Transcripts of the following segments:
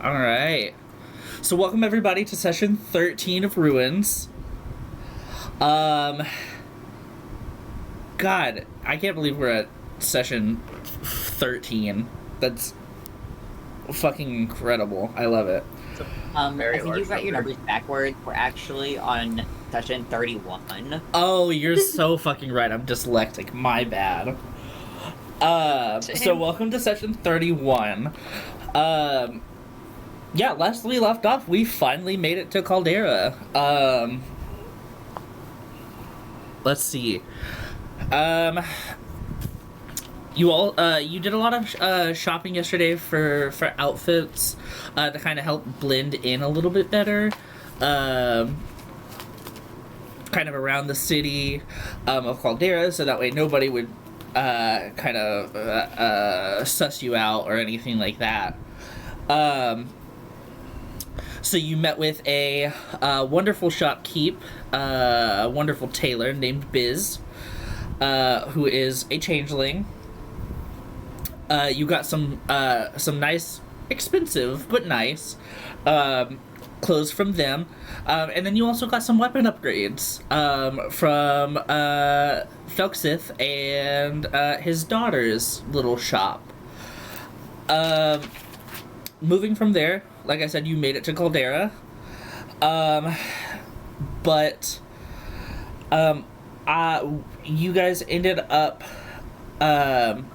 All right. So welcome everybody to session 13 of Ruins. Um, God, I can't believe we're at session 13. That's fucking incredible. I love it. I think you got your numbers backwards. We're actually on session 31. Oh, you're so fucking right. I'm dyslexic. My bad. So welcome to session 31. Yeah, last we left off, we finally made it to Caldera. Let's see. You did a lot of shopping yesterday for outfits to kind of help blend in a little bit better. Kind of around the city of Caldera, so that way nobody would kind of suss you out or anything like that. So you met with a wonderful shopkeep, a wonderful tailor named Biz, who is a changeling. You got some nice, expensive but nice clothes from them, and then you also got some weapon upgrades from Aesaith and his daughter's little shop. Moving from there, like I said, you made it to Caldera. But you guys ended up, Dawn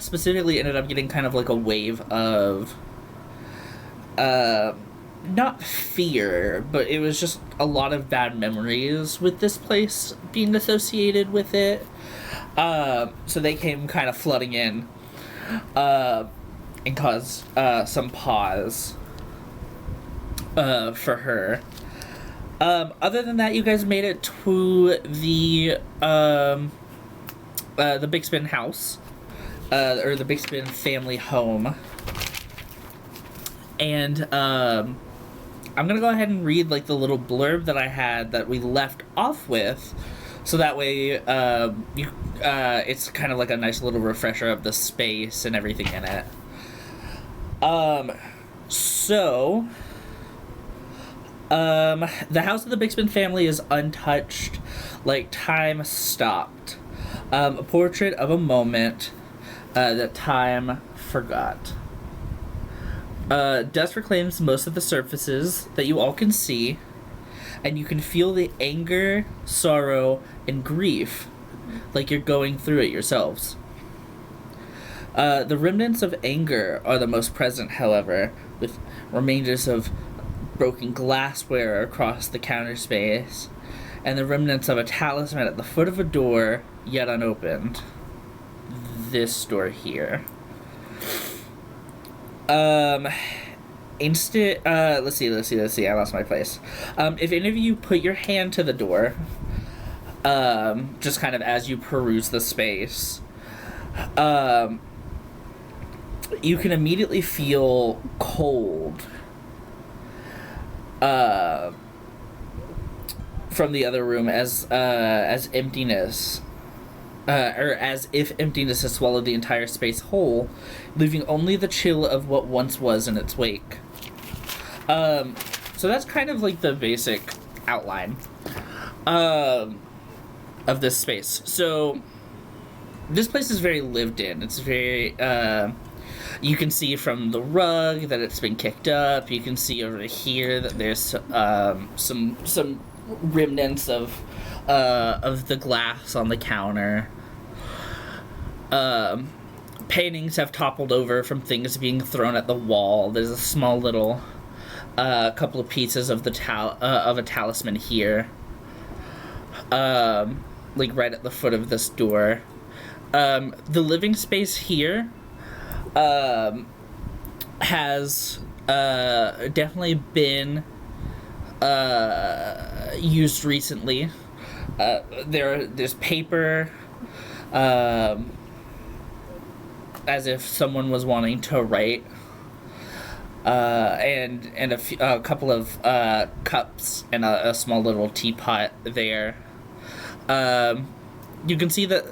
specifically ended up getting kind of like a wave of, not fear, but it was just a lot of bad memories with this place being associated with it. So they came kind of flooding in, and caused some pause for her. Other than that, you guys made it to the Big Spin house, or the Big Spin family home. And I'm gonna go ahead and read like the little blurb that I had that we left off with, so that way it's kind of like a nice little refresher of the space and everything in it. The house of the Big Spin family is untouched, like time stopped. A portrait of a moment that time forgot. Dust reclaims most of the surfaces that you all can see, and you can feel the anger, sorrow, and grief like you're going through it yourselves. The remnants of anger are the most present, however, with remainders of broken glassware across the counter space, and the remnants of a talisman at the foot of a door yet unopened. This door here. Let's see, I lost my place. If any of you put your hand to the door, just kind of as you peruse the space, you can immediately feel cold from the other room as emptiness, or as if emptiness has swallowed the entire space whole, leaving only the chill of what once was in its wake. So that's kind of like the basic outline of this space. So this place is very lived in. It's very you can see from the rug that it's been kicked up. You can see over here that there's some remnants of the glass on the counter. Paintings have toppled over from things being thrown at the wall. There's a small little couple of pieces of of a talisman here, like right at the foot of this door. The living space here has definitely been used recently. There's paper, as if someone was wanting to write, and a couple of cups and a small little teapot there. You can see that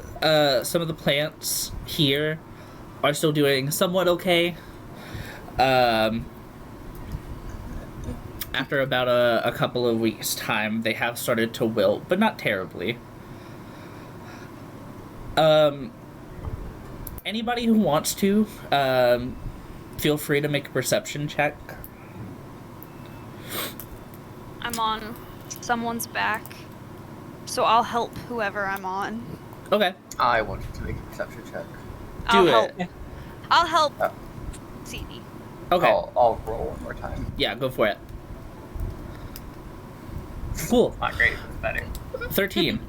some of the plants here are still doing somewhat okay. Um, after about a couple of weeks' time, they have started to wilt, but not terribly. Anybody who wants to, feel free to make a perception check. I'm on someone's back, so I'll help whoever I'm on. Okay. I want you to make a perception check. I'll help CD. Okay. I'll roll one more time. Yeah, go for it. Cool. Not great, but better. 13.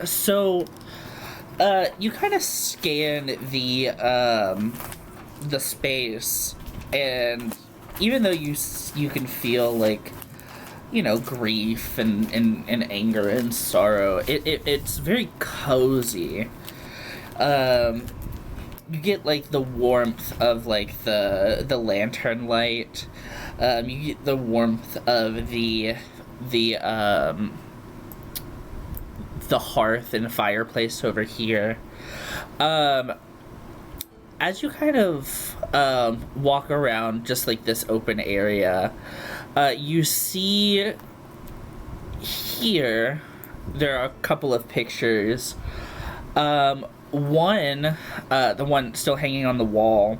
So, you kind of scan the space, and even though you can feel, like, you know, grief and anger and sorrow, it's very cozy. You get, like, the warmth of, like, the lantern light. You get the warmth of the hearth and fireplace over here. As you kind of walk around just like this open area, you see here there are a couple of pictures. One, the one still hanging on the wall,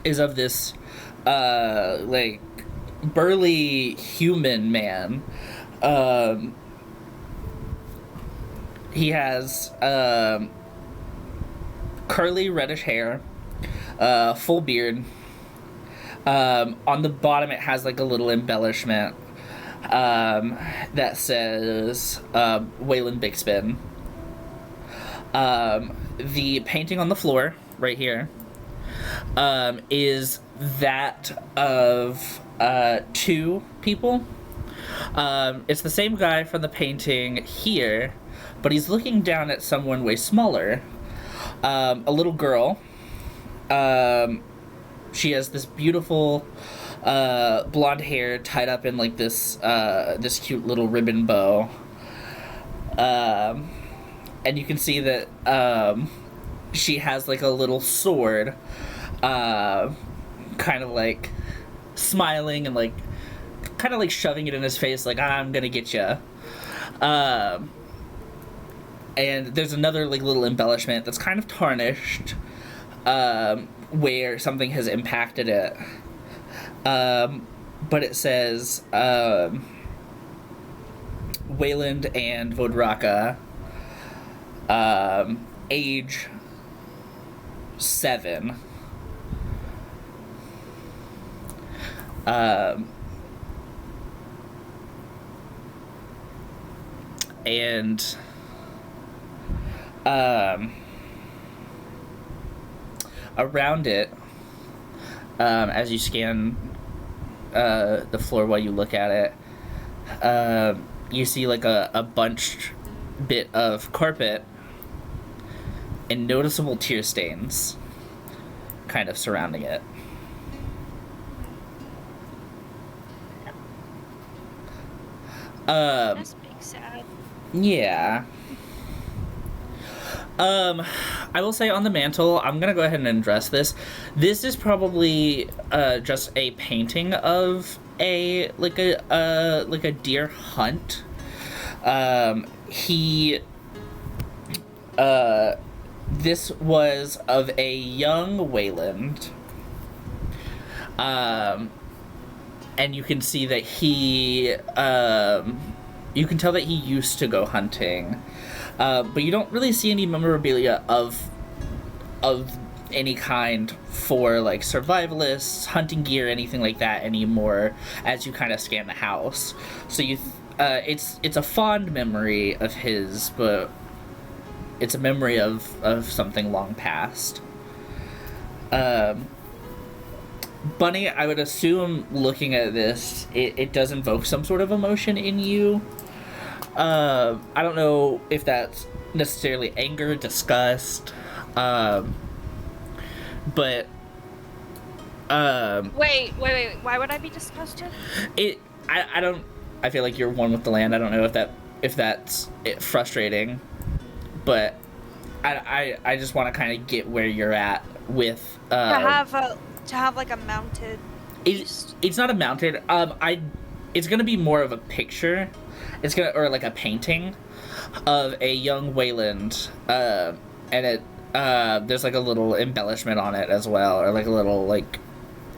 is of this like burly human man. He has curly reddish hair, full beard. On the bottom it has like a little embellishment that says Waylon Bixbin. The painting on the floor right here is that of two people. It's the same guy from the painting here, but he's looking down at someone way smaller. A little girl. She has this beautiful blonde hair tied up in like this cute little ribbon bow. And you can see that she has like a little sword, kind of like smiling and like kind of like shoving it in his face, like, I'm gonna get you. And there's another like little embellishment that's kind of tarnished, where something has impacted it. But it says Wayland and Vodraka, age 7. And around it, as you scan the floor while you look at it, you see like a bunched bit of carpet and noticeable tear stains kind of surrounding it. That's big sad. Yeah. I will say on the mantle, I'm gonna go ahead and address this. This is probably just a painting of a deer hunt. This was of a young Wayland. And you can see that you can tell that he used to go hunting. But you don't really see any memorabilia of any kind for like survivalists, hunting gear, anything like that anymore as you kind of scan the house. So it's a fond memory of his, but it's a memory of something long past. Bunny, I would assume looking at this, it does invoke some sort of emotion in you. I don't know if that's necessarily anger, disgust, but Wait, why would I be disgusted? I feel like you're one with the land. I don't know if that's frustrating, but I just want to kind of get where you're at with To have to have like a mounted beast? It's not a mounted. It's gonna be more of a picture. Or like a painting of a young Wayland. And it there's like a little embellishment on it as well, or like a little like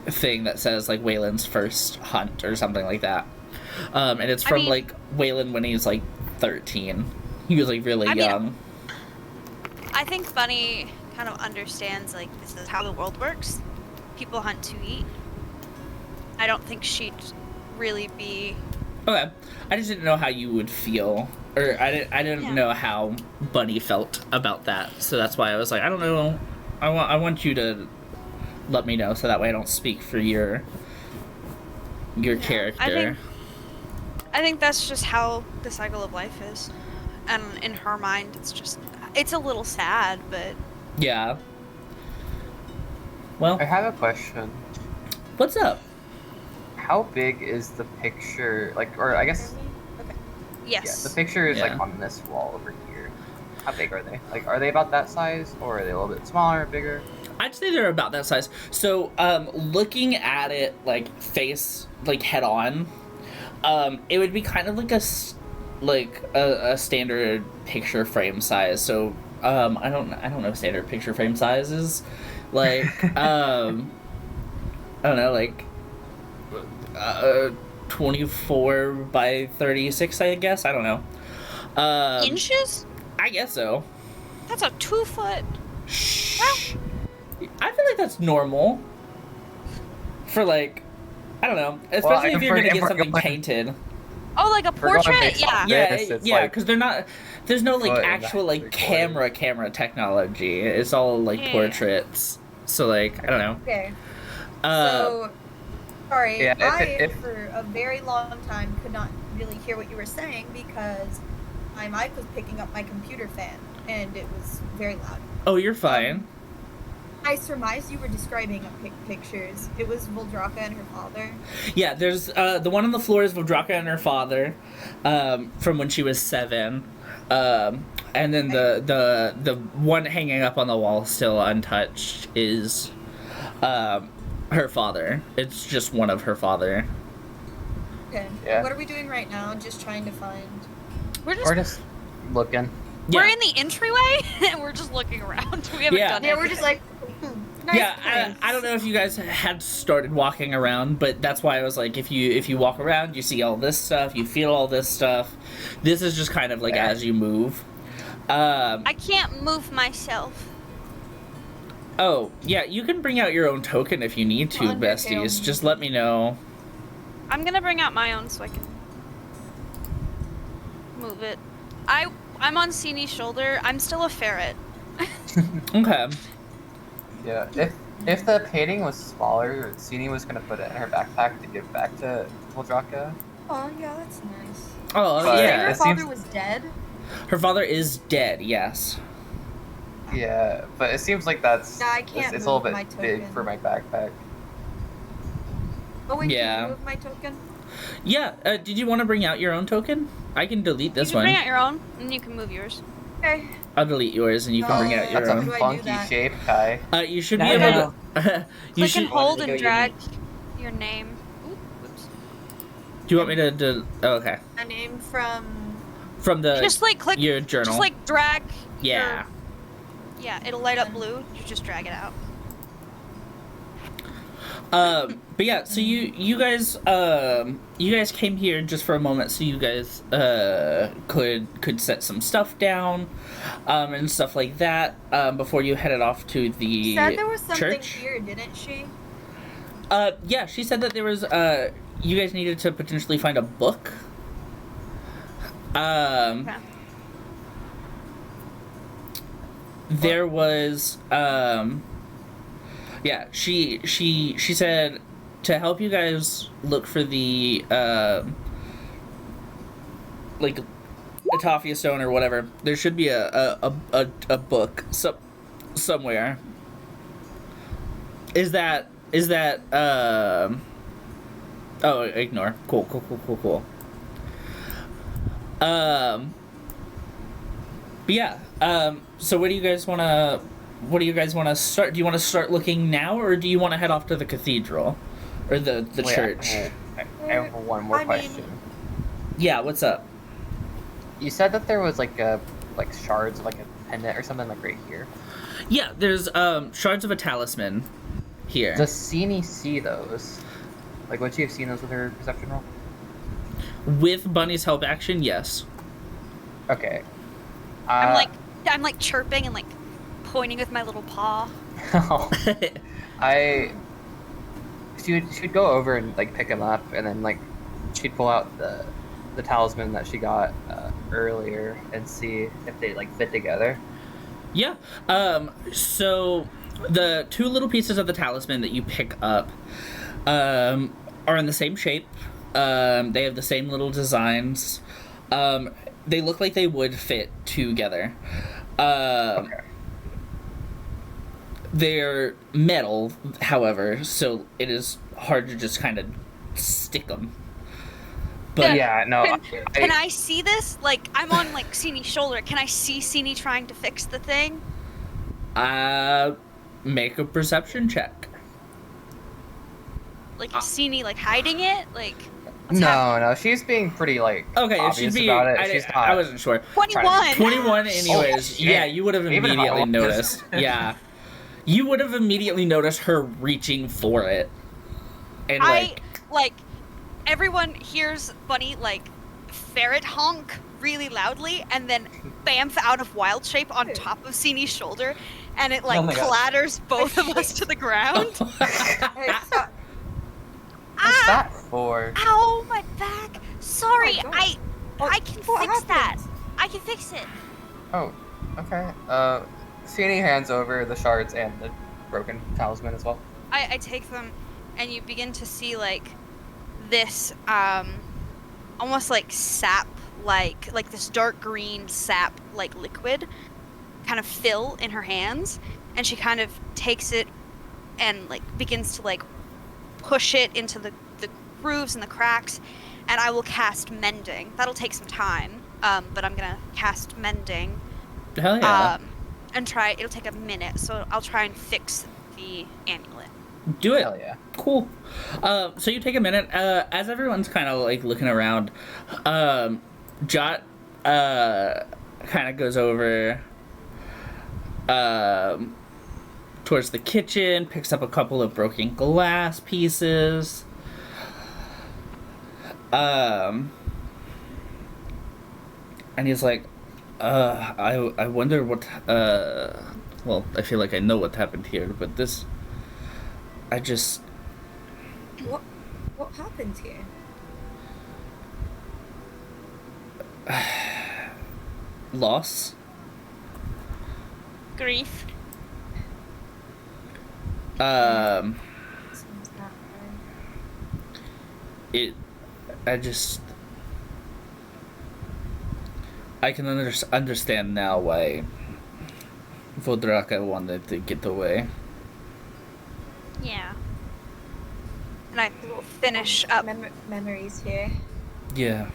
thing that says like Wayland's first hunt or something like that. And it's from like Wayland when he was like 13. He was like really young. I think Bunny kind of understands like this is how the world works. People hunt to eat. I don't think she'd really be. Okay, I just didn't know how you would feel, or I didn't know how Bunny felt about that. So that's why I was like, I don't know. I want you to let me know so that way I don't speak for your character. I think that's just how the cycle of life is. And in her mind, it's a little sad, but... Yeah. Well... I have a question. What's up? How big is the picture, like, or I guess... Okay. Yes. Yeah, the picture is, like, on this wall over here. How big are they? Like, are they about that size, or are they a little bit smaller, bigger? I'd say they're about that size. So, looking at it, like, face, like, head on, it would be kind of like a standard picture frame size. So, I don't know standard picture frame sizes. Like, I don't know, like, 24 by 36, I guess. I don't know. Inches? I guess so. That's a 2 foot. Shh. I feel like that's normal. For like, I don't know, especially if you're gonna get something painted. Oh, like a portrait? Yeah. Yeah, because there's no like actual like camera technology. It's all like portraits. So like, I don't know. Okay. So, sorry, Yeah, I for a very long time could not really hear what you were saying because my mic was picking up my computer fan and it was very loud. Oh, you're fine. I surmised you were describing pictures. It was Voldraka and her father. Yeah, there's the one on the floor is Voldraka and her father, from when she was 7, and then the one hanging up on the wall still untouched is her father. It's just one of her father. Okay. Yeah. What are we doing right now? Just trying to find. We're just looking. We're in the entryway and we're just looking around. We haven't done anything. Yeah, we're just like. Nice Yeah, I don't know if you guys had started walking around, but that's why I was like, if you walk around, you see all this stuff, you feel all this stuff. This is just kind of like as you move. I can't move myself. Oh, yeah, you can bring out your own token if you need to, besties. Just let me know. I'm gonna bring out my own so I can move it. I'm on Sini's shoulder. I'm still a ferret. Okay. Yeah, if the painting was smaller, Sini was gonna put it in her backpack to give back to Voldraka. Oh yeah, that's nice. Oh, But yeah. Her father was dead. Her father is dead, yes. Yeah, but it seems like that's I can't it's a little move my bit big token. for my backpack. Oh wait, Yeah. can you move my token? Yeah, did you want to bring out your own token? I can delete this You can one. bring out your own, and you can move yours. Okay. I'll delete yours and you can bring out your That's own. a funky shape, Kai. You should be No, able to... you Click and should... hold Wanted to and go drag your name. Oops. Do you want me to oh, okay. A name from. From the... Just like click. your journal. Just like drag. Yeah. Yeah, it'll light up blue. You just drag it out. But yeah, so you guys came here just for a moment so you guys could set some stuff down and stuff like that before you headed off to the She said there was something church. here, didn't she? Yeah, she said that there was you guys needed to potentially find a book. Okay. There was yeah, she said to help you guys look for the like Atafia stone or whatever. There should be a book somewhere. Is that oh, ignore. Cool. But yeah, so where do you guys want to what do you guys want to start? Do you want to start looking now, or do you want to head off to the cathedral, or the Wait, church? I have one more question. Yeah, what's up? You said that there was like shards of like a pendant or something like right here. Yeah, there's shards of a talisman here. Does Sini see those? Like, would she have seen those with her perception roll? With Bunny's help action, yes. Okay. I'm like chirping and like pointing with my little paw. She would go over and like pick him up, and then like she'd pull out the talisman that she got earlier and see if they like fit together. Yeah. So the two little pieces of the talisman that you pick up are in the same shape. They have the same little designs. They look like they would fit together. Okay. They're metal, however, so it is hard to just kind of stick them. But yeah, no. Can I see this? Like, I'm on like Sini's shoulder. Can I see Sini trying to fix the thing? Make a perception check. Like, is Sini like hiding it? Like, what's happening? No, she's being pretty like Okay, if obvious she'd be, about it. I wasn't sure. 21. 21 anyways. Oh, Yeah, you would have Even if I immediately was- noticed. Yeah. You would have immediately noticed her reaching for it. And like everyone hears Bunny like ferret honk really loudly and then bamf out of wild shape on top of Sini's shoulder and it like Oh my God. clatters both of us to the ground. Hey, stop. What's that for? Ow, my back. Sorry, Oh my God. I can What fix that. happened? I can fix it. Oh, okay. Sini hands over the shards and the broken talisman as well. I take them and you begin to see like this almost like sap like this dark green sap like liquid kind of fill in her hands and she kind of takes it and like begins to like push it into the grooves and the cracks and I will cast mending. That'll take some time, but I'm gonna cast mending. Hell yeah. And try, it'll take a minute, so I'll try and fix the amulet. Do it. Hell yeah. Cool. So you take a minute. As everyone's kind of like looking around, Jot kind of goes over towards the kitchen, picks up a couple of broken glass pieces. And he's like, I wonder what, well, I feel like I know what happened here, but this, What happened here? loss. Grief. Sounds not right. I can understand now why Vodraka wanted to get away. Yeah. And I will finish up. Memories here. Yeah.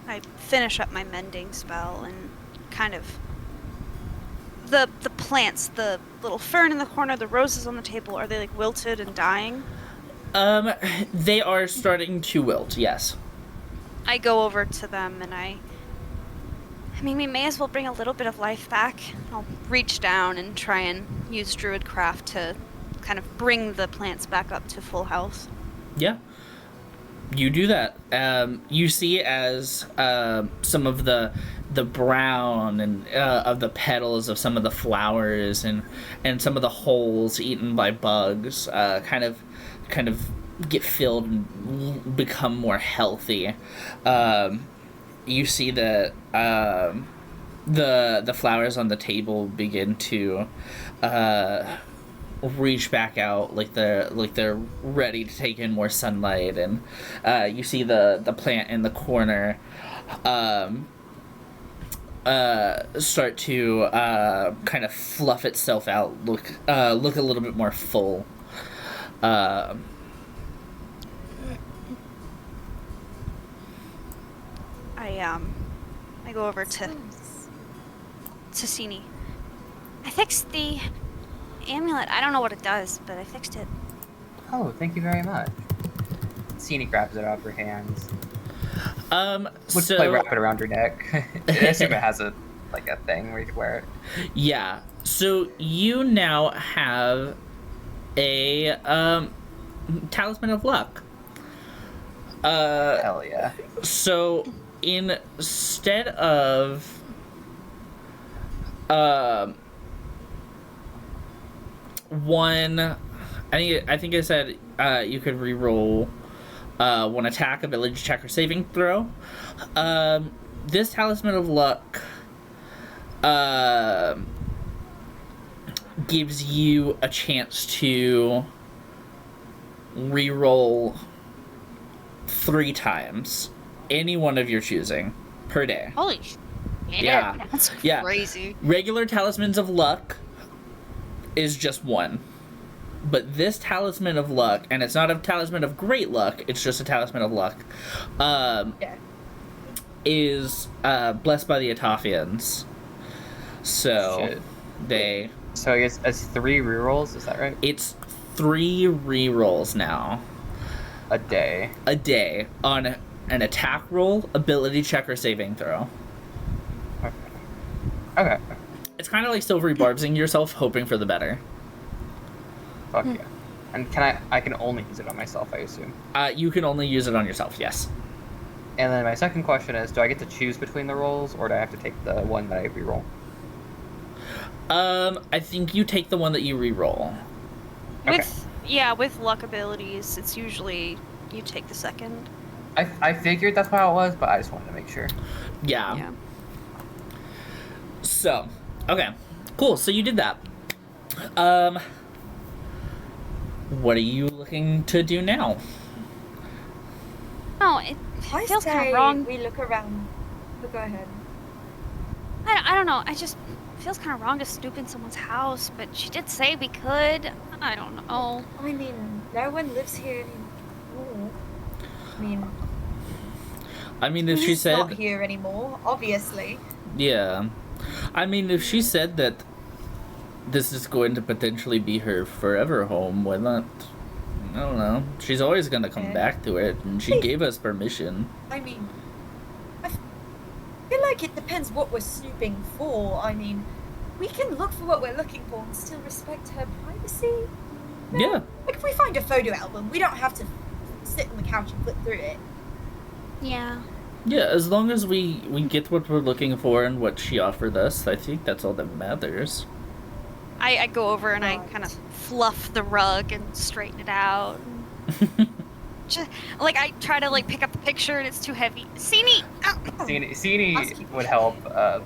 I finish up my mending spell and kind of the plants, the little fern in the corner, the roses on the table, are they like wilted and dying? They are starting to wilt, yes. I go over to them and I mean, we may as well bring a little bit of life back. I'll reach down and try and use Druidcraft to kind of bring the plants back up to full health. Yeah. You do that. You see as some of the brown and of the petals of some of the flowers and some of the holes eaten by bugs kind of get filled and become more healthy. You see that the flowers on the table begin to reach back out like they're ready to take in more sunlight, and you see the plant in the corner start to kind of fluff itself out, look a little bit more full. I go over to Sini. I fixed the amulet. I don't know what it does, but I fixed it. Oh, thank you very much. Seenie grabs it out of her hands. Would So like wrap it around her neck. I assume it has a thing where you could wear it. yeah. So you now have a talisman of luck. Hell yeah. So instead of one, I think I said you could reroll one attack, ability check, or saving throw. This talisman of luck gives you a chance to reroll 3 times, any one of your choosing, per day. Holy shit. Yeah. That's Yeah. crazy. Regular talismans of luck is just 1. But this talisman of luck, and it's not a talisman of great luck, it's just a talisman of luck, is blessed by the Atophians. So Shit. they... So I guess it's 3 rerolls, is that right? It's 3 rerolls now. A day. A day on an attack roll, ability check, or saving throw. Okay. It's kind of like silvery barbsing yourself, hoping for the better. Fuck yeah. And I can only use it on myself, I assume. You can only use it on yourself, yes. And then my second question is, do I get to choose between the rolls, or do I have to take the one that I reroll? I think you take the one that you reroll. Okay. With luck abilities, it's usually you take the second. I figured that's how it was, but I just wanted to make sure. Yeah. So, okay. Cool, so you did that. What are you looking to do now? No, it I feels kind say of wrong. we look around. But go ahead. I don't know. It feels kind of wrong to snoop in someone's house, but she did say we could. I don't know. I mean, no one lives here anymore. I mean, if she he's said... not here anymore, obviously. Yeah. I mean, if she said that this is going to potentially be her forever home, why not? I don't know. She's always going to come back to it, and she gave us permission. I mean, I feel like it depends what we're snooping for. I mean, we can look for what we're looking for and still respect her privacy. No? Yeah. Like, if we find a photo album, we don't have to sit on the couch and flip through it. Yeah. Yeah, as long as we get what we're looking for and what she offered us, I think that's all that matters. I go over and I kind of fluff the rug and straighten it out. Just, I try to pick up the picture and it's too heavy. Seenie! Seenie would help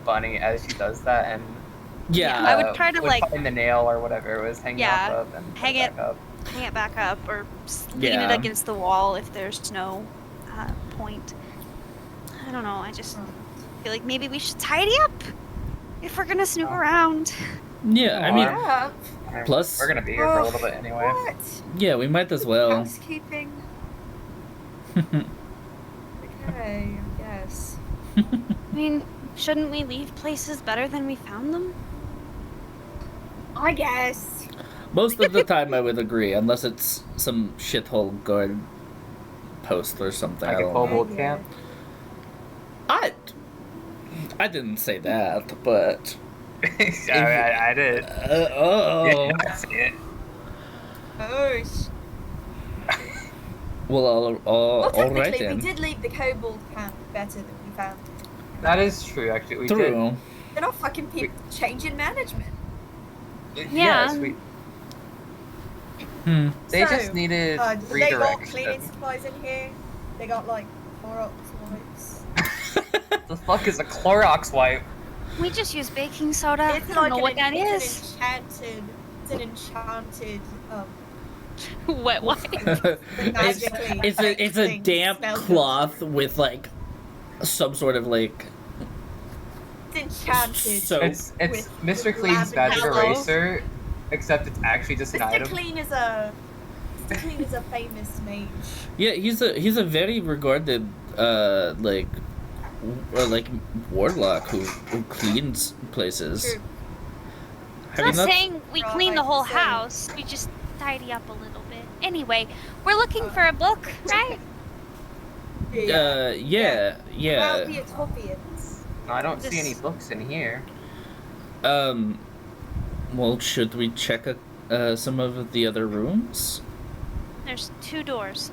Bunny as she does that, and Yeah. I would try to find the nail or whatever it was hanging off of and hang it back up. hang it back up or lean it against the wall if there's no point. I don't know. I just feel like maybe we should tidy up if we're gonna snoop around. Yeah, I mean, Yeah. plus... We're gonna be here for a little bit anyway. What? Yeah, we might as well. Housekeeping. Okay, I guess. I mean, shouldn't we leave places better than we found them? I guess. Most of the time I would agree, unless it's some shithole guard post or something. Like I a don't know. kobold camp. I didn't say that, but... I did. Oh. Yeah, I see it. Oh, Well, well, all right technically, then. we did leave the kobold camp better than we found it. That is true, actually. We True. They're not fucking people changing management. did. Yeah. Yes, we. Hmm. They So, just needed they got redirection. cleaning supplies in here. They got Clorox wipes. The fuck is a Clorox wipe? We just use baking soda. It's I don't know an- what that it's is. an enchanted Wet wipe. It's a damp cloth with some sort of It's enchanted. So It's with Mr. Clean's magic lavender. eraser, except it's actually just an Mr. item. Clean is a famous mage. yeah, he's a very regarded warlock who cleans places. True. I mean, not that's- saying we Right, clean the whole so- house. We just tidy up a little bit. Anyway, we're looking for a book, right? yeah. About the Etopians. No, I don't see This- any books in here. Well, should we check some of the other rooms? There's 2 doors.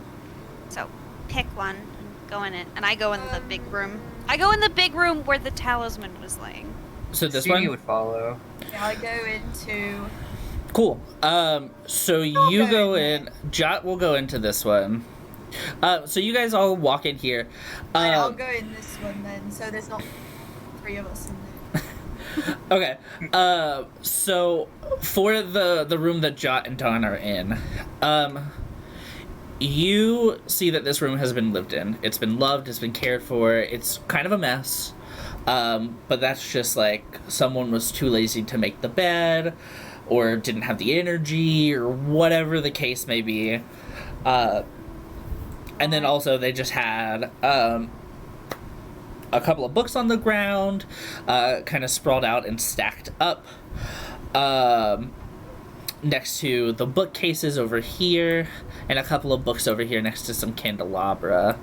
So pick one and go in it. And I go in the big room. I go in the big room where the talisman was laying. So this Sini one? would follow. Yeah, I go into. Cool. So you go in. Jot will go into this one. So you guys all walk in here. Right, I'll go in this one then, so there's not 3 of us in there. Okay. So for the room that Jot and Don are in, you see that this room has been lived in. It's been loved. It's been cared for. It's kind of a mess. But that's just like someone was too lazy to make the bed, or didn't have the energy, or whatever the case may be. And then also they just had a couple of books on the ground, kind of sprawled out and stacked up, next to the bookcases over here, and a couple of books over here next to some candelabra.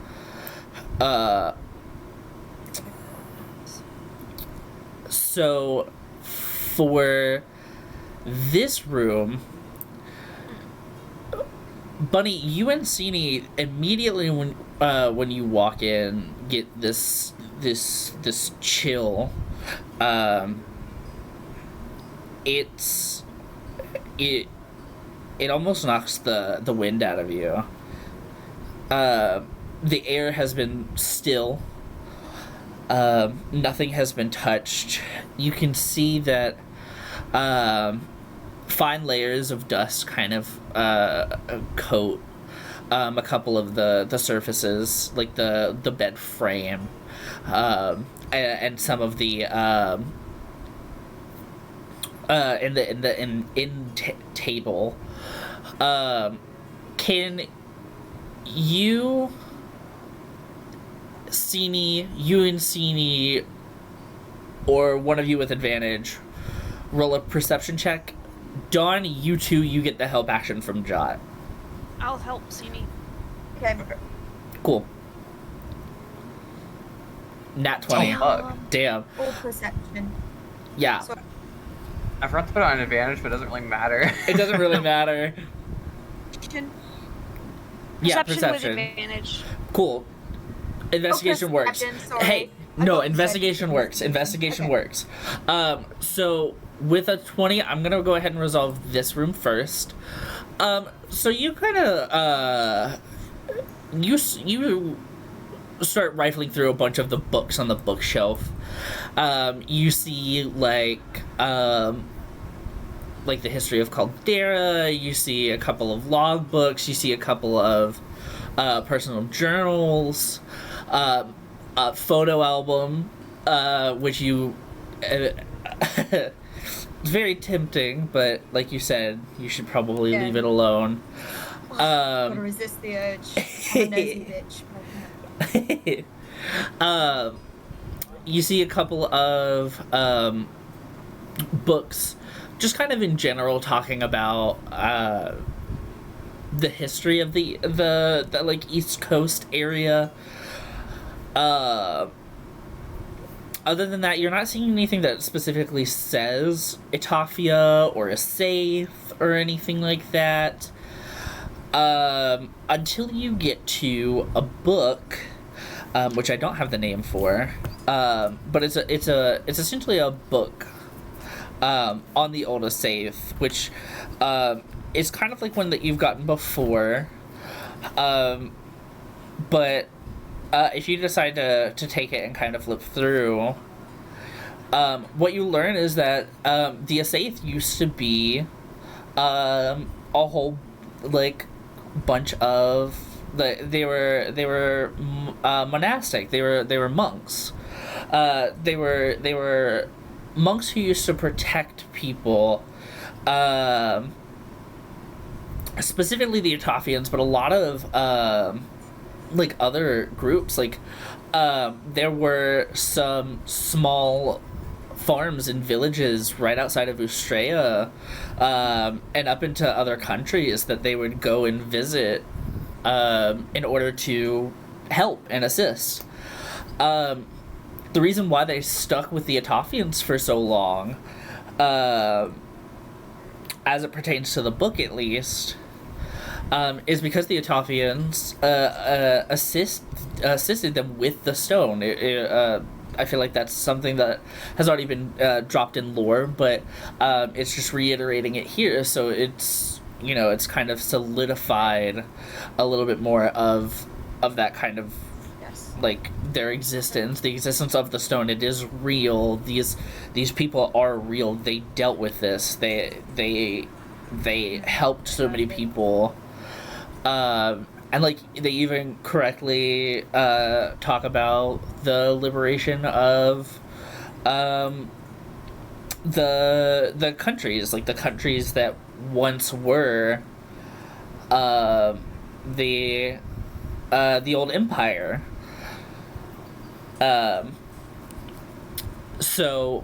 So for this room, Bunny, you and Sini immediately when you walk in get this chill. It almost knocks the wind out of you. The air has been still. Nothing has been touched. You can see that fine layers of dust kind of coat a couple of the surfaces, like the bed frame, and some of the table. Can you, Sini, or one of you with advantage, roll a perception check? Dawn, you two, you get the help action from Jot. I'll help Sini. Okay. Cool. Nat 20. Oh, fuck. Damn. All perception. Yeah. So, I forgot to put it on advantage, but it doesn't really matter. It doesn't really matter. Yeah, With perception. advantage. Cool. Investigation works. perception, sorry. Hey, I no, thought you investigation said- works. Investigation Okay. works. So with a 20, I'm gonna go ahead and resolve this room first. So you kind of you start rifling through a bunch of the books on the bookshelf. You see like the history of Caldera. You see a couple of log books. You see a couple of personal journals, a photo album, which you. Very tempting, but like you said, you should probably Yeah. leave it alone. Gotta resist the urge. I'm a nosy bitch. You see a couple of books, just kind of in general, talking about the history of the like East Coast area. Other than that, you're not seeing anything that specifically says Etafia or Aesaith or anything like that. Until you get to a book, which I don't have the name for, but it's essentially a book on the old Aesaith, which is kind of like one that you've gotten before, but if you decide to take it and kind of flip through, what you learn is that the Aesaith used to be a whole like bunch of they were monastic. They were monks. They were monks who used to protect people. Specifically the Etafians, but a lot of like other groups, like there were some small farms and villages right outside of Ustrea, and up into other countries that they would go and visit in order to help and assist. The reason why they stuck with the Atofians for so long, as it pertains to the book at least, is because the Atofians assisted them with the stone. I feel like that's something that has already been dropped in lore, but it's just reiterating it here, so it's, you know, it's kind of solidified a little bit more of that kind of, Yes. like, their existence, the existence of the stone. It is real. These people are real. They dealt with this. They helped so many people. And, like, they even correctly talk about the liberation of the countries, like the countries that once were the old empire. So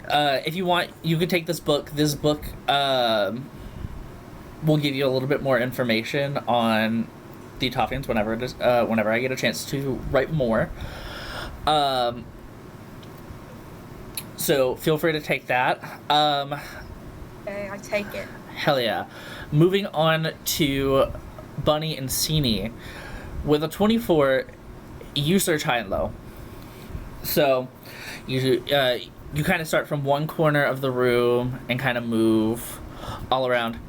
if you want, you could take this book. This book will give you a little bit more information on the Atofians whenever it is, whenever I get a chance to write more. So feel free to take that. Okay, I take it. Hell yeah. Moving on to Bunny and Sini. With a 24, you search high and low. So you kind of start from one corner of the room and kind of move all around.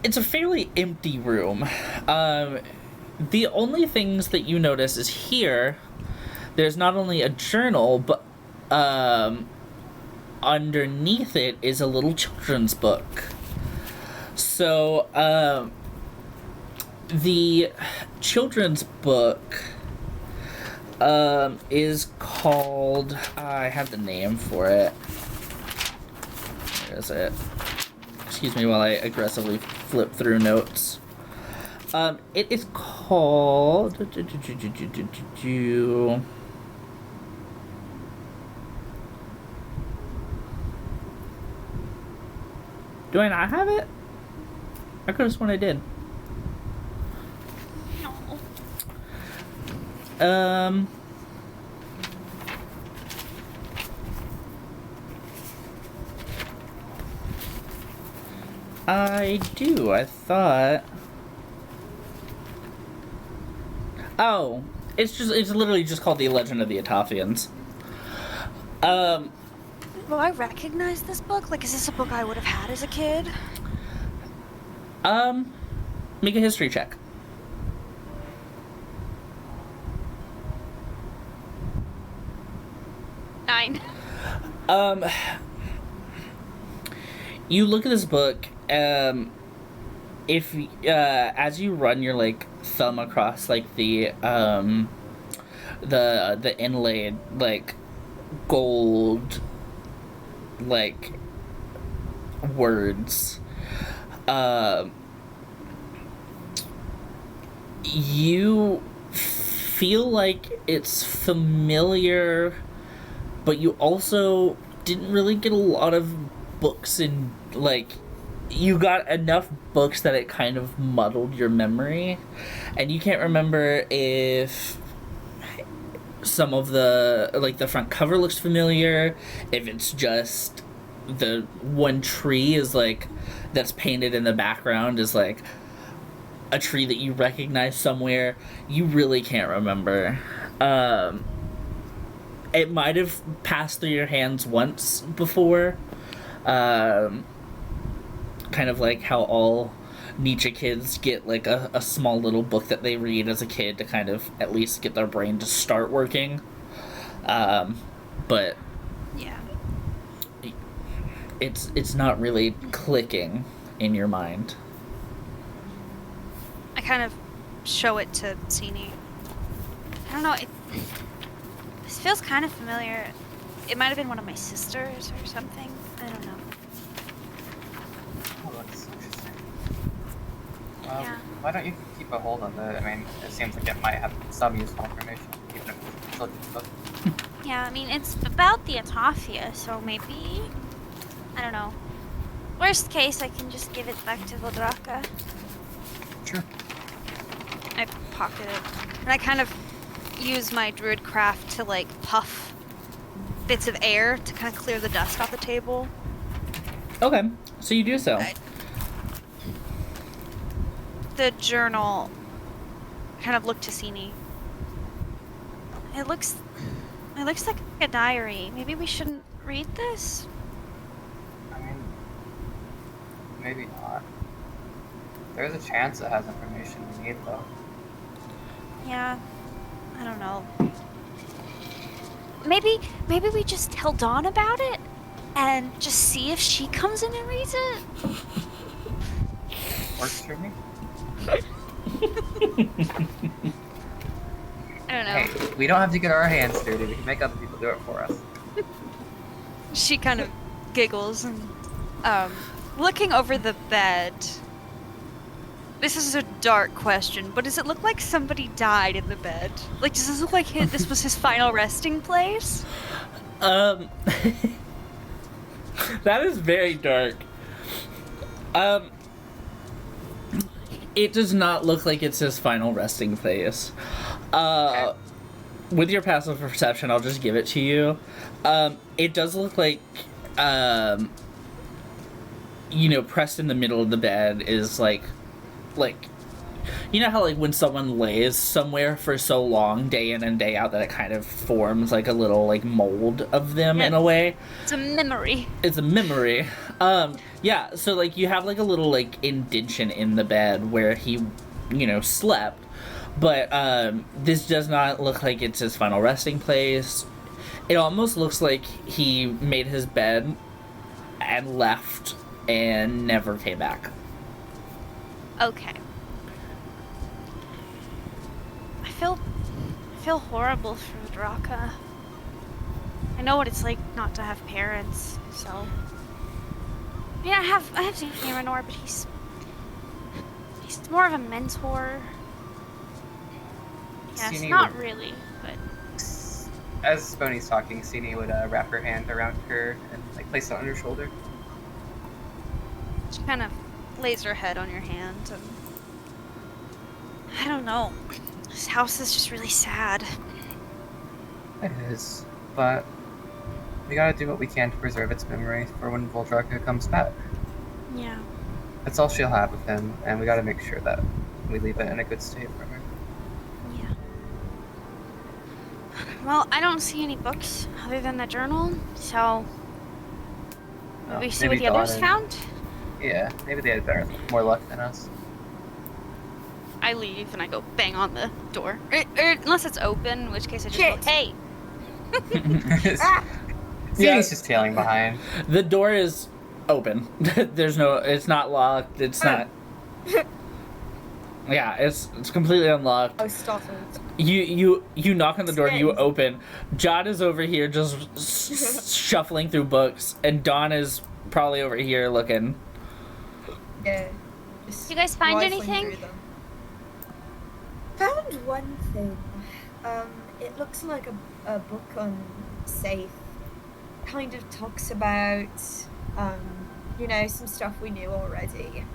It's a fairly empty room. The only things that you notice is here, there's not only a journal, but underneath it is a little children's book. So, the children's book is called... I have the name for it. Where is it? Excuse me while I aggressively flip through notes. It is called... Do I not have it? I could have sworn I did. No. I do. I thought... Oh, it's literally just called The Legend of the Atofians. Will I recognize this book? Like, is this a book I would have had as a kid? Make a history check. Nine. You look at this book, if, as you run your, like, thumb across, like, the inlaid, like, gold, like, words, you feel like it's familiar, but you also didn't really get a lot of books in, like, you got enough books that it kind of muddled your memory, and you can't remember if some of the, like, the front cover looks familiar, if it's just the one tree is, like, that's painted in the background is, like, a tree that you recognize somewhere. You really can't remember. It might have passed through your hands once before, kind of like how all Nietzsche kids get, like, a small little book that they read as a kid to kind of at least get their brain to start working. But Yeah. it's not really clicking in your mind. I kind of show it to Sini. I don't know, this feels kind of familiar. It might have been one of my sisters or something. I don't know. Oh, that's interesting. Yeah. Why don't you keep a hold of it? I mean, it seems like it might have some useful information, even if it's a children's book. Yeah, I mean, it's about the Atafia, so maybe... I don't know. Worst case, I can just give it back to Vodraka. Sure. I pocket it. And I kind of use my druid craft to, like, puff bits of air to kind of clear the dust off the table. Okay, so you do so. The journal, I kind of look to Sini. It looks like a diary. Maybe we shouldn't read this? I mean, maybe not. There's a chance it has information we need, though. Yeah, I don't know. Maybe we just tell Dawn about it and just see if she comes in and reads it. Works for me. I don't know. Hey, we don't have to get our hands dirty. We can make other people do it for us. She kind of giggles and, looking over the bed. This is a dark question, but does it look like somebody died in the bed? Like, does this look like this was his final resting place? That is very dark. It does not look like it's his final resting place. With your passive perception, I'll just give it to you. It does look like, pressed in the middle of the bed is like, you know how, like, when someone lays somewhere for so long, day in and day out, that it kind of forms, like, a little, like, mold of them in a way? It's a memory. It's a memory. Yeah, so, like, you have, like, a little, like, indention in the bed where he, slept. But, this does not look like it's his final resting place. It almost looks like he made his bed and left and never came back. Okay. I feel horrible for Draka. I know what it's like not to have parents, so. I mean, I have seen Iranor, but he's more of a mentor. Yes, Sini not would- really, but As Boney's talking, Sini would wrap her hand around her and like place it on her shoulder. she kind of lays her head on your hand, and I don't know. This house is just really sad. It is, but we gotta do what we can to preserve its memory for when Voldraka comes back. Yeah. That's all she'll have of him, and we gotta make sure that we leave it in a good state for her. Yeah. Well, I don't see any books other than the journal, so Oh, we see what maybe the others Dawn found. Yeah, maybe they had more luck than us. I leave and I go bang on the door, or unless it's open, in which case I just Shit. go, hey. Ah! Sini's Yeah. just tailing behind. The door is open. It's not locked. It's not. Yeah, it's completely unlocked. I was startled. You knock on the door, you Spin. open. John is over here just shuffling through books, and Dawn is probably over here looking. Yeah. Just You guys find rifling anything? through them. Found one thing. It looks like a book on Aesaith. Kind of talks about, some stuff we knew already.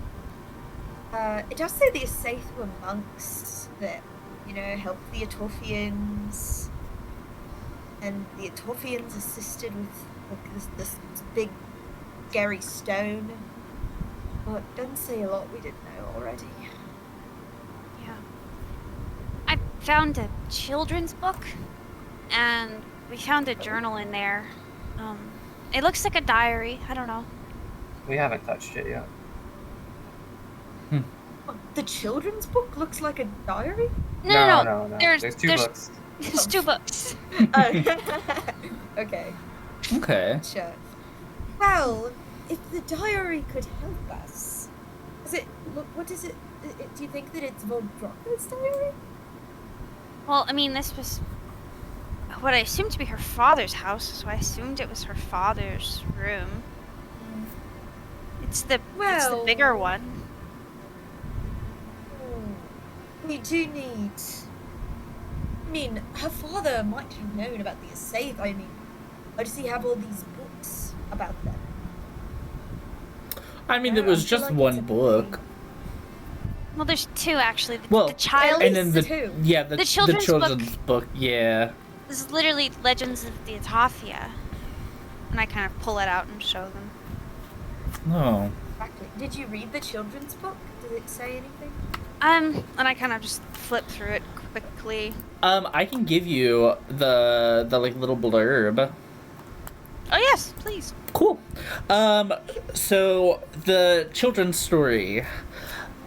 It does say the Aesaith were monks that, helped the Atophians. And the Atophians assisted with this big, scary stone. But it doesn't say a lot we didn't know already. Yeah. I found a children's book, and we found a journal in there. It looks like a diary. I don't know. We haven't touched it yet. The children's book looks like a diary? No. There's two there's- books. There's two books. Okay, Okay. sure. Well, if the diary could help us, what is it? Do you think that it's Voldraka's diary? Well, I mean, this was what I assumed to be her father's house, so I assumed it was her father's room. It's the bigger one. We do need. mean, her father might have known about the Aesaith. I mean, why does he have all these books about them? I mean, Yeah, there was I feel just like one it's a book. Well, there's two actually. Well, The child and then the two. yeah, The children's book. Yeah. is literally Legends of the Aesaith. And I kind of pull it out and show them. No. Exactly. Did you read the children's book? Did it say anything? And I kind of just flip through it quickly. I can give you the like little blurb. Oh yes, please. Cool. So the children's story.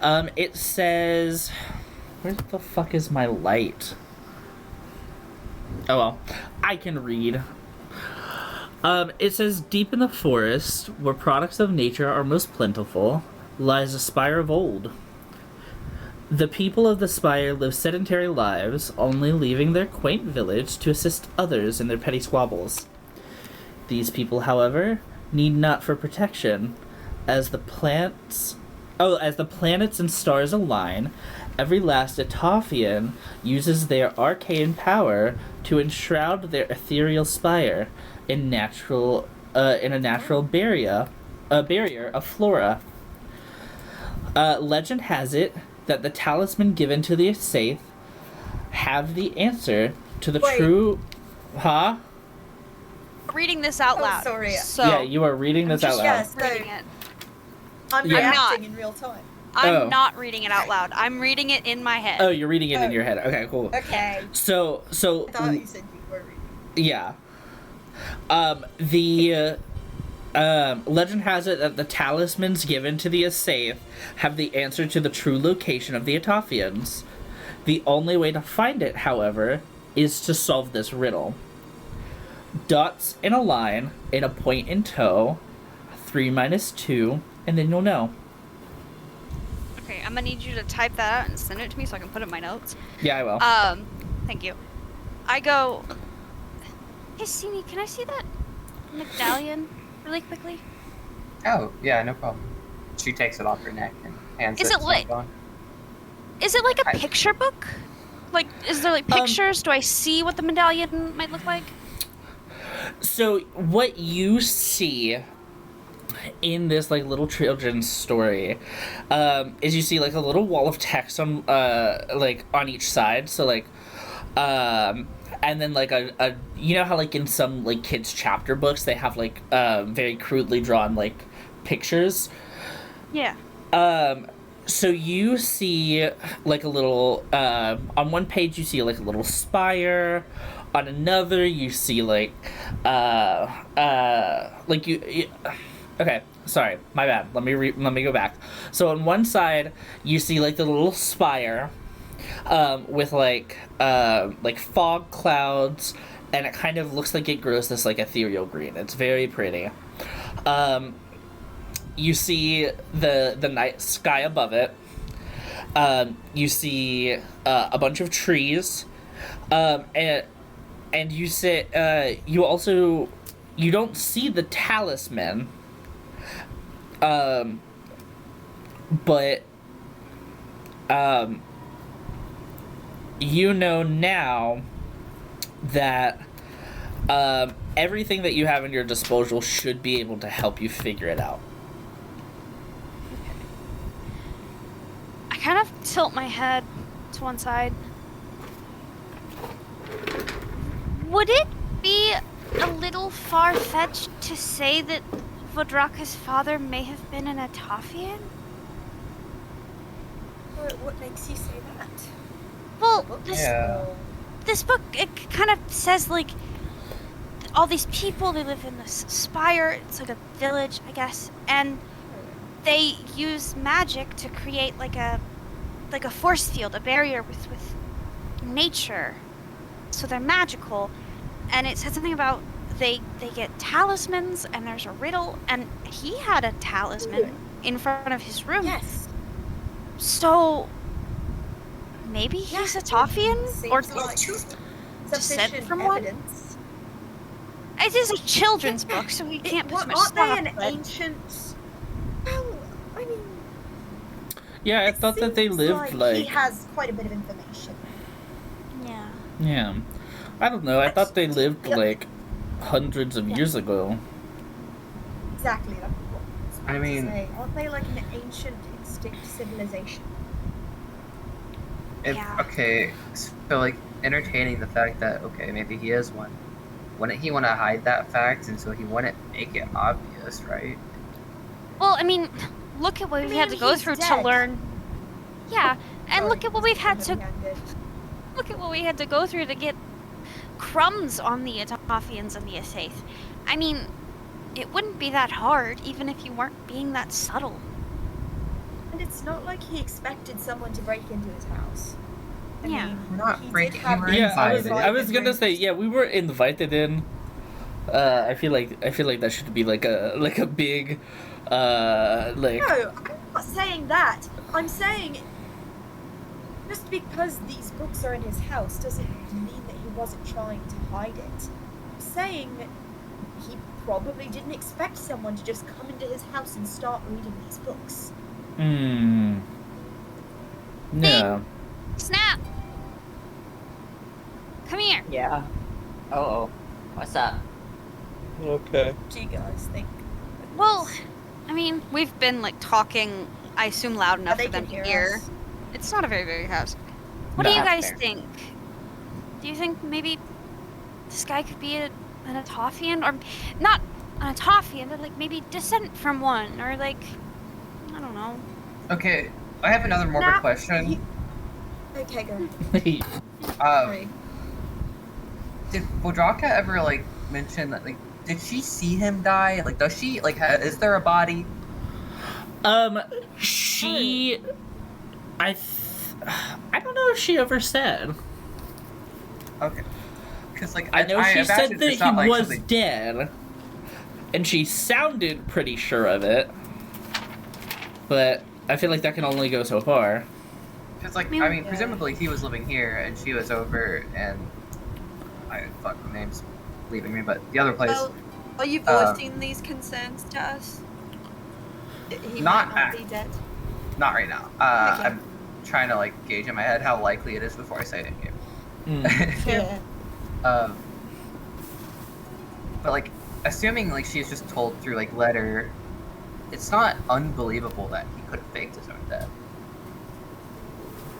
It says, where the fuck is my light? Oh well, I can read. It says, deep in the forest, where products of nature are most plentiful, lies a spire of old. The people of the spire live sedentary lives, only leaving their quaint village to assist others in their petty squabbles. These people, however, need not for protection, as the planets and stars align. Every last Aetophian uses their arcane power to enshroud their ethereal spire in a natural barrier of flora. Legend has it that the talisman given to the Aesaith have the answer to the true. Huh? Reading this out loud. Sorry. So Yeah, you are reading this out loud. Yes, reading it. I'm Yeah. reacting I'm in real time. I'm not reading it out loud. I'm reading it in my head. Oh, you're reading it in your head. Okay, cool. Okay. So I thought you said you were reading. yeah. Legend has it that the talismans given to the Aesaith have the answer to the true location of the Aetophians. The only way to find it, however, is to solve this riddle. Dots in a line, in a point in tow, 3 minus 2, and then you'll know. Okay, I'm gonna need you to type that out and send it to me so I can put it in my notes. Yeah, I will. Thank you. I go, hey, Sini, can I see that medallion really quickly? Oh, yeah, no problem. She takes it off her neck and hands Is it it to lit? Dawn. Is it like a picture book? Like, is there like pictures? Do I see what the medallion might look like? So what you see in this like little children's story is you see like a little wall of text on like on each side. So like and then like a you know how like in some like kids chapter books they have like very crudely drawn like pictures. Yeah. So you see like a little on one page you see like a little spire. On another, you see like you okay, sorry, my bad. Let me go back. So on one side, you see like the little spire, with like fog clouds, and it kind of looks like it grows this like ethereal green. It's very pretty. You see the night sky above it. You see a bunch of trees, and you say you don't see the talisman, but you know now that everything that you have in your disposal should be able to help you figure it out. I kind of tilt my head to one side. Would it be a little far-fetched to say that Vodraka's father may have been an Aetophian? What makes you say that? Well, Yeah. this book, it kind of says, like, all these people, they live in this spire, it's like a village, I guess, and they use magic to create, like a force field, a barrier with nature. So they're magical, and it said something about they get talismans, and there's a riddle, and he had a talisman in front of his room. Yes. So maybe he's a Tophian, or Seems like descent sufficient from one. evidence. It is a children's book, so we can't put too much Aren't they stuff an on it. ancient? Well, I mean, Yeah, I thought that they seems lived he like has quite a bit of information. Yeah. Yeah. I don't know. I thought they lived Yep. like hundreds of years ago. Exactly. That's what I was about I mean- to say. Aren't they like an ancient, extinct civilization? Yeah. Okay, so like entertaining the fact that okay, maybe he is one. Wouldn't he want to hide that fact, and so he wouldn't make it obvious, right? Well, I mean, look at what we've had to go he's through to dead. learn. Yeah, and Sorry, look at what we've had to heavy-handed. look at what we had to go through to get crumbs on the Atophians and the Aesaith. I mean, it wouldn't be that hard, even if you weren't being that subtle. And it's not like he expected someone to break into his house. I Yeah. mean, We're not he did breaking- have we were the Yeah, I was invited. I was gonna say, yeah, we were invited in. I feel like that should be like a big like No, I'm not saying that. I'm saying just because these books are in his house doesn't mean that he wasn't trying to hide it. I'm saying he probably didn't expect someone to just come into his house and start reading these books. No. Snap! Come here. Yeah. Oh, what's up? Okay. What do you guys think? Well, I mean, we've been like talking, I assume loud enough they for them can to hear hear. us. It's not a very big house. What No, do you that's guys fair. think? Do you think maybe this guy could be an Atophian? Or not an Atophian, but like maybe descent from one? Or like, I don't know. Okay, I have another morbid Nah, question. Okay, go. Um, did Bodraka ever like mention that? Like, did she see him die? Like, does she like? Is there a body? She, I don't know if she ever said. Okay, because like I know she said imagine that it's not, he like, was something- dead, and she sounded pretty sure of it. But I feel like that can only go so far. Because like mean, I mean, presumably he was living here and she was over, and fuck, the name's leaving me, but the other place. Well, are you voicing these concerns to us? He Not might not be dead. Not right now. Okay. I'm trying to like gauge in my head how likely it is before I say it in game. Yeah. But like, assuming like she's just told through like letter, it's not unbelievable that he could have faked his own death,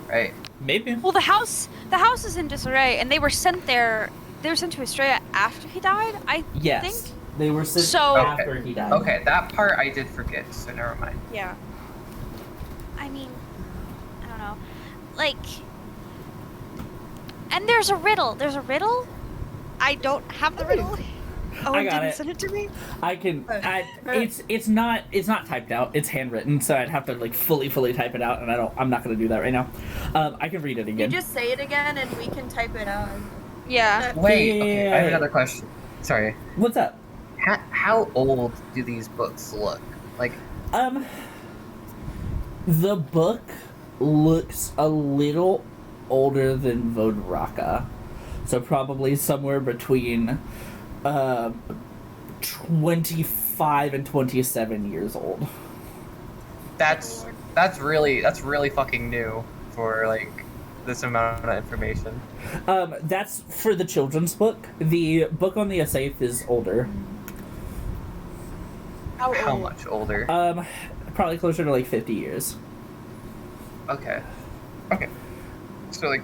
right? Maybe. Well, the house is in disarray, and they were sent there. They were sent to Australia after he died. I Yes. think. They were sent So- after he died. Okay, that part I did forget, so never mind. Yeah. I mean, I don't know. Like, and there's a riddle. There's a riddle. I don't have the riddle. Oh, I got didn't it. send it to me. I can. It's not typed out. It's handwritten, so I'd have to like fully type it out, and I'm not gonna do that right now. I can read it You again. just say it again and we can type it out. Yeah. Wait, okay, I have Yeah. another question. Sorry. What's up? How old do these books look? Like, The book looks a little older than Vodraka, so probably somewhere between 25 and 27 years old. that's really fucking new for like this amount of information. That's for the children's book. The book on the Aesaith is older. How much older? Probably closer to like 50 years. Okay. So like.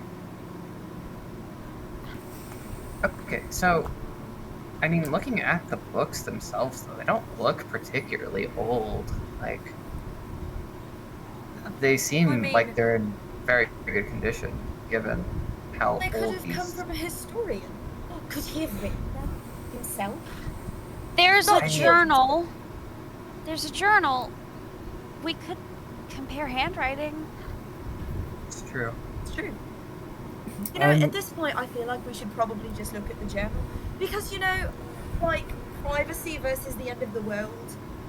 Okay, so. I mean, looking at the books themselves, though, they don't look particularly old. Like. They seem I mean- like they're in very good condition, given how They could old have these. come from a historian. Could he have written them himself? There's a Not journal. There's a journal. We could compare handwriting. It's true. It's true. You know, at this point, I feel like we should probably just look at the journal. Because, you know, like, privacy versus the end of the world.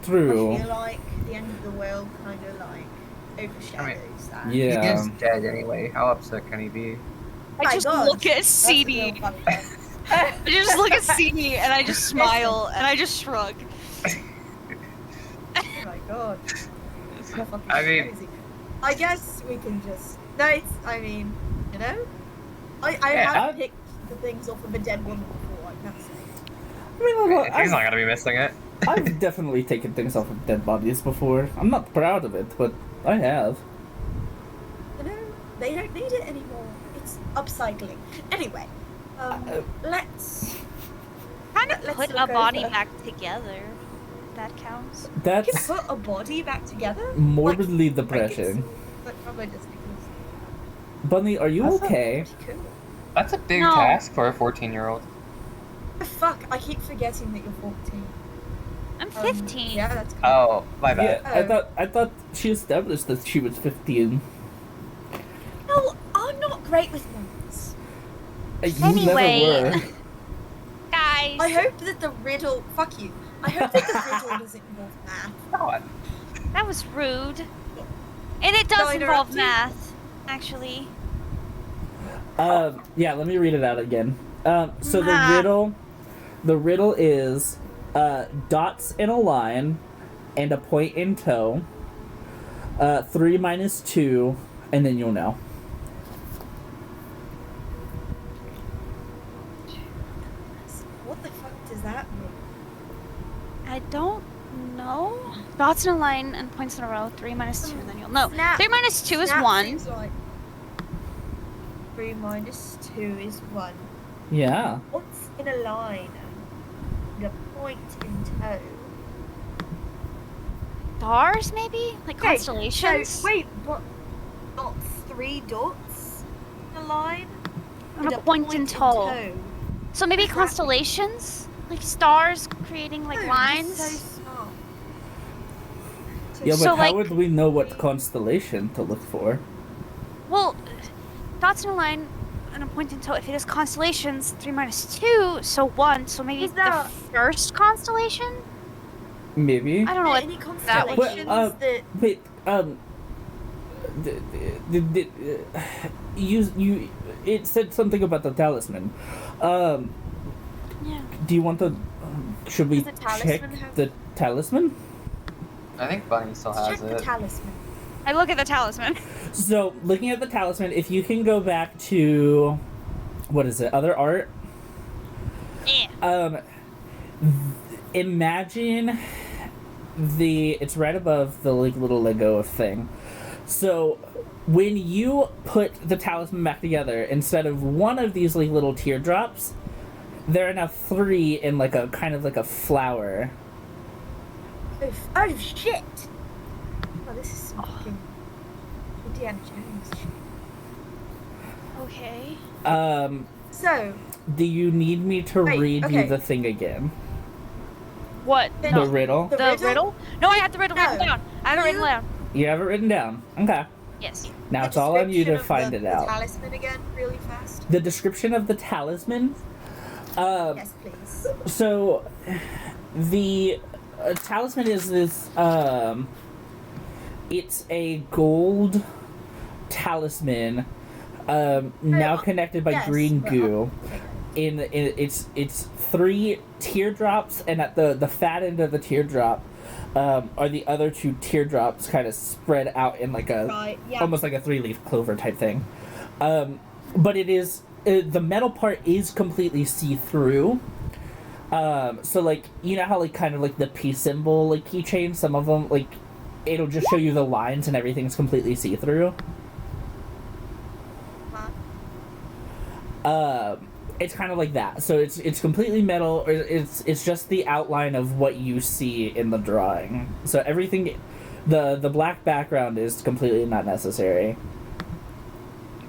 True. I feel like the end of the world kind of, like, overshadows that. Yeah. He is dead anyway. How upset can he be? I My just God, look at that's a real CD. fun fact. I just look at CD and I just smile and I just shrug. Oh my god. It's fucking I mean- crazy. I guess we can just... No, it's... I mean, you know? I Yeah, have picked the things off of a dead woman before, I can't say. I mean, look, He's not gonna be missing it. I've definitely taken things off of dead bodies before. I'm not proud of it, but I have. You know, they don't need it anymore. It's upcycling. Anyway, let's Kind of let's put look a body over. back together. That counts. You That's can put a body back together? morbidly Like, depressing. but probably just because Bunny, are you that's okay? pretty cool. That's a big No. task for a 14-year-old. Oh, fuck, I keep forgetting that you're 14. I'm 15. Yeah, that's cool. Oh, my Yeah, bad. I thought she established that she was 15. No, I'm not great with numbers. You Anyway. never were. Guys. I hope that the riddle... Fuck you. I hope that the riddle doesn't involve math. God. That was rude. And it No, does I involve interrupted. math, actually. Yeah, let me read it out again. So Ah. the riddle is dots in a line and a point in tow. 3 minus 2, and then you'll know. What the fuck does that mean? I don't know. Dots in a line and points in a row. 3 minus 2, and then you'll know. Snap. 3 minus 2 is Snap 1. seems like 3 minus 2 is 1. Yeah. What's in a line? The point in tow. Stars, maybe? Like Okay, constellations? So, wait, but not 3 dots in a line? And a point in tow. So maybe What does that mean? constellations? Like stars creating like Oh, lines? you're so smart. Yeah, but So, how like- would we know what constellation to look for? Well, dots in a line and a point in tow. If it is constellations, 3 minus 2, so 1. So maybe Is the that- first constellation? Maybe. I don't know Are what any that would constellations that Wait, you it said something about the talisman. Yeah. Do you want the should we Does the talisman check have- the talisman? I think Bunny still check has the it. talisman? I look at the talisman. So, looking at the talisman, if you can go back to what is it? Other art? Yeah. Imagine it's right above the like little Lego thing. So when you put the talisman back together, instead of one of these like little teardrops, there are now 3 in like a kind of like a flower. Oh shit! Oh, this is some fucking Indiana Jones shit. Okay. So, Do you need me to Wait, read you okay. the thing again? What? then The riddle? The riddle? No, I had the riddle written No. down. I have it written You- down. You have it written down. Okay. Yes. Now the it's all on you to description of find the, it out. The talisman again, really fast. The description of the talisman. Yes, please. So, the talisman is this. It's a gold talisman. Now connected by Yes, green but- goo. okay. It's 3 teardrops, and at the fat end of the teardrop, are the other 2 teardrops kind of spread out in like a Right, yeah. almost like a 3-leaf clover type thing. But it is the metal part is completely see-through. So like you know how like kind of like the peace symbol like keychain, some of them like it'll just show you the lines and everything's completely see-through. It's kind of like that. So it's completely metal. Or it's just the outline of what you see in the drawing. So everything, the black background is completely not necessary.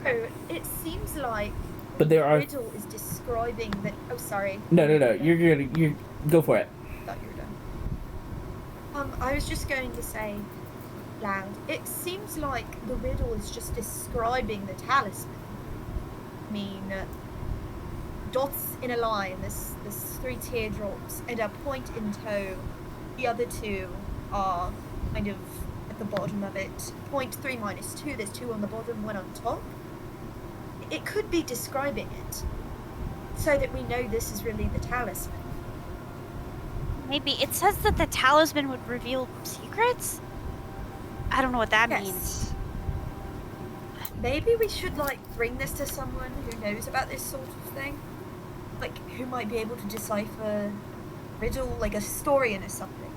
So, it seems like But there the are riddle is describing that. Oh, sorry. no. You're go for it. Thought you were done. I was just going to say loud. It seems like the riddle is just describing the talisman. I mean, dots in a line. There's 3 teardrops and a point in tow. The other 2 are kind of at the bottom of it. Point 3 minus 2. There's 2 on the bottom, 1 on top. It could be describing it, so that we know this is really the talisman. Maybe. It says that the talisman would reveal secrets? I don't know what that Yes. means. maybe we should, like, bring this to someone who knows about this sort of thing. Like, who might be able to decipher riddle, like a historian or something.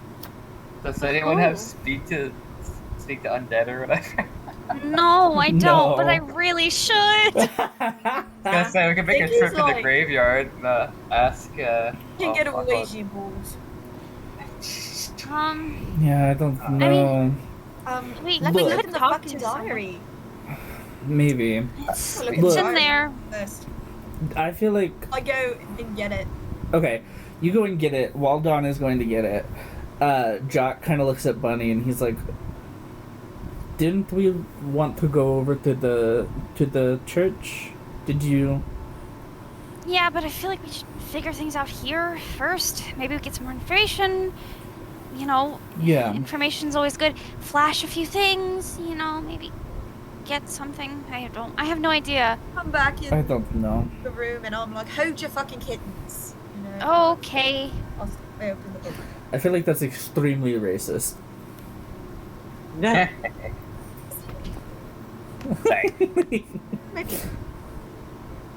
Does anyone have speak to undead or whatever? No, I don't, No. but I really should. I was gonna say, we could make a Think trip he's to the like- graveyard and ask, You can get a fuck, Ouija board. Yeah, I don't know. Wait, Let we me Look. look could in the talk fucking to someone. diary. Maybe. Look at It's the in diary there. first. I feel like... I go and get it. Okay, you go and get it while Dawn is going to get it. Jock kind of looks at Bunny and he's like, "Didn't we want to go over to the church? Did you?" Yeah, but I feel like we should figure things out here first. Maybe we get some more information. You know, Yeah. information's always good. Flash a few things, you know, maybe get something. I have no idea. Come back I in don't know. the room and I'm like, hold your fucking kittens. You know? Okay. I open the book. I feel like that's extremely racist. Sorry. Maybe.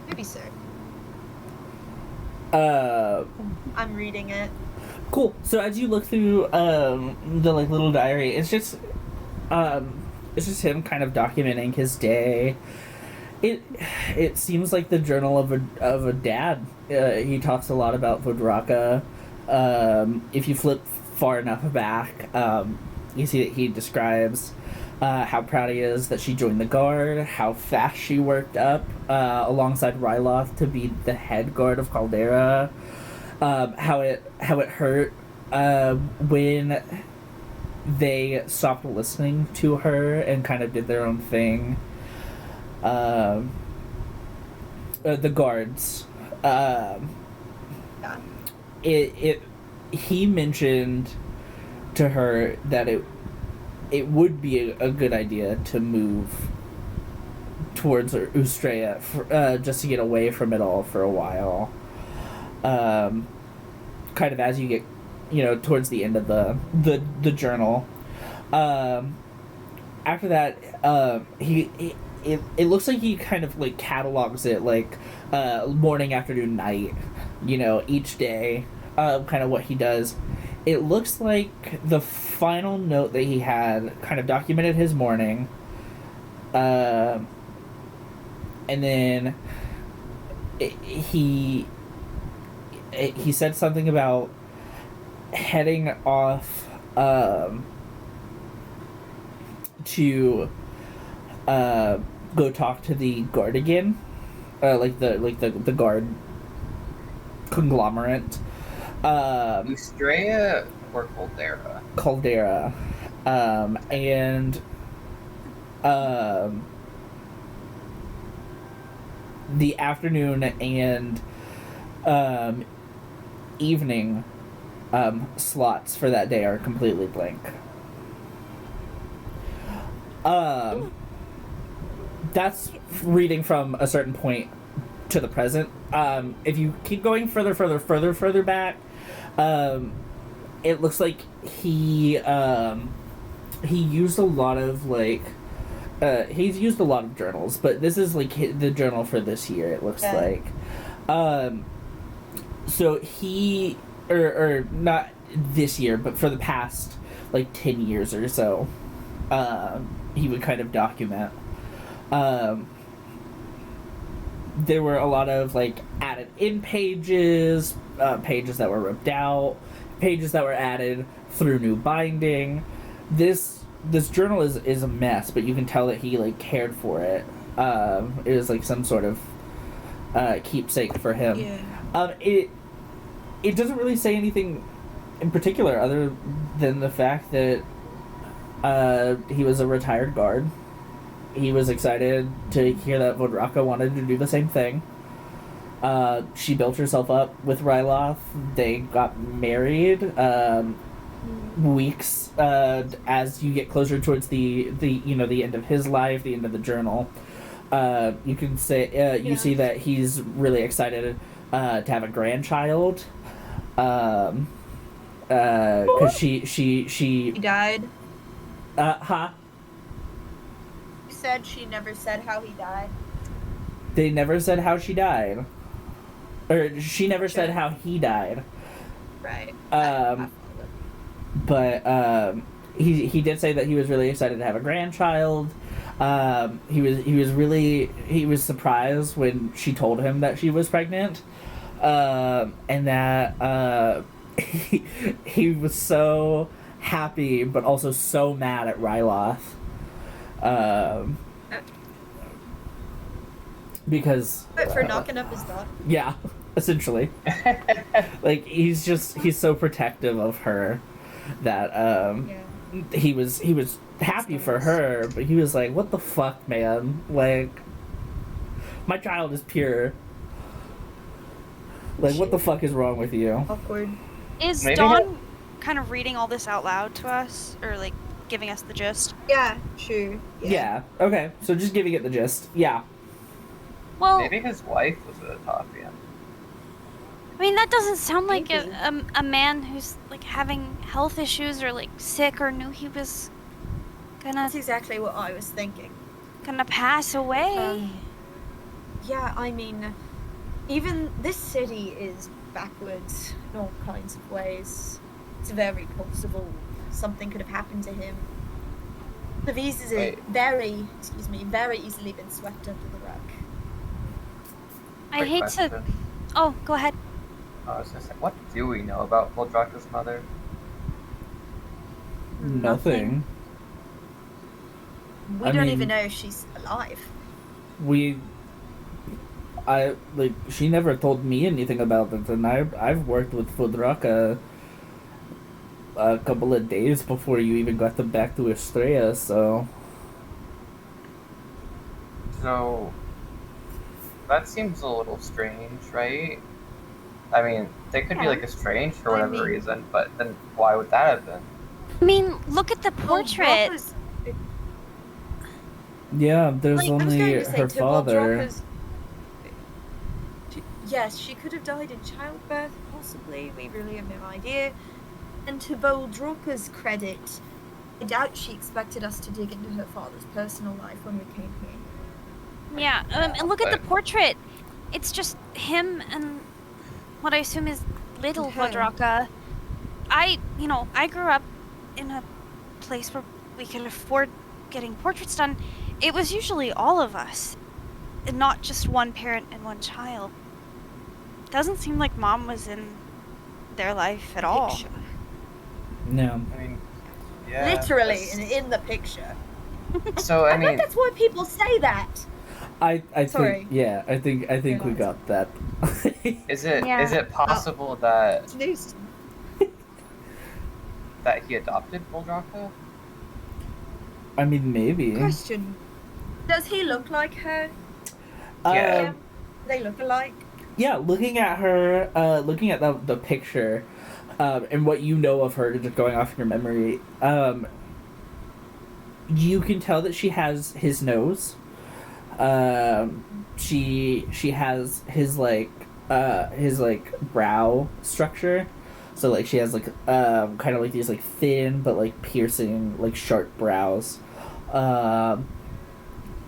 Maybe so. I'm reading it. Cool. So as you look through the like little diary, it's just him kind of documenting his day. It seems like the journal of a dad. He talks a lot about Vodraka. If you flip far enough back, you see that he describes how proud he is that she joined the guard, how fast she worked up alongside Ryloth to be the head guard of Caldera, how it hurt when they stopped listening to her and kind of did their own thing. The guards. He mentioned to her that it would be a good idea to move towards Ustrea just to get away from it all for a while. Kind of as you get, towards the end of the journal. After that, it looks like he kind of like catalogs it like morning, afternoon, night, each day, kind of what he does. It looks like the final note that he had kind of documented his morning, and then he said something about heading off to go talk to the guard again, the guard conglomerate. Ustrea or Caldera? And the afternoon and evening slots for that day are completely blank. That's reading from a certain point to the present. If you keep going further back, it looks like he used a lot of he's used a lot of journals, but this is like the journal for this year, it looks like. So he, or not this year, but for the past 10 years or so, he would kind of document. There were a lot of added in pages, pages that were ripped out, pages that were added through new binding. This journal is a mess, but you can tell that he cared for it. It was some sort of keepsake for him. Yeah. It doesn't really say anything in particular other than the fact that he was a retired guard. He was excited to hear that Vodraka wanted to do the same thing. She built herself up with Ryloth. They got married weeks as you get closer towards the end of his life, the end of the journal. You can say you see that he's really excited to have a grandchild. Because she He died. huh? said she never said how he died? They never said how she died. Or she never said how he died. Right. But he did say that he was really excited to have a grandchild. He was surprised when she told him that she was pregnant. And that he was so happy but also so mad at Ryloth. Because for knocking up his daughter. Yeah, essentially. Like he's so protective of her that he was happy for her, but he was like, what the fuck, man? Like, my child is pure. Like, what the fuck is wrong with you? Awkward. Is Maybe Dawn kind of reading all this out loud to us, or like giving us the gist? Yeah, true. Yeah. Okay. So just giving it the gist. Yeah. Well, Maybe his wife was a Topian. I mean, that doesn't sound like Maybe. a man who's like having health issues or like sick or knew he was That's exactly what I was thinking. gonna pass away. Yeah, I mean, even this city is backwards in all kinds of ways. It's very possible something could have happened to him. The visas are very easily been swept under the rug. I Quick hate question. to. Oh, go ahead. I was gonna say, what do we know about Voldraka's mother? Nothing. We I don't mean- even know if she's alive. She never told me anything about it, and I've worked with Voldraka a couple of days before you even got them back to Estrella, so... So, that seems a little strange, right? I mean, they could be like estranged for whatever reason, but then why would that have been? I mean, look at the portrait. Yeah, there's I was only going to say, her to father. Voldraka's- Yes, she could have died in childbirth, possibly. We really have no idea. And to Voldraka's credit, I doubt she expected us to dig into her father's personal life when we came here. Yeah, and look at the portrait. It's just him and what I assume is little Okay. Voldraka. I grew up in a place where we could afford getting portraits done. It was usually all of us, and not just one parent and one child. Doesn't seem like Mom was in their life at all. Picture. No. I mean, yeah. Literally that's- in the picture. So, I I bet mean, that's why people say that. I Sorry. think I think we Realized. got that. is it Yeah. is it possible that It's news. he adopted Voldraka? I mean, maybe. Question. Does he look like her? Yeah. Um, They look alike. yeah, looking at her, looking at the picture, and what you know of her, just going off your memory, you can tell that she has his nose. She has his brow structure. So like she has like kind of like these like thin but like piercing like sharp brows.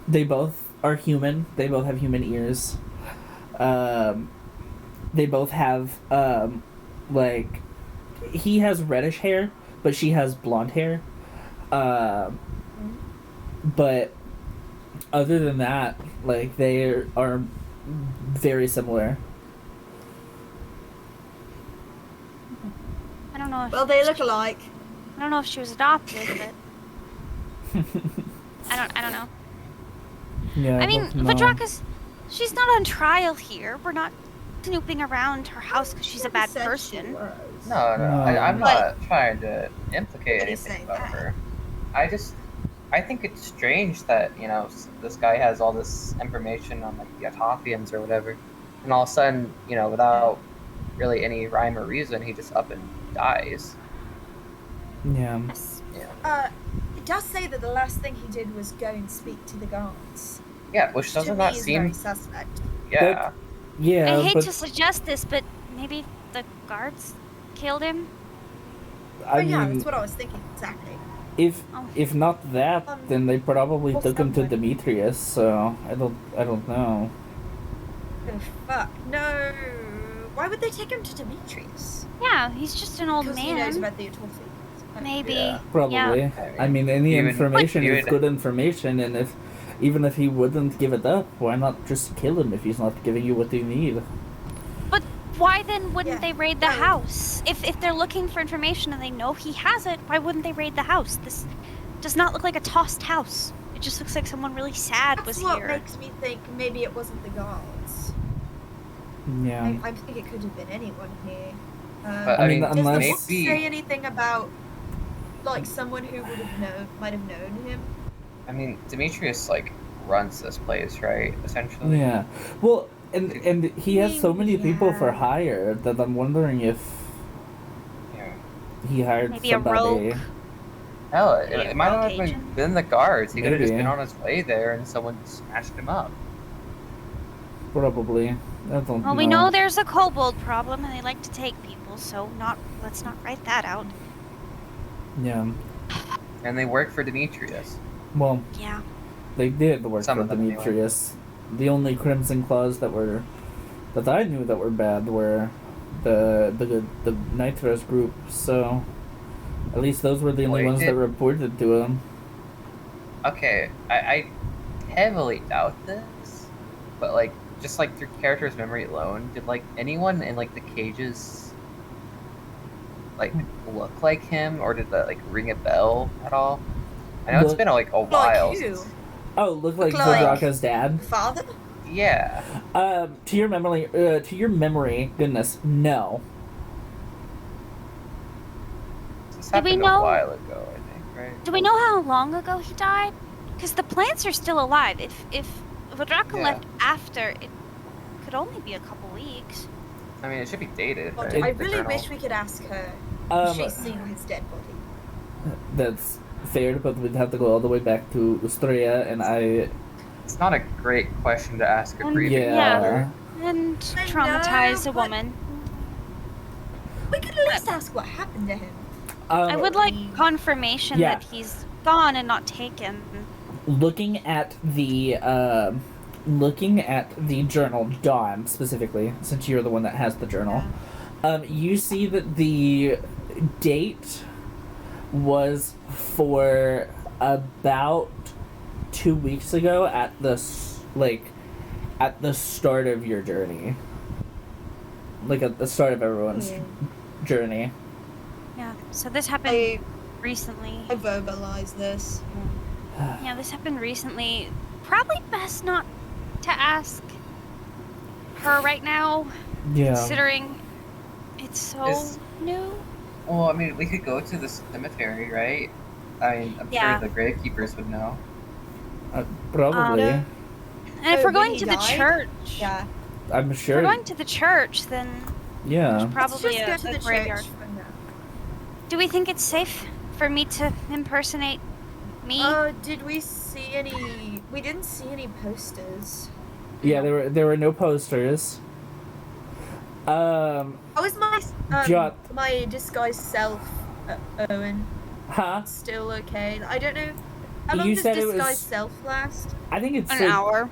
They both are human. They both have human ears. They both have like he has reddish hair, but she has blonde hair. But other than that, like they are very similar. I don't know if Well, they look alike. I don't know if she was adopted, but I don't know. Yeah. I mean, both know. she's not on trial here. We're not snooping around her house because she's a bad Said she person. was. No, No. I'm not trying to implicate But you anything say about that. her. I think it's strange that, this guy has all this information on, like, the Atopians or whatever, and all of a sudden, without really any rhyme or reason, he just up and dies. Yeah. Yes. Yeah. It does say that the last thing he did was go and speak to the guards. Yeah, which To doesn't me that is seem... very suspect. Yeah. Yeah. I hate but to suggest this, but maybe the guards killed him. I But yeah, mean, that's what I was thinking exactly. If not that, then they probably or took him to someone. Demetrius. So I don't know. Oh, fuck. No. Why would they take him to Demetrius? Yeah, he's just an old Because he knows man. about the Aesaith. Maybe. Yeah. Probably. Yeah. I mean, any You would- information you is would- good information, and even if he wouldn't give it up, why not just kill him if he's not giving you what you need? But why then wouldn't Yeah. they raid the house? If they're looking for information and they know he has it, why wouldn't they raid the house? This does not look like a tossed house. It just looks like someone really sad That's was what here. makes me think maybe it wasn't the guards. Yeah. I think it could have been anyone here. But, I mean, does the unless- book say anything about like someone who might have known him? I mean, Demetrius like runs this place, right? Essentially. Yeah. Well, and he has so many people for Yeah. hire that I'm wondering if Yeah. he hired Maybe a somebody. rogue. Hell, Maybe it a might rogue not have agent? been the guards. He could have just Maybe. been on his way there and someone smashed him up. Probably. I don't Well, know. we know there's a kobold problem and they like to take people, so let's not write that out. Yeah. And they work for Demetrius. Well, Yeah. they did work Some for of them, anyway. Demetrius. The only Crimson Claws that I knew that were bad were the Nitros group. So at least those were the only Wait, ones that reported to him. Okay, I heavily doubt this, but like just like through character's memory alone, did like anyone in like the cages like look like him, or did that like ring a bell at all? I know it's Look- been like a while. Like you, since- Oh, look like Look like- Vidraka's dad. father. Yeah. To your memory, goodness, no. This Do we happened know- a while ago, I think, right? Do we know how long ago he died? Because the plants are still alive. If Vadraka Yeah. left after, it could only be a couple weeks. I mean, it should be dated. But right? I The really journal. wish we could ask her Um, if she's seen his dead body. That's fair, but we'd have to go all the way back to Ustria, and I. It's not a great question to ask a And- grieving Yeah. mother. And I traumatize know, a but- woman. We could at least ask what happened to him. I would like Mm. confirmation Yeah. that he's gone and not taken. Looking at the journal, Dawn specifically, since you're the one that has the journal, you see that the date was for about 2 weeks ago at the start of your journey, like at the start of everyone's journey. Yeah. So this happened recently. I verbalized this. Yeah, this happened recently. Probably best not to ask her right now, Yeah. considering it's so Is- new. Well, I mean, we could go to the cemetery, right? I mean, I'm Yeah. sure the gravekeepers would know. Probably. And if Oh, we're when going he to the died? church, Yeah. I'm if sure. we're going to the church, then Yeah. Let's probably just go to a the graveyard. church for now. Do we think it's safe for me to impersonate me? Did we see any? We didn't see any posters. Yeah, there were no posters. How is my Jot. my disguised self, Owen? Huh? Still okay? I don't know. How long You does said it was- disguised self last? I think it's An like- hour.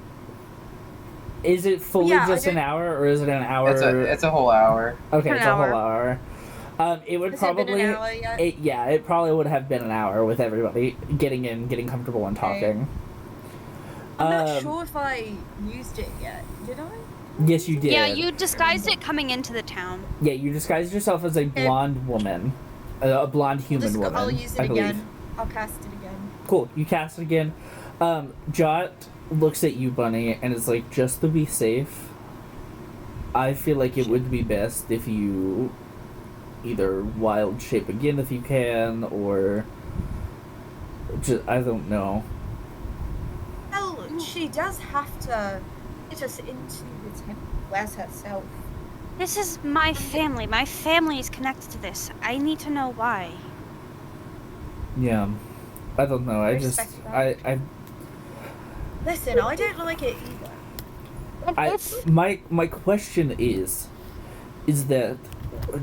Is it fully Yeah, I just an don't- hour, or is it an hour? It's a whole hour. Okay, An it's a whole hour. hour. It would Has it been probably. an hour yet? It probably would have been an hour with everybody getting in, getting comfortable, and Okay. talking. I'm not Um, sure if I used it yet. Did I? Yes, you did. Yeah, you disguised it coming into the town. Yeah, you disguised yourself as a blonde woman, a blonde human woman. I'll use it I believe. again. I'll cast it again. Cool. You cast it again. Jot looks at you, Bunny, and is like, just to be safe, I feel like it would be best if you either wild shape again if you can, or just, I don't know. Well, she does have to get us into the temple as herself. This is my family. My family is connected to this. I need to know why. Yeah. I don't know. I just, Respect I Listen, I don't like it either. my question is that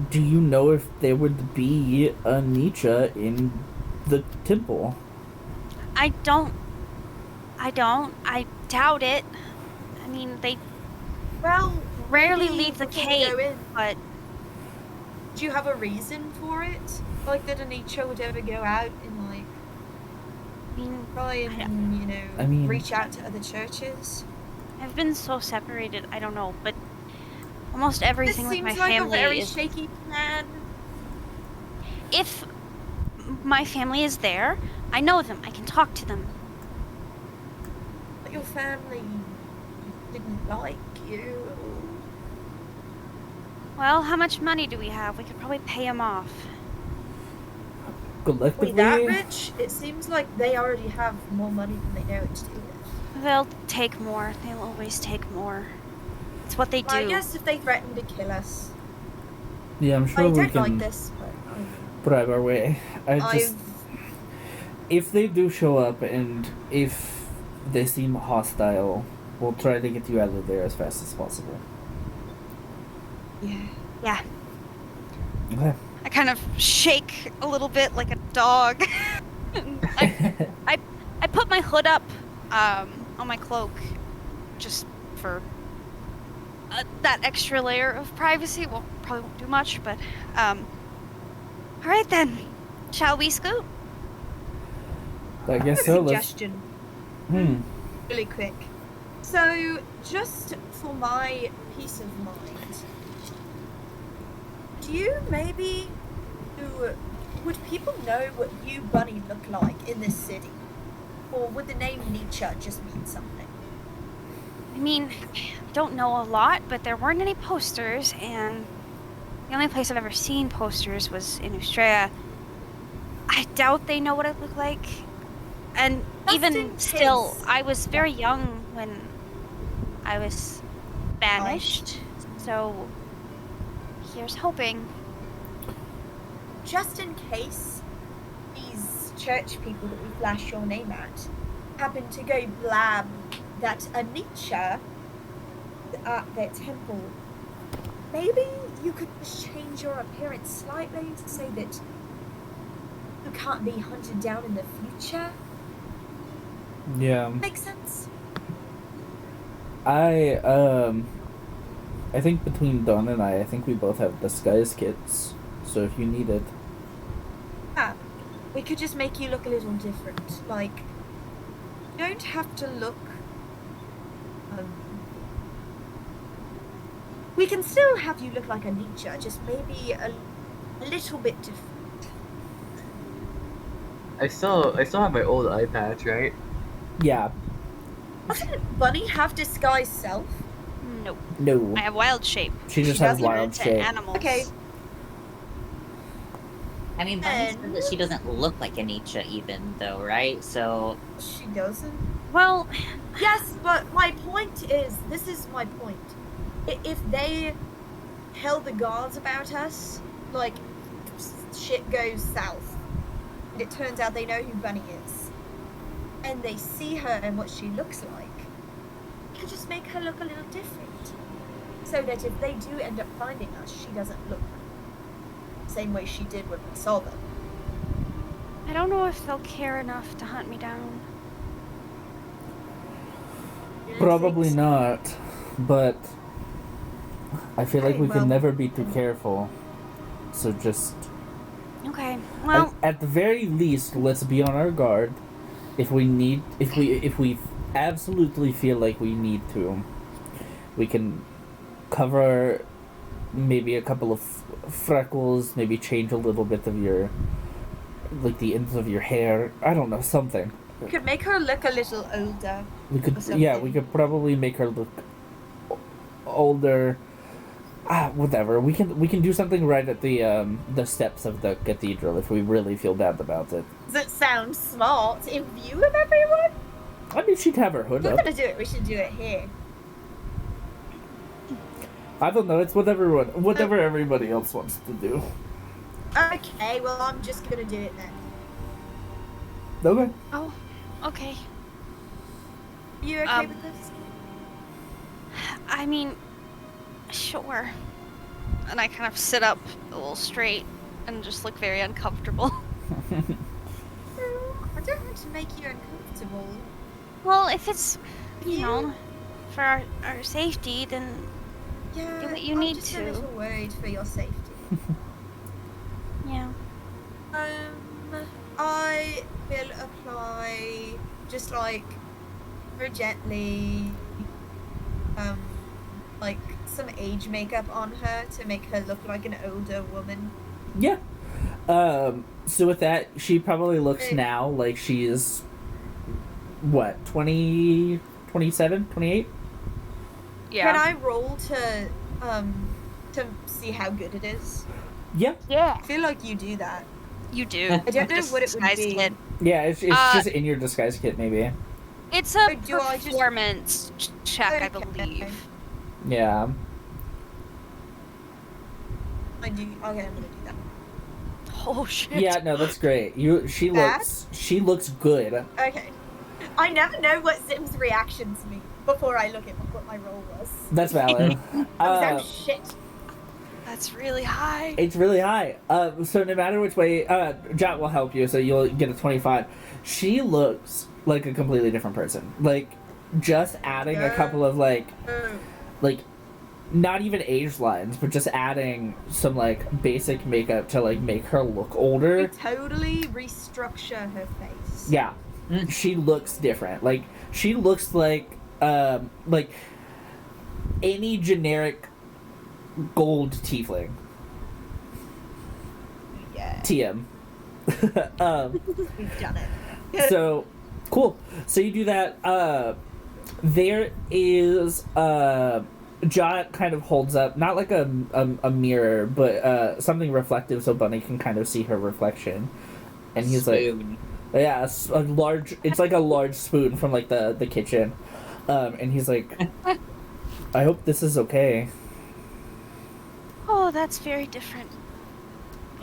do you know if there would be a Nietzsche in the temple. I doubt it. I mean, they Well, rarely maybe leave the before we cave, go in, but do you have a reason for it? Like that Anicha would ever go out and like I mean, try and, you know, I mean- reach out to other churches? I've been so separated. I don't know, but almost This everything with seems my like a family very is. shaky plan. If my family is there, I know them. I can talk to them. But your family didn't like you. Well, how much money do we have? We could probably pay them off. Collectively, We that rich? It seems like they already have more money than they know what to do with. They'll take more. They'll always take more. It's what they do. Well, I guess if they threaten to kill us, yeah, I'm sure I we don't can like this, but bribe our way. If they do show up and if they seem hostile, we'll try to get you out of there as fast as possible. Yeah. Okay. I kind of shake a little bit like a dog. I put my hood up on my cloak just for that extra layer of privacy. Well, probably won't do much, but all right then. Shall we scoot? I guess a so. Let's. suggestion. Hmm. Really quick. So, just for my peace of mind, do you would people know what you, Bunny, look like in this city? Or would the name Nietzsche just mean something? I mean, I don't know a lot, but there weren't any posters, and the only place I've ever seen posters was in Ustrea. I doubt they know what I look like. And Just even in still, case. I was very young when I was banished, so here's hoping. Just in case these church people that we flash your name at happen to go blab that a Nietzsche at their temple, maybe you could just change your appearance slightly to say that you can't be hunted down in the future. Yeah. Makes sense? I think between Dawn and I think we both have disguise kits. So if you need it. We could just make you look a little different. Like, you don't have to look. We can still have you look like a Nietzsche, just maybe a little bit different. I still have my old eye patch, right? Yeah. Doesn't Bunny have disguise self? Nope. No. I have wild shape. She just She has doesn't wild To shape. animals. Okay. I mean, Bunny said that she doesn't look like a Nietzsche even, though, right? So, She doesn't. Well, Yes, but my point is, this is my point. If they tell the guards about us, like, shit goes south, and it turns out they know who Bunny is, and they see her and what she looks like, you could just make her look a little different. So that if they do end up finding us, she doesn't look the same way she did when we saw them. I don't know if they'll care enough to hunt me down. You don't Probably think so? not. But I feel like Okay, we well- can never be too careful. So just Okay, well, at the very least, let's be on our guard. If we absolutely feel like we need to, we can cover maybe a couple of freckles, maybe change a little bit of your, like the ends of your hair. I don't know, something. You could make her look a little older. We could, Or yeah, something. we could probably make her look older. Whatever. We can do something right at the steps of the cathedral if we really feel bad about it. Does it sound smart in view of everyone? I mean, she'd have her hood We're up. gonna do it. We should do it here. I don't know. It's whatever everybody else wants to do. Okay, well, I'm just gonna do it then. Okay. oh, okay. You okay Um, with this? I mean, sure. And I kind of sit up a little straight and just look very uncomfortable. want to make you uncomfortable. Well, if it's, you You- know, for our safety, then Yeah, do what you I'm need just to. a little worried for your safety. Yeah. I will apply just like very gently, like some age makeup on her to make her look like an older woman. Yeah. So with that, she probably looks Hey. now like she's, what, 20, 27, 28? Yeah. Can I roll to see how good it is? Yeah. Yeah. I feel like you do that. You do. I don't know what it would Disguise be. kit. Yeah, it's just in your disguise kit, maybe. It's a Or do I just- performance check, I Okay. believe. Yeah. I do. Okay, I'm gonna do that. Oh shit. Yeah, no, that's great. She looks good. Okay. I never know what Sim's reactions mean before I look at what my roll was. That's valid. I was oh shit. That's really high. It's really high. So no matter which way, Jot will help you, so you'll get a 25. She looks like a completely different person. Like, just adding a couple of, like, not even age lines, but just adding some, like, basic makeup to, like, make her look older. Totally restructure her face. Yeah. She looks different. Like, she looks like any generic gold tiefling. Yeah. TM. We've done it. So, cool. So you do that. There is, Jot kind of holds up, not like a mirror, but something reflective so Bunny can kind of see her reflection. And he's Spoon. like, yeah, it's like a large spoon from like the kitchen. And he's like, I hope this is okay. Oh, that's very different.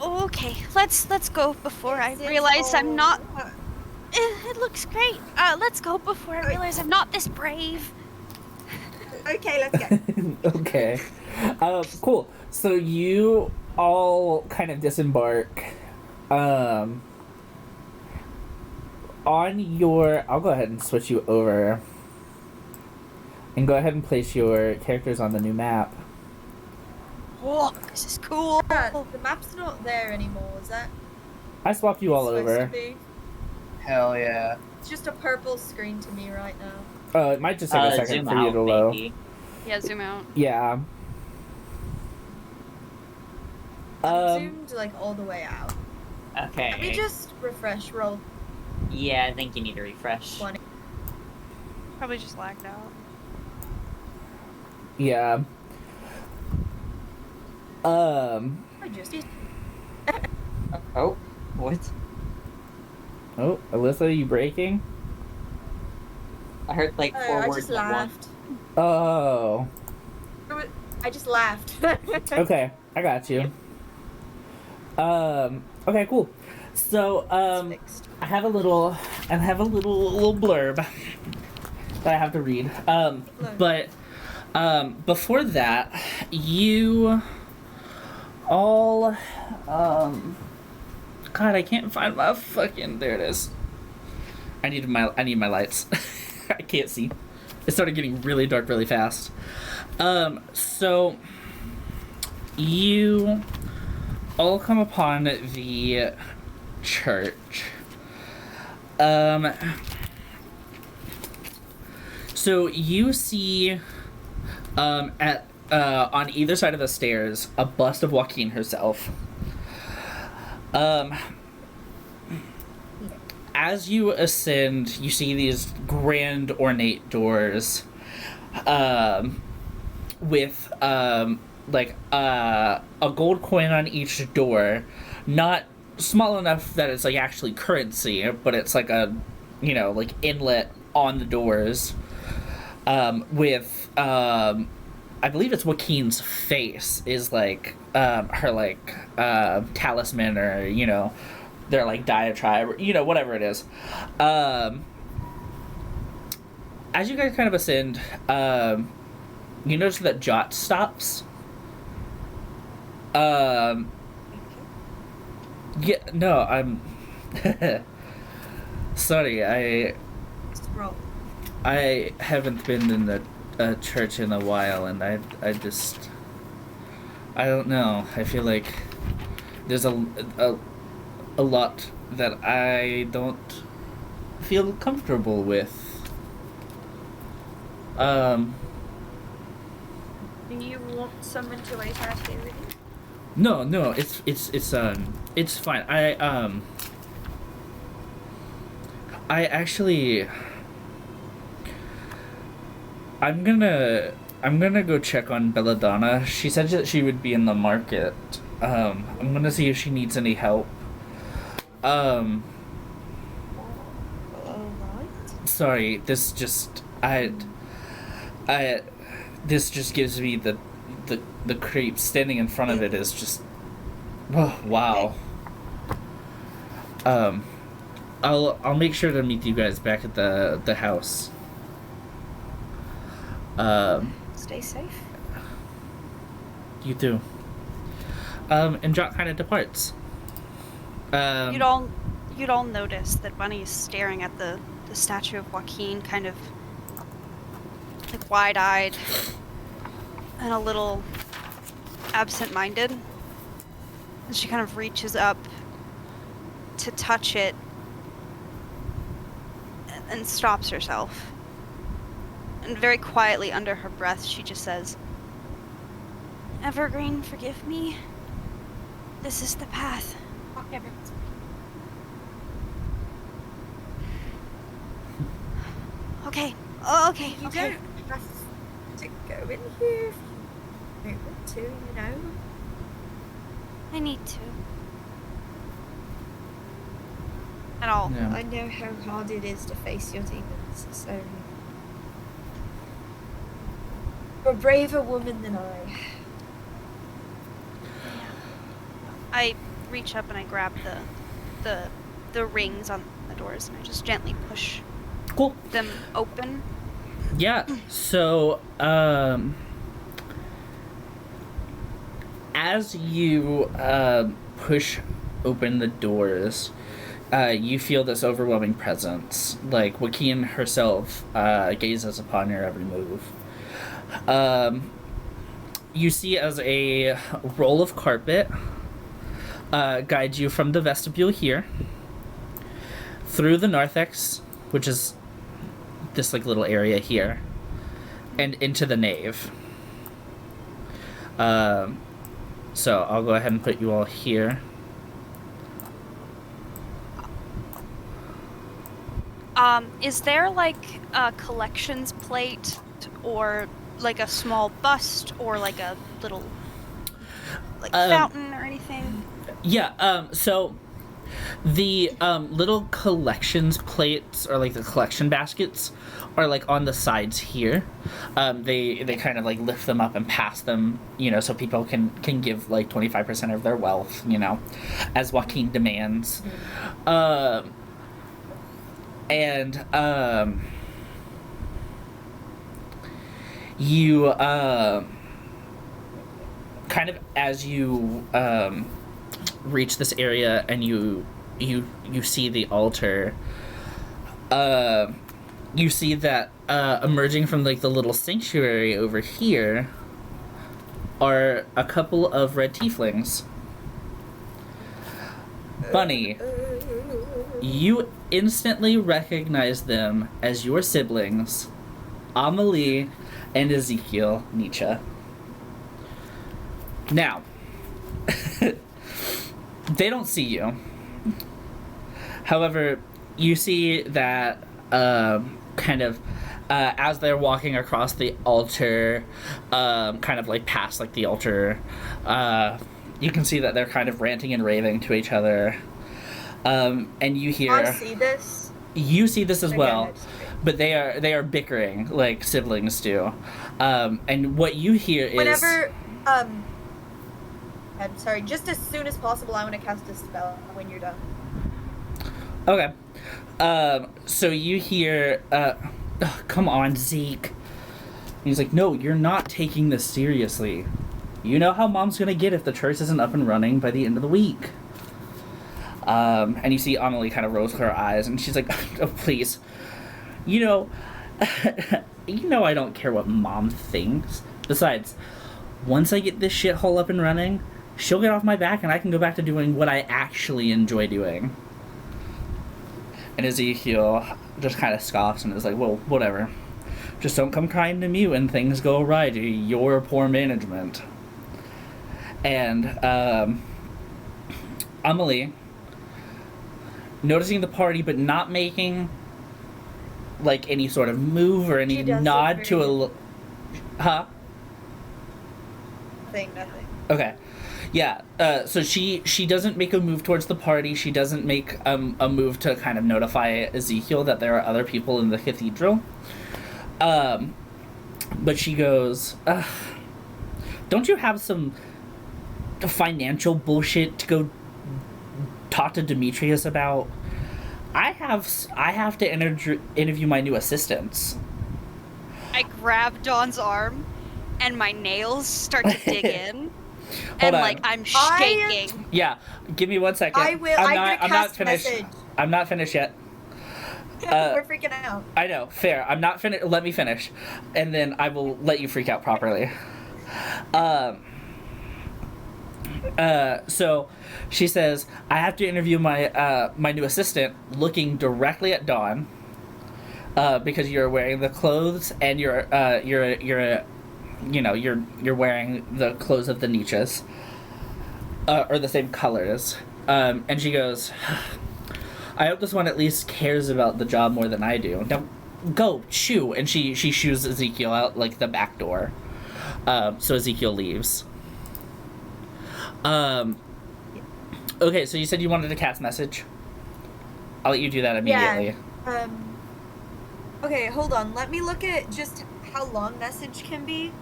Okay, let's go before I Is it realize I'm not. all- It looks great. Let's go before I realize I'm not this brave. Okay, let's go. Okay. Cool. So you all kind of disembark. On your... I'll go ahead and switch you over. And go ahead and place your characters on the new map. Oh, this is cool. The map's not there anymore, is that? I swapped you all supposed to over. be? Hell yeah. It's just a purple screen to me right now. It might just take a second Zoom for you out, to load. maybe. Yeah, zoom out. Yeah. I'm zoomed like all the way out. Okay. Let me just refresh roll. Yeah, I think you need to refresh. One. Probably just lagged out. Yeah. I just Oh, what? Oh, Alyssa, you breaking? I heard like four I words just at once. laughed. Oh. I just laughed. Okay, I got you. Okay, cool. So, Fixed. I have a little blurb that I have to read. But before that, you all God, I can't find my fucking... There it is. I need my lights. I can't see. It started getting really dark really fast. So you all come upon the church. So you see at on either side of the stairs a bust of Joaquin herself. As you ascend, you see these grand ornate doors with like a gold coin on each door, not small enough that it's like actually currency, but it's like a, you know, like inlet on the doors, with I believe it's Joaquin's face is like her like talisman, or, you know, their like diatribe, or, you know, whatever it is. As you guys kind of ascend, you notice that Jot stops. Yeah, no, I'm Sorry, Scroll. I haven't been in the church in a while, and I don't know. I feel like there's a lot that I don't feel comfortable with. Do you want someone to Aesaith here with you? No, it's fine. I actually, I'm gonna go check on Belladonna. She said that she would be in the market. I'm gonna see if she needs any help. Alright. Sorry, this just this just gives me the creep. Standing in front of it is just, oh, wow. I'll make sure to meet you guys back at the house. Stay safe. You too. And Jock kind of departs. You'd all notice that Bunny is staring at the statue of Joaquin, kind of like wide-eyed and a little absent-minded. And she kind of reaches up to touch it and stops herself. And very quietly under her breath, she just says, "Evergreen, forgive me. This is the path." Okay. Oh, okay. You Okay. don't have to go in here if you don't want to, you know. I need to. At all. Yeah. I know how hard it is to face your demons, so you're a braver woman than I. I reach up and I grab the rings on the doors and I just gently push Cool. them open. Yeah. So, as you push open the doors, you feel this overwhelming presence. Like Joaquin herself gazes upon your every move. You see as a roll of carpet guides you from the vestibule here through the narthex, which is this like little area here, and into the nave. So I'll go ahead and put you all here. Is there like a collections plate or like a small bust or like a little like fountain or anything? Yeah, so the little collections plates or like the collection baskets are like on the sides here. They kind of like lift them up and pass them, you know, so people can give like 25% of their wealth, you know, as Joaquin demands. You kind of as you reach this area and you see the altar, you see that emerging from like the little sanctuary over here are a couple of red tieflings. Bunny, you instantly recognize them as your siblings, Amelie and Ezekiel Nietzsche. Now, they don't see you. However, you see that kind of as they're walking across the altar, kind of like past like the altar, you can see that they're kind of ranting and raving to each other. And you hear... I see this. You see this as Okay, well, that's great. but they are bickering like siblings do. And what you hear is... Whenever, I'm sorry, just as soon as possible, I want to cast a spell when you're done. Okay. So you hear, come on, Zeke. And he's like, no, you're not taking this seriously. You know how Mom's gonna get if the church isn't up and running by the end of the week. And you see Amelie kind of rolls her eyes, and she's like, oh, please. You know, I don't care what Mom thinks. Besides, once I get this shithole up and running, she'll get off my back and I can go back to doing what I actually enjoy doing. And Ezekiel just kind of scoffs and is like, well, whatever. Just don't come crying to me when things go awry to your poor management. And, Amelie, noticing the party but not making, like, any sort of move or any nod to a... Huh? Nothing. Okay. Yeah, so she doesn't make a move towards the party. She doesn't make a move to kind of notify Ezekiel that there are other people in the cathedral. But she goes, don't you have some financial bullshit to go talk to Demetrius about? I have to interview my new assistants. I grab Dawn's arm, and my nails start to dig in. Hold on. Like, I'm shaking. Yeah, give me 1 second. I'm not finished. message. I'm not finished yet. We're freaking out. I know, fair. I'm not finished. Let me finish, and then I will let you freak out properly. So she says, I have to interview my my new assistant, looking directly at Dawn, because you're wearing the clothes and you're wearing the clothes of the Nietzsches, or the same colors. And she goes, I hope this one at least cares about the job more than I do. Now, go, shoo. And she shoos Ezekiel out, like, the back door. So Ezekiel leaves. Okay, so you said you wanted a cat's message. I'll let you do that immediately. Yeah. Okay, hold on. Let me look at just how long message can be.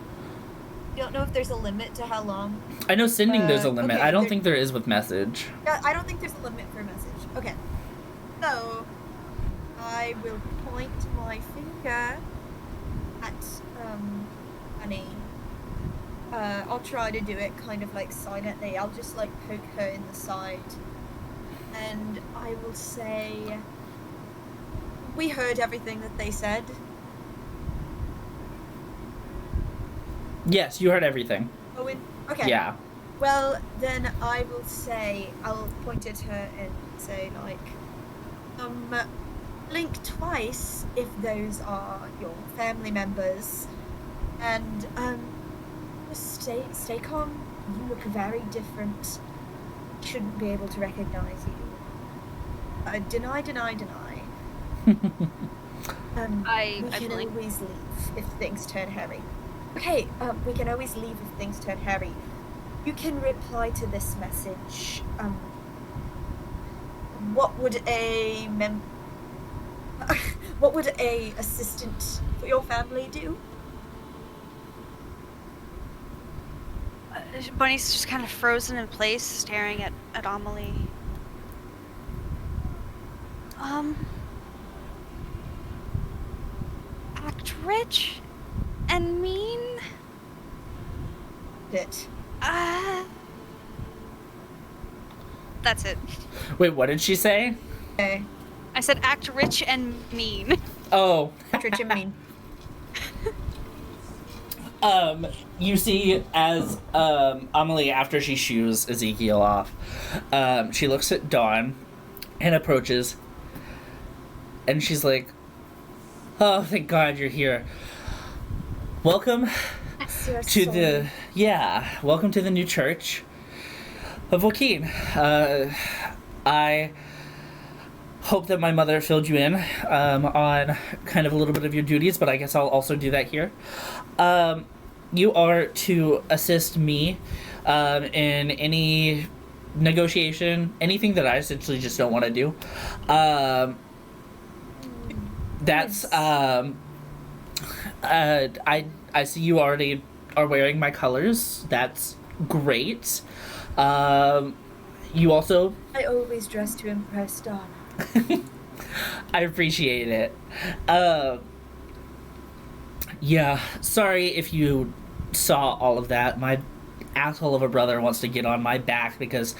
You don't know if there's a limit to how long? I know sending there's a limit. Okay, I don't think there is with message. No, I don't think there's a limit for message. Okay. So, I will point my finger at, Annie. I'll try to do it kind of like silently. I'll just like poke her in the side. And I will say, we heard everything that they said. Yes, you heard everything. Owen? Okay. Yeah. Well, then I will say, I'll point at her and say, like, blink twice if those are your family members. And, just stay calm. You look very different. Shouldn't be able to recognize you. Deny. We can always leave if things turn hairy. Okay, we can always leave if things turn hairy. You can reply to this message. What would a assistant for your family do? Bunny's just kind of frozen in place, staring at Amelie. Act rich and mean? That's it. Wait, what did she say? Okay. I said act rich and mean. Oh. Act rich and mean. You see as Amelie, after she shoos Ezekiel off, she looks at Dawn and approaches, and she's like, oh, thank God you're here. Welcome to welcome to the new church of Joaquin. I hope that my mother filled you in on kind of a little bit of your duties, but I guess I'll also do that here. You are to assist me in any negotiation, anything that I essentially just don't want to do. That's I see you already are wearing my colors. That's great. You also... I always dress to impress Dawn. I appreciate it. Yeah, sorry if you saw all of that. My asshole of a brother wants to get on my back because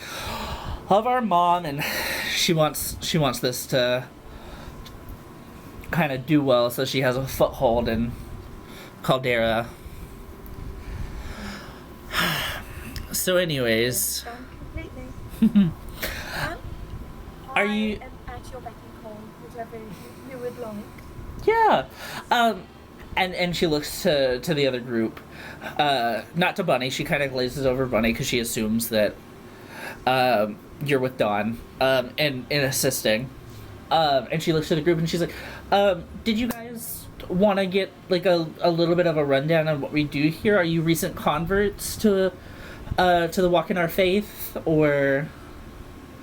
of our mom, and she wants this to kind of do well, so she has a foothold in Caldera. So, anyways, Completely. Are you- I am at your beck and call, whatever you would like. yeah. And she looks to the other group, not to Bunny. She kind of glazes over Bunny because she assumes that you're with Dawn, and assisting. And she looks to the group and she's like, did you guys want to get like a little bit of a rundown on what we do here? Are you recent converts to the Walk in Our Faith, or?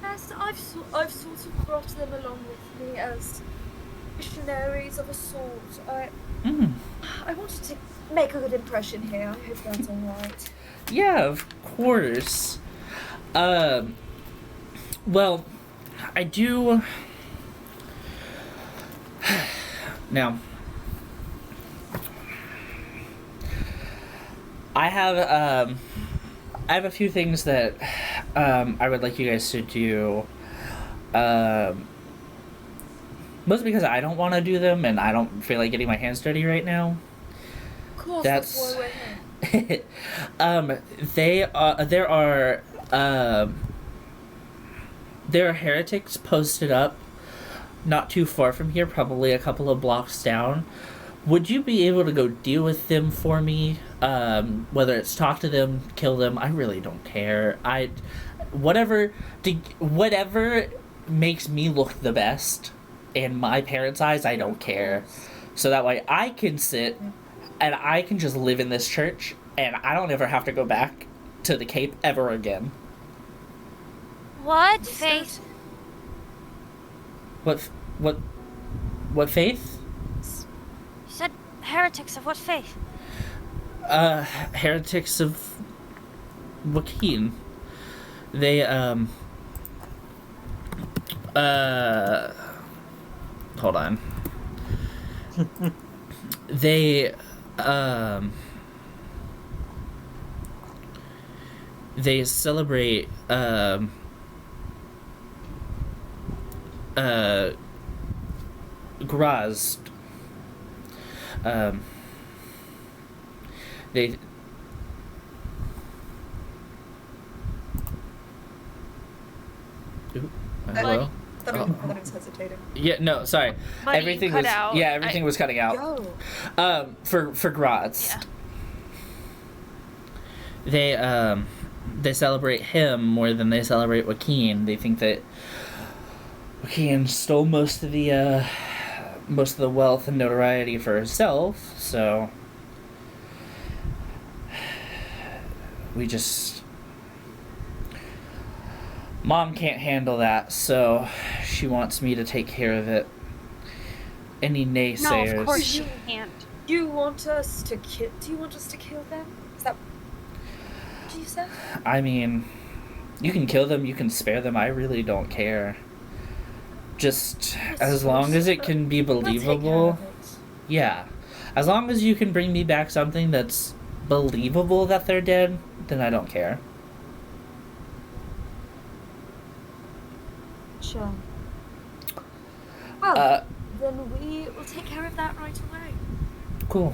Yes, I've sort of brought them along with me as missionaries of a sort. I wanted to make a good impression here. I hope that's all right. Yeah, of course. Well, I do. Now, I have a few things that I would like you guys to do. Mostly because I don't want to do them and I don't feel like getting my hands dirty right now. Of course, That's that's why we're here. There are heretics posted up not too far from here, probably a couple of blocks down. Would you be able to go deal with them for me? Whether it's talk to them, kill them, I really don't care. Whatever makes me look the best in my parents' eyes, I don't care. So that way I can sit and I can just live in this church and I don't ever have to go back to the Cape ever again. What faith? What faith? You said heretics of what faith? Heretics of Joaquin. They, hold on. They celebrate, Grazd. They... Ooh, hello? I thought I was hesitating. Yeah, no, sorry. Buddy, you everything cut was out. everything was cutting out. Yo. For Grazd. Yeah. They celebrate him more than they celebrate Joaquin. They think that Joaquin stole most of the wealth and notoriety for herself, so Mom can't handle that, so she wants me to take care of it. Any naysayers? No, of course you can't. Do you want us to kill them? Is that what you said? I mean, you can kill them, you can spare them, I really don't care. Just as long as it can be believable. Yeah. As long as you can bring me back something that's believable that they're dead, then I don't care. Sure. Well, then we will take care of that right away. Cool.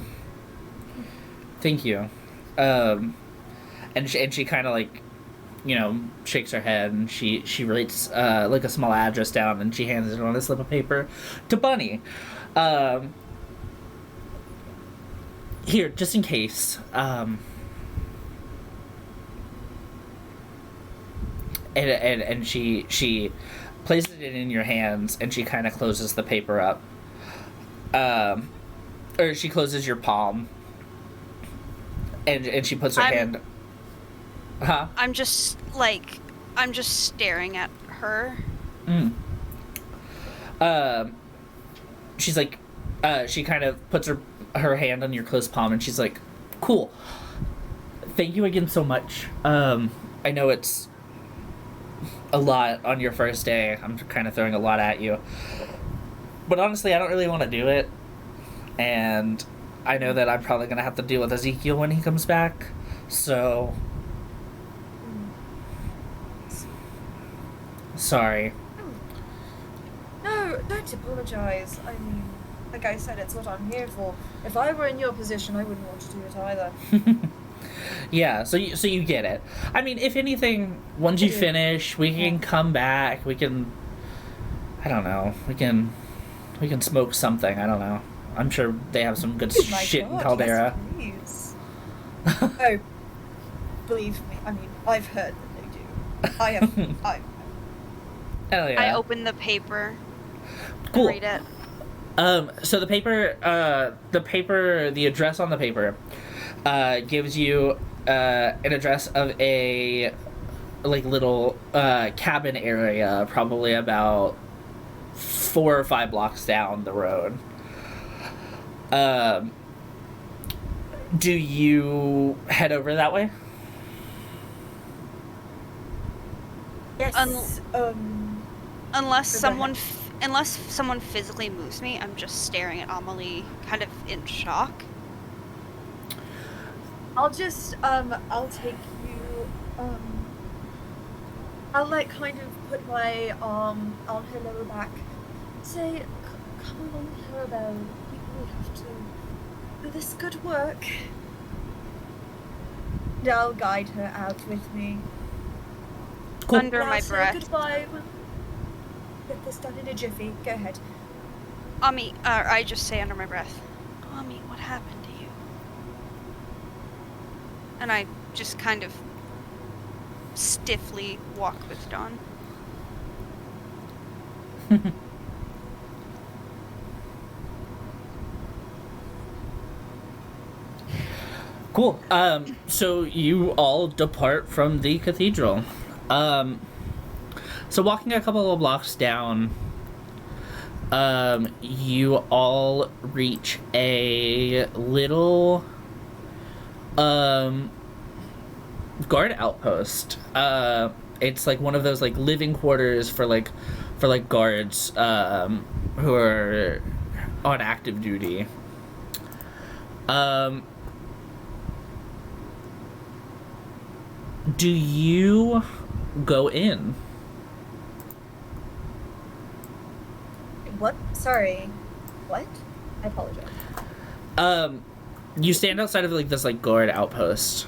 Thank you. And she kind of like, shakes her head and she writes like a small address down and she hands it on a slip of paper to Bunny. Here, just in case. And she places it in your hands and she kind of closes the paper up. Or she closes your palm. And she puts her hand... Huh? I'm just staring at her. She's like, she kind of puts her hand on your closed palm and she's like, cool. Thank you again so much. I know it's a lot on your first day. I'm kind of throwing a lot at you. But honestly, I don't really want to do it. And I know that I'm probably going to have to deal with Ezekiel when he comes back. So... Sorry. No, don't apologize. I mean, like I said, it's what I'm here for. If I were in your position, I wouldn't want to do it either. Yeah, so you get it. I mean, if anything, once you finish, we can come back. We can, I don't know. We can smoke something. I don't know. I'm sure they have some good My shit in God, Caldera. yes, please. Oh, believe me. I mean, I've heard that they do. I have. Hell yeah. I open the paper. Cool. And read it. So the address on the paper, gives you an address of a little cabin area, probably about 4 or 5 blocks down the road. Do you head over that way? Yes. Unless Go someone ahead. unless someone physically moves me, I'm just staring at Amelie, kind of in shock. I'll just I'll take you I'll like kind of put my arm on her lower back. Say, come along, Clarabelle. We have to do this good work. And I'll guide her out with me. Cool. Under And my I'll say breath. goodbye. We'll get this done in a jiffy. Go ahead. Ami, I just say under my breath, Ami, what happened to you? And I just kind of stiffly walk with Dawn. Cool. So you all depart from the cathedral. So walking a couple of blocks down, you all reach a little guard outpost. It's like one of those like living quarters for guards who are on active duty. Do you go in? What? Sorry. What? I apologize. You stand outside of like this like guard outpost.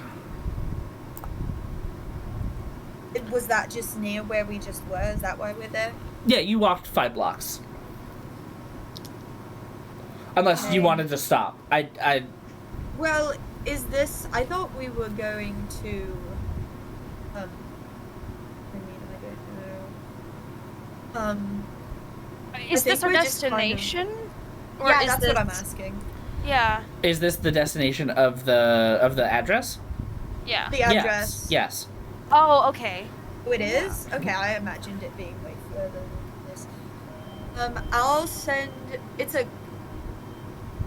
Was that just near where we just were? Is that why we're there? Yeah, you walked 5 blocks. Unless you Okay. wanted to stop. I Well, is this... I thought we were going to... I mean, I don't know. Is think this our we're just kind of- destination? Yeah, is that's what I'm this- asking. Yeah. Is this the destination of the address? Yeah. The address. Yes. Oh, okay. Oh, it is? Okay, I imagined it being way further than this. I'll send... It's a...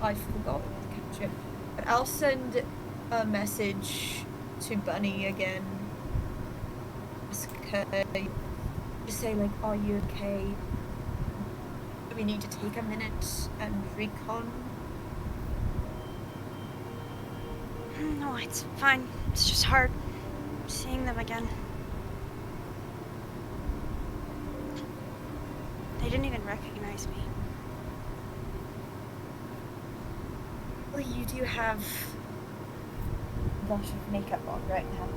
I forgot to catch it. But I'll send a message to Bunny again. Ask her... Just say, like, are you okay? Do we need to take a minute and recon? No, it's fine. It's just hard seeing them again. They didn't even recognize me. Well, you do have a lot of makeup on right now.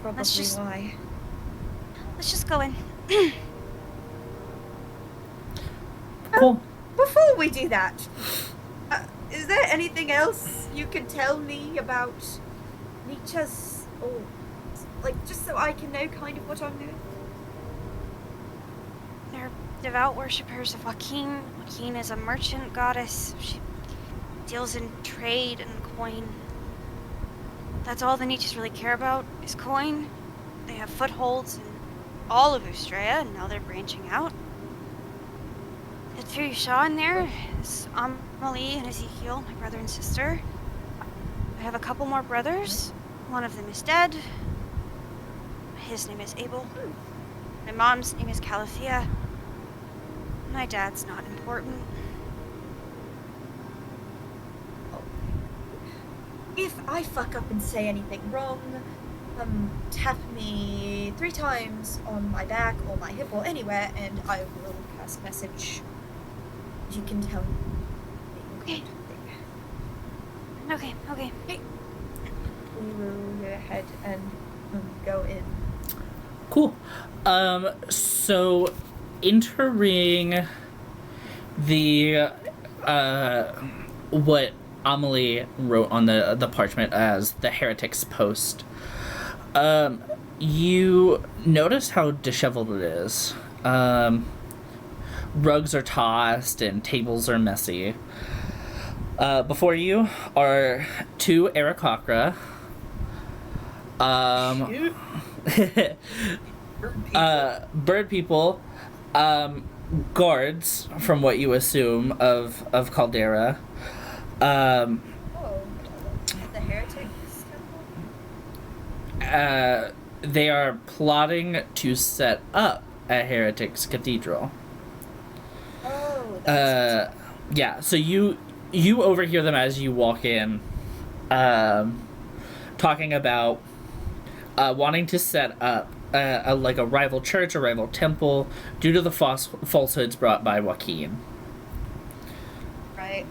Probably Let's just- why. Let's just go in. Cool. Before we do that, is there anything else you can tell me about Nietzsche's, or like just so I can know kind of what I'm doing? They're devout worshippers of Joaquin. Joaquin is a merchant goddess. She deals in trade and coin. That's all the Nietzsches really care about, is coin. They have footholds in all of Ustrea, and now they're branching out. The 2 you saw in there is Amelie and Ezekiel, my brother and sister. I have a couple more brothers. One of them is dead. His name is Abel. My mom's name is Calithea. My dad's not important. If I fuck up and say anything wrong, tap me 3 times on my back or my hip or anywhere, and I will cast message. You can tell me. Okay. Okay. We will go ahead and go in. Cool. So entering the what Amelie wrote on the parchment as the heretic's post, you notice how disheveled it is. Rugs are tossed and tables are messy. Before you are 2 Aarakocra. Bird people, guards, from what you assume of Caldera. The heretics temple? They are plotting to set up a heretics cathedral. Oh, that's Yeah, so you overhear them as you walk in, talking about wanting to set up a rival church, a rival temple, due to the falsehoods brought by Joaquin. right.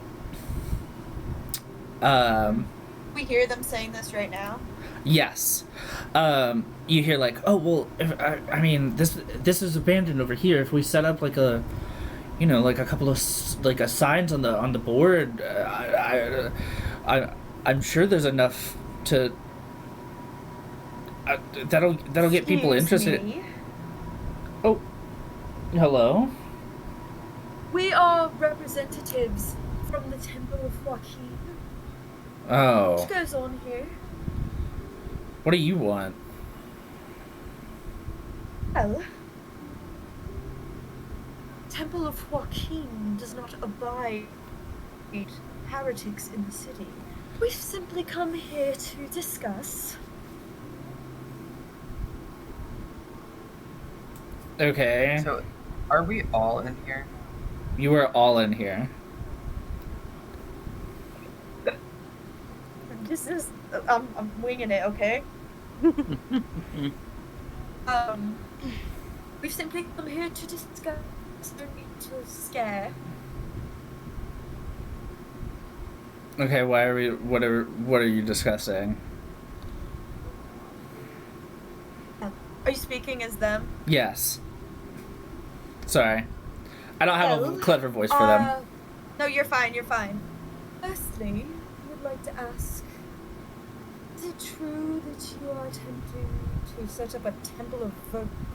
We hear them saying this right now. Yes. You hear like, oh well, I mean this is abandoned over here. If we set up like a couple of a signs on the board, I'm sure there's enough to that'll get people interested. Me. Oh, hello. We are representatives from the Temple of Joaquin. Oh, What goes on here? what do you want? Well, Temple of Joaquin does not abide heretics in the city. We've simply come here to discuss. Okay, So, are we all in here? you are all in here. This is I'm winging it, okay? We've simply come here to discuss. Don't need to scare. Okay, why are we? What are you discussing? Are you speaking as them? Yes. Sorry, I don't have Well, a clever voice for them. No, you're fine. You're fine. Firstly, I would like to ask: is it true that you are attempting to set up a temple of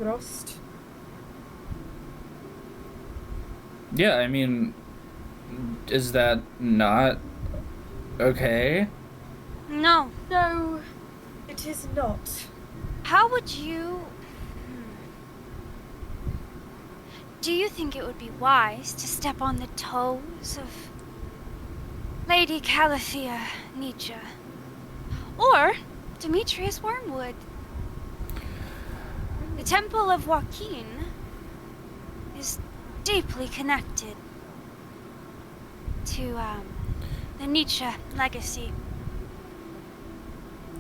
Vergrost? Yeah, I mean, is that not okay? No. No, it is not. How would you... Do you think it would be wise to step on the toes of Lady Calithea Nietzsche? Or Demetrius Wormwood? The Temple of Joaquin is deeply connected to the Nietzsche legacy.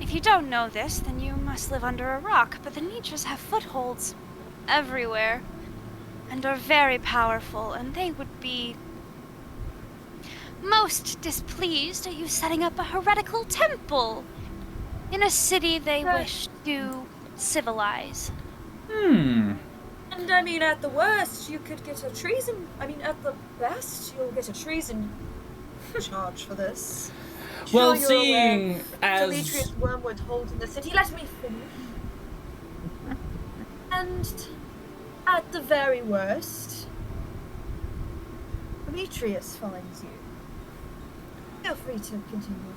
If you don't know this, then you must live under a rock, but the Nietzsches have footholds everywhere and are very powerful, and they would be most displeased at you setting up a heretical temple in a city they wish to civilize. And I mean, at the worst, you could get a treason. I mean, at the best, you'll get a treason charge for this. Well, Sure, you're seeing aware as Demetrius Wormwood holds in the city. Let me finish. And at the very worst, Demetrius finds you. Feel free to continue.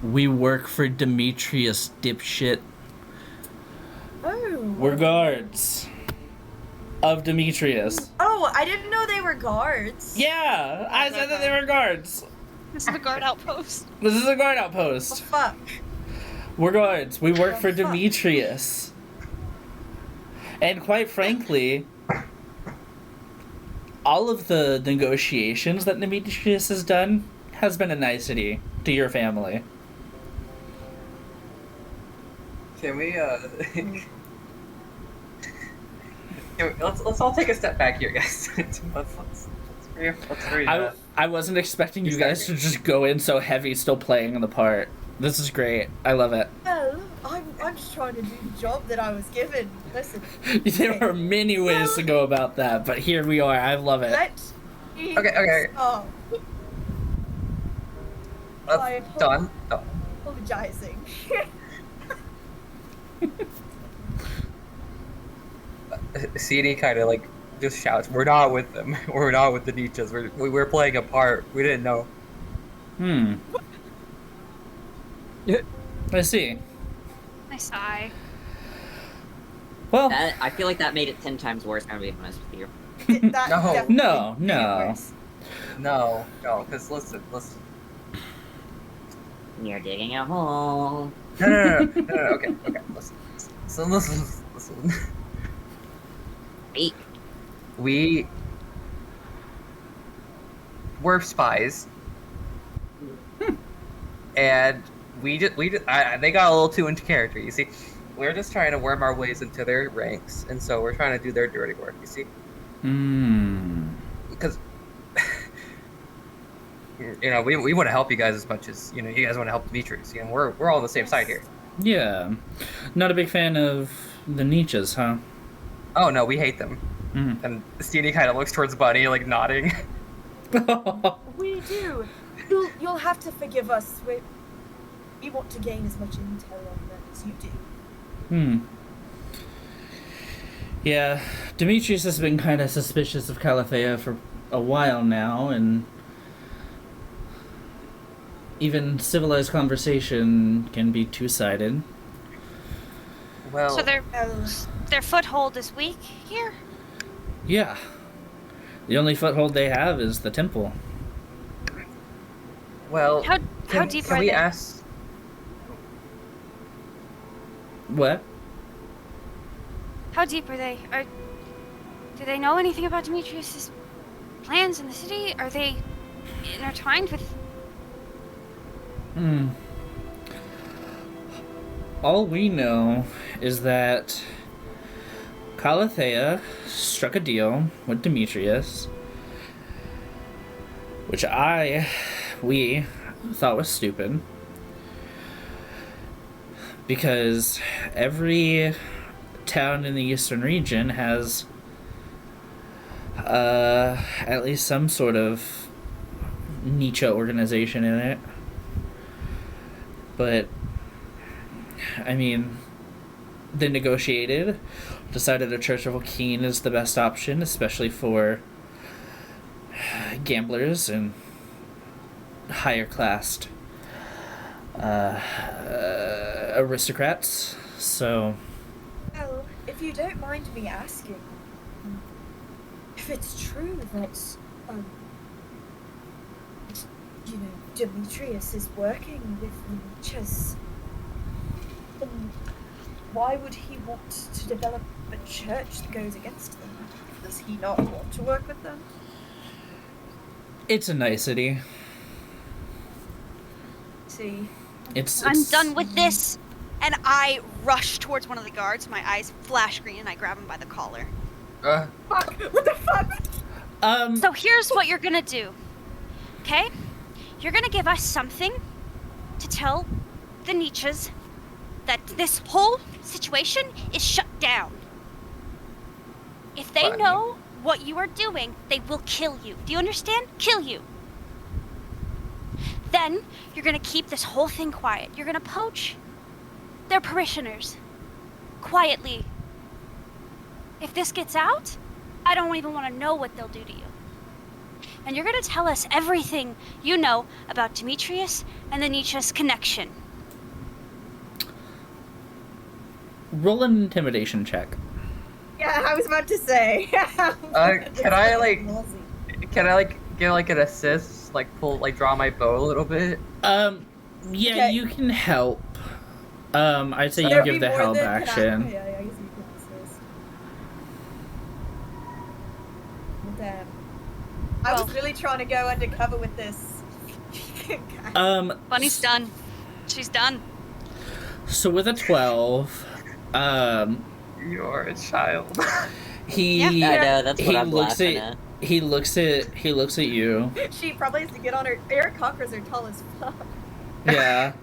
we work for Demetrius, dipshit. Oh. We're guards of Demetrius. Oh, I didn't know they were guards. Yeah, I said that they were guards. This is the guard outpost. This is a guard The outpost. fuck? We're guards. We work for fuck? Demetrius. And quite frankly, all of the negotiations that Demetrius has done has been a nicety to your family. Can we let's all take a step back here, guys. let's I wasn't expecting you guys to just go in so heavy, still playing the part. This is great. I love it. Well, I'm just trying to do the job that I was given. Listen. There are many ways to go about that, but here we are. I love it. Okay. Oh. Done. Apologizing. CD kind of like just shouts, "We're not with them. We're not with the Nietzsches. We're playing a part. We didn't know." I see. I sigh. Well, I feel like that made it 10 times worse, I'm gonna be honest with you. No. No, because listen. You're digging a hole. No. Okay. Listen. Hey. We're spies, and they got a little too into character. You see, we're just trying to worm our ways into their ranks, and so we're trying to do their dirty work. You see, because we want to help you guys as much as you guys want to help Demetrius. We're all on the same side here. Yeah, not a big fan of the Nietzsches, huh? Oh no, we hate them. And Steenie kind of looks towards Bunny, like nodding. We do. You'll have to forgive us. We want to gain as much intel on them as you do. Yeah, Demetrius has been kind of suspicious of Calathea for a while now, and even civilized conversation can be two-sided. Well, So their foothold is weak here? Yeah. The only foothold they have is the temple. well, How deep can are we they? ask? What? How deep are they? Do they know anything about Demetrius's plans in the city? Are they intertwined with... All we know is that Calathea struck a deal with Demetrius, which we thought was stupid, because every town in the eastern region has at least some sort of Nietzsche organization in it. But I mean, they negotiated, decided the Church of Okeen is the best option, especially for gamblers and higher classed aristocrats. So, Well, if you don't mind me asking, if it's true that, Demetrius is working with the Nietzsches, then why would he want to develop a church that goes against them? Does he not want to work with them? it's a nicety. See, I'm done with this! And I rush towards one of the guards. My eyes flash green, and I grab him by the collar. fuck! What the fuck? So here's what you're gonna do, okay? You're gonna give us something to tell the Nietzsches that this whole situation is shut down. If they know what you are doing, they will kill you. Do you understand? Kill you. Then you're gonna keep this whole thing quiet. You're gonna poach their parishioners quietly. If this gets out, I don't even want to know what they'll do to you. And you're gonna tell us everything you know about Demetrius and the Nietzsche's connection. Roll an intimidation check. Yeah, I was about to say. Can I get like an assist, draw my bow a little bit? Yeah, Okay. you can help. I'd say you There'd give be the more help than- action. Yeah, I guess you can assist. Damn. I was really trying to go undercover with this. Bunny's done. She's done. So with a 12, You're a child. he I know, that's what he I'm looks laughing at at. he looks at you. She probably has to get on her. Air cockers are tall as fuck. Yeah.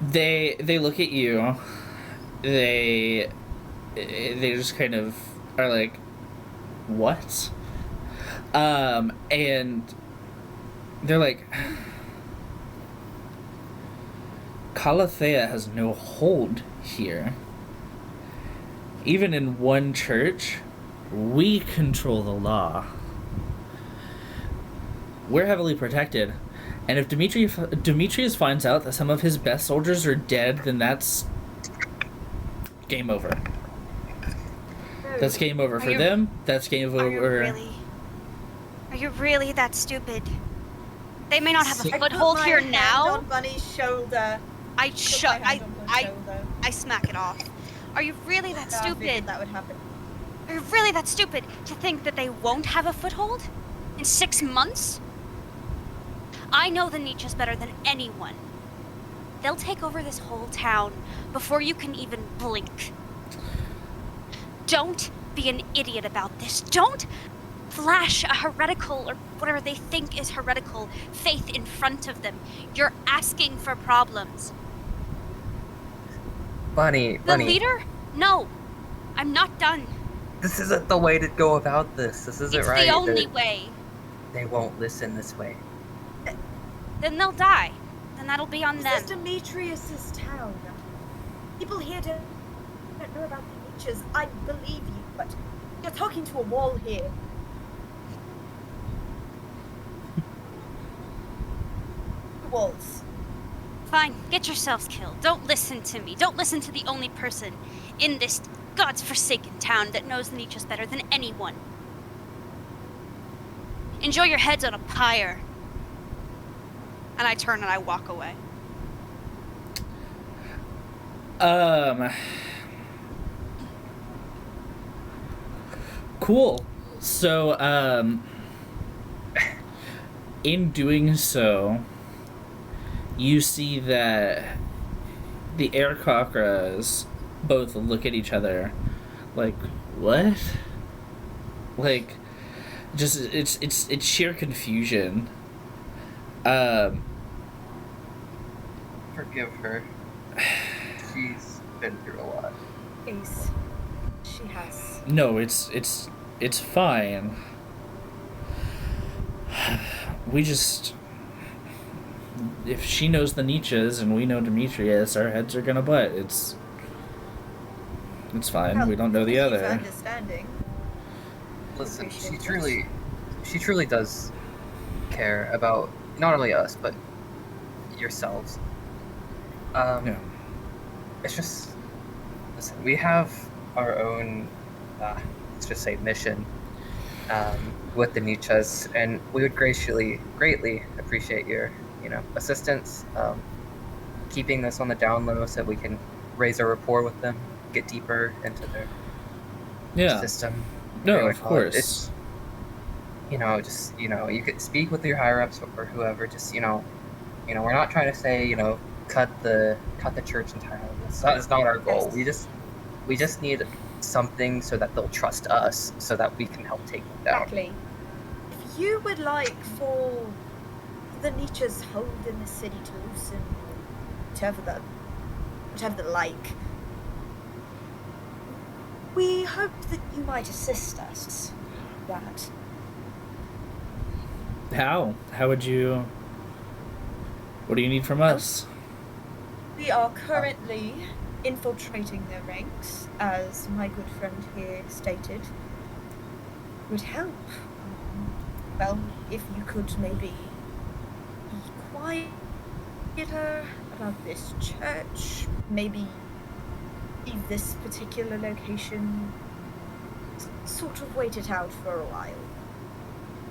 They look at you. They just kind of are like, what? And they're like, Calathea has no hold here. Even in one church, we control the law. We're heavily protected. And if Demetrius finds out that some of his best soldiers are dead, then that's game over. That's game over for them. That's game over. Are you really that stupid? They may not have a I foothold put my here hand now. on Bunny's shoulder. I Put my hand on Bunny's I shoulder. smack it off. Are you really that I figured stupid? that would happen. Are you really that stupid to think that they won't have a foothold in 6 months? I know the Nietzsches better than anyone. They'll take over this whole town before you can even blink. Don't be an idiot about this. Don't flash a heretical, or whatever they think is heretical, faith in front of them. You're asking for problems. Bunny. The leader? No. I'm not done. This isn't the way to go about this. This isn't It's right. the only way. They won't listen this way. Then they'll die. Then that'll be on them. This is Demetrius's town. People here don't know about the Nietzsches. I believe you, but you're talking to a wall here. Walls. Fine, get yourselves killed. Don't listen to me. Don't listen to the only person in this God's forsaken town that knows the Nietzsches better than anyone. Enjoy your heads on a pyre. And I turn and I walk away. Cool. So, in doing so, you see that the Aircockras both look at each other like, what? Like, just, it's sheer confusion. Forgive her. She's been through a lot. Ace. She has. No, it's fine. We just... If she knows the Nietzsches and we know Demetrius, our heads are gonna butt. It's fine. Well, We don't know the thank you for other. understanding. Listen, she Appreciate truly does care about not only us, but yourselves. Yeah. It's just, listen, we have our own, let's just say, mission with the Nietzsches, and we would greatly appreciate your, assistance, keeping this on the down low so that we can raise our rapport with them, get deeper into their Yeah. system. No, whatever you of call it. course. It's, you could speak with your higher ups or whoever. Just, we're not trying to say, cut the church entirely. That's not our goal. We just need something so that they'll trust us, so that we can help take them down. Exactly. If you would like for the Nietzsche's hold in the city to loosen, whatever they like, we hope that you might assist us with that. How? How would you... What do you need from us? We are currently infiltrating their ranks, as my good friend here stated. Would help. Well, if you could maybe be quieter about this church, maybe leave this particular location, sort of wait it out for a while.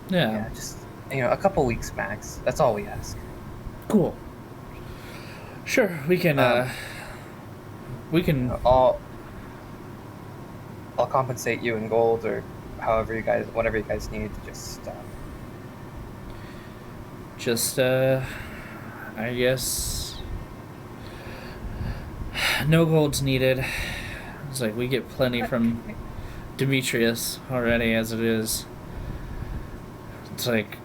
Yeah. Just a couple weeks max. That's all we ask. Cool. Sure, we can, I'll compensate you in gold, or whatever you guys need. I guess No gold's needed. It's like we get plenty from Demetrius already as it is. It's like,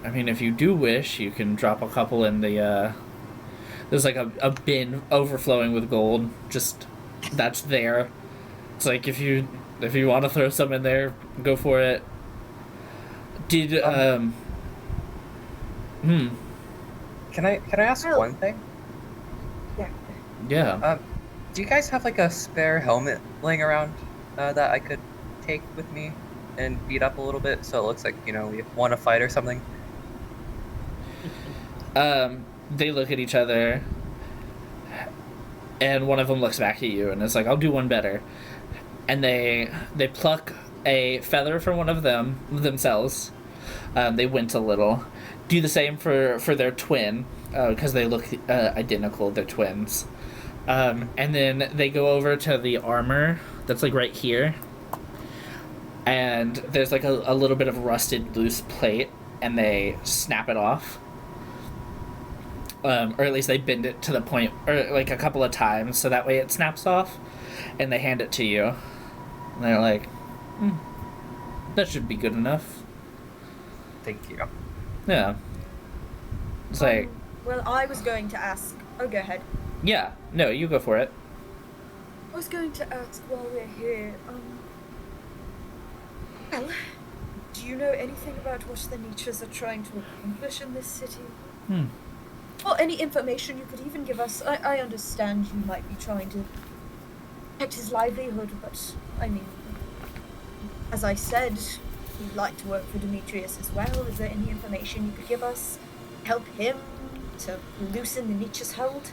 I mean, if you do wish, you can drop a couple in the, there's like a bin overflowing with gold. Just, that's there. It's like, if you want to throw some in there, go for it. Did, Can I ask one thing? Yeah. Do you guys have like a spare helmet laying around that I could take with me and beat up a little bit so it looks like, we want to fight or something? They look at each other, and one of them looks back at you and is like, I'll do one better. And they pluck a feather from one of themselves. They wince a little. Do the same for their twin, because they look identical, they're twins. And then they go over to the armor that's like right here. And there's like a little bit of rusted loose plate, and they snap it off. Or at least they bend it to the point, or like a couple of times, so that way it snaps off. And they hand it to you. And they're like, that should be good enough. Thank you. Yeah. It's like... Well, I was going to ask... Oh, go ahead. Yeah. No, you go for it. I was going to ask while we're here, well, do you know anything about what the Nietzsches are trying to accomplish in this city? Or any information you could even give us? I understand you might be trying to protect his livelihood, but, I mean, as I said, we'd like to work for Demetrius as well. Is there any information you could give us? Help him to loosen the Nietzsche's hold?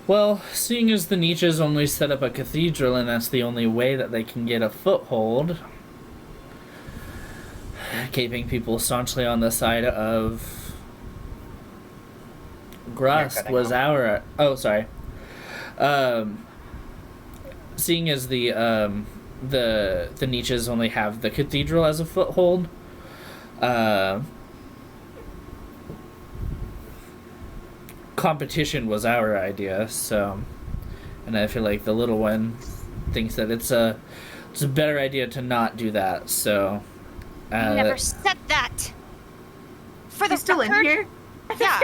Well, seeing as the Nietzsches only set up a cathedral and that's the only way that they can get a foothold, keeping people staunchly on the side of Grust was our... Oh, sorry. Seeing as the Nietzsches only have the cathedral as a foothold, competition was our idea, so... And I feel like the little one thinks that it's a better idea to not do that, so... I never said that. For the still in record, here? Yeah.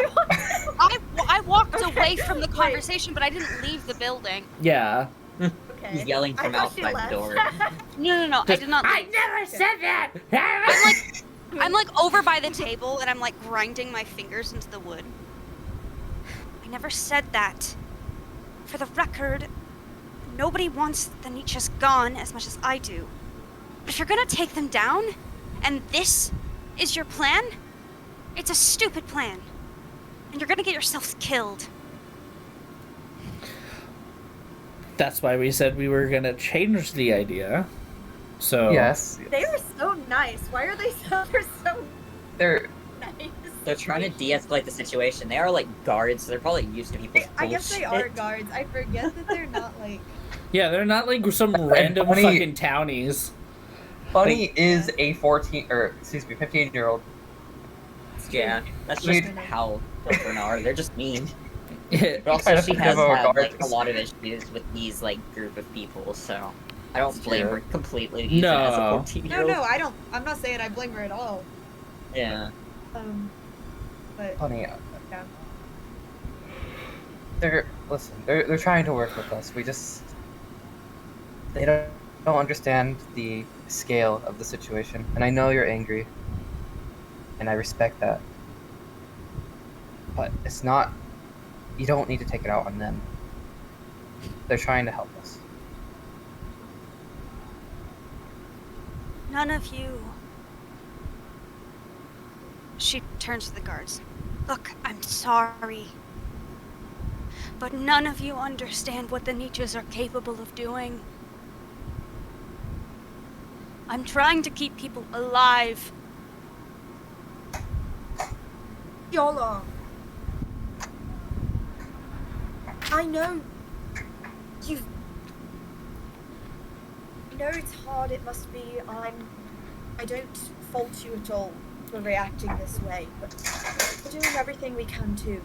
I walked away from the conversation, but I didn't leave the building. Yeah. Okay. He's yelling from outside the door. No, I did not leave. I never said that! I'm like over by the table and I'm like grinding my fingers into the wood. I never said that. For the record, nobody wants the Nietzsches gone as much as I do. But if you're gonna take them down, and this is your plan, it's a stupid plan. And you're gonna get yourselves killed. That's why we said we were gonna change the idea. So... Yes. They were so nice. Why are they so... They're nice? They're trying to de-escalate the situation. They are like guards, so they're probably used to people's bullshit. I guess they are guards. I forget that they're not like... Yeah, they're not like some random funny- fucking townies. Bunny is a 15-year-old. Yeah, that's just how children are. They're just mean. Yeah. But also, Kind of she has demo had like, a guards. lot of issues with these like group of people, so I don't blame true. her completely. Even as a No. 14-year-old. No, I don't... I'm not saying I blame her at all. Yeah. But... Bunny, Yeah. they're trying to work with us. We just... They don't understand the scale of the situation. And I know you're angry. And I respect that. But it's not... You don't need to take it out on them. They're trying to help us. None of you. She turns to the guards. Look, I'm sorry. But none of you understand what the Nietzsches are capable of doing. I'm trying to keep people alive. Yola. I know you know it's hard, it must be. I don't fault you at all for reacting this way, but We're doing everything we can too.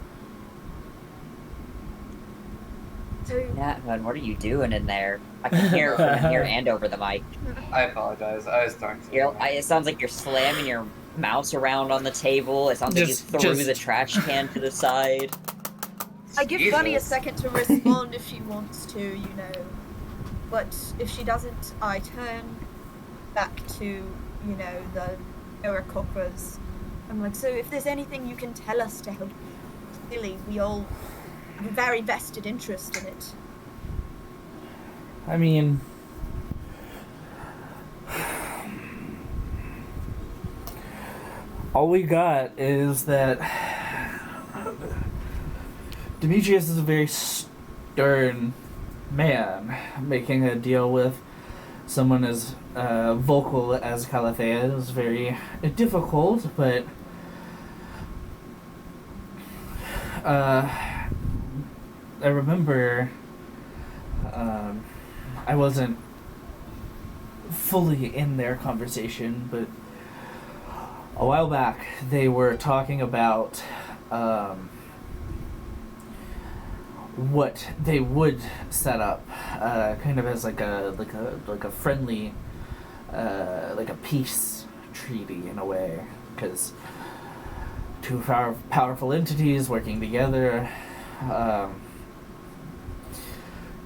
So Yeah, man, what are you doing in there? I can hear it from in here and over the mic. I apologize. I was darn. It sounds like you're slamming your mouse around on the table. It sounds like you threw the trash can to the side. I give Bunny a second to respond if she wants to, you know. But if she doesn't, I turn back to, you know, the Aarakocras. I'm like, so if there's anything you can tell us to help, clearly we all have a very vested interest in it. I mean, all we got is that Demetrius is a very stern man. Making a deal with someone as vocal as Calathea is very difficult, but I remember I wasn't fully in their conversation, but a while back they were talking about what they would set up, kind of as like a friendly, like a peace treaty in a way, because two powerful entities working together.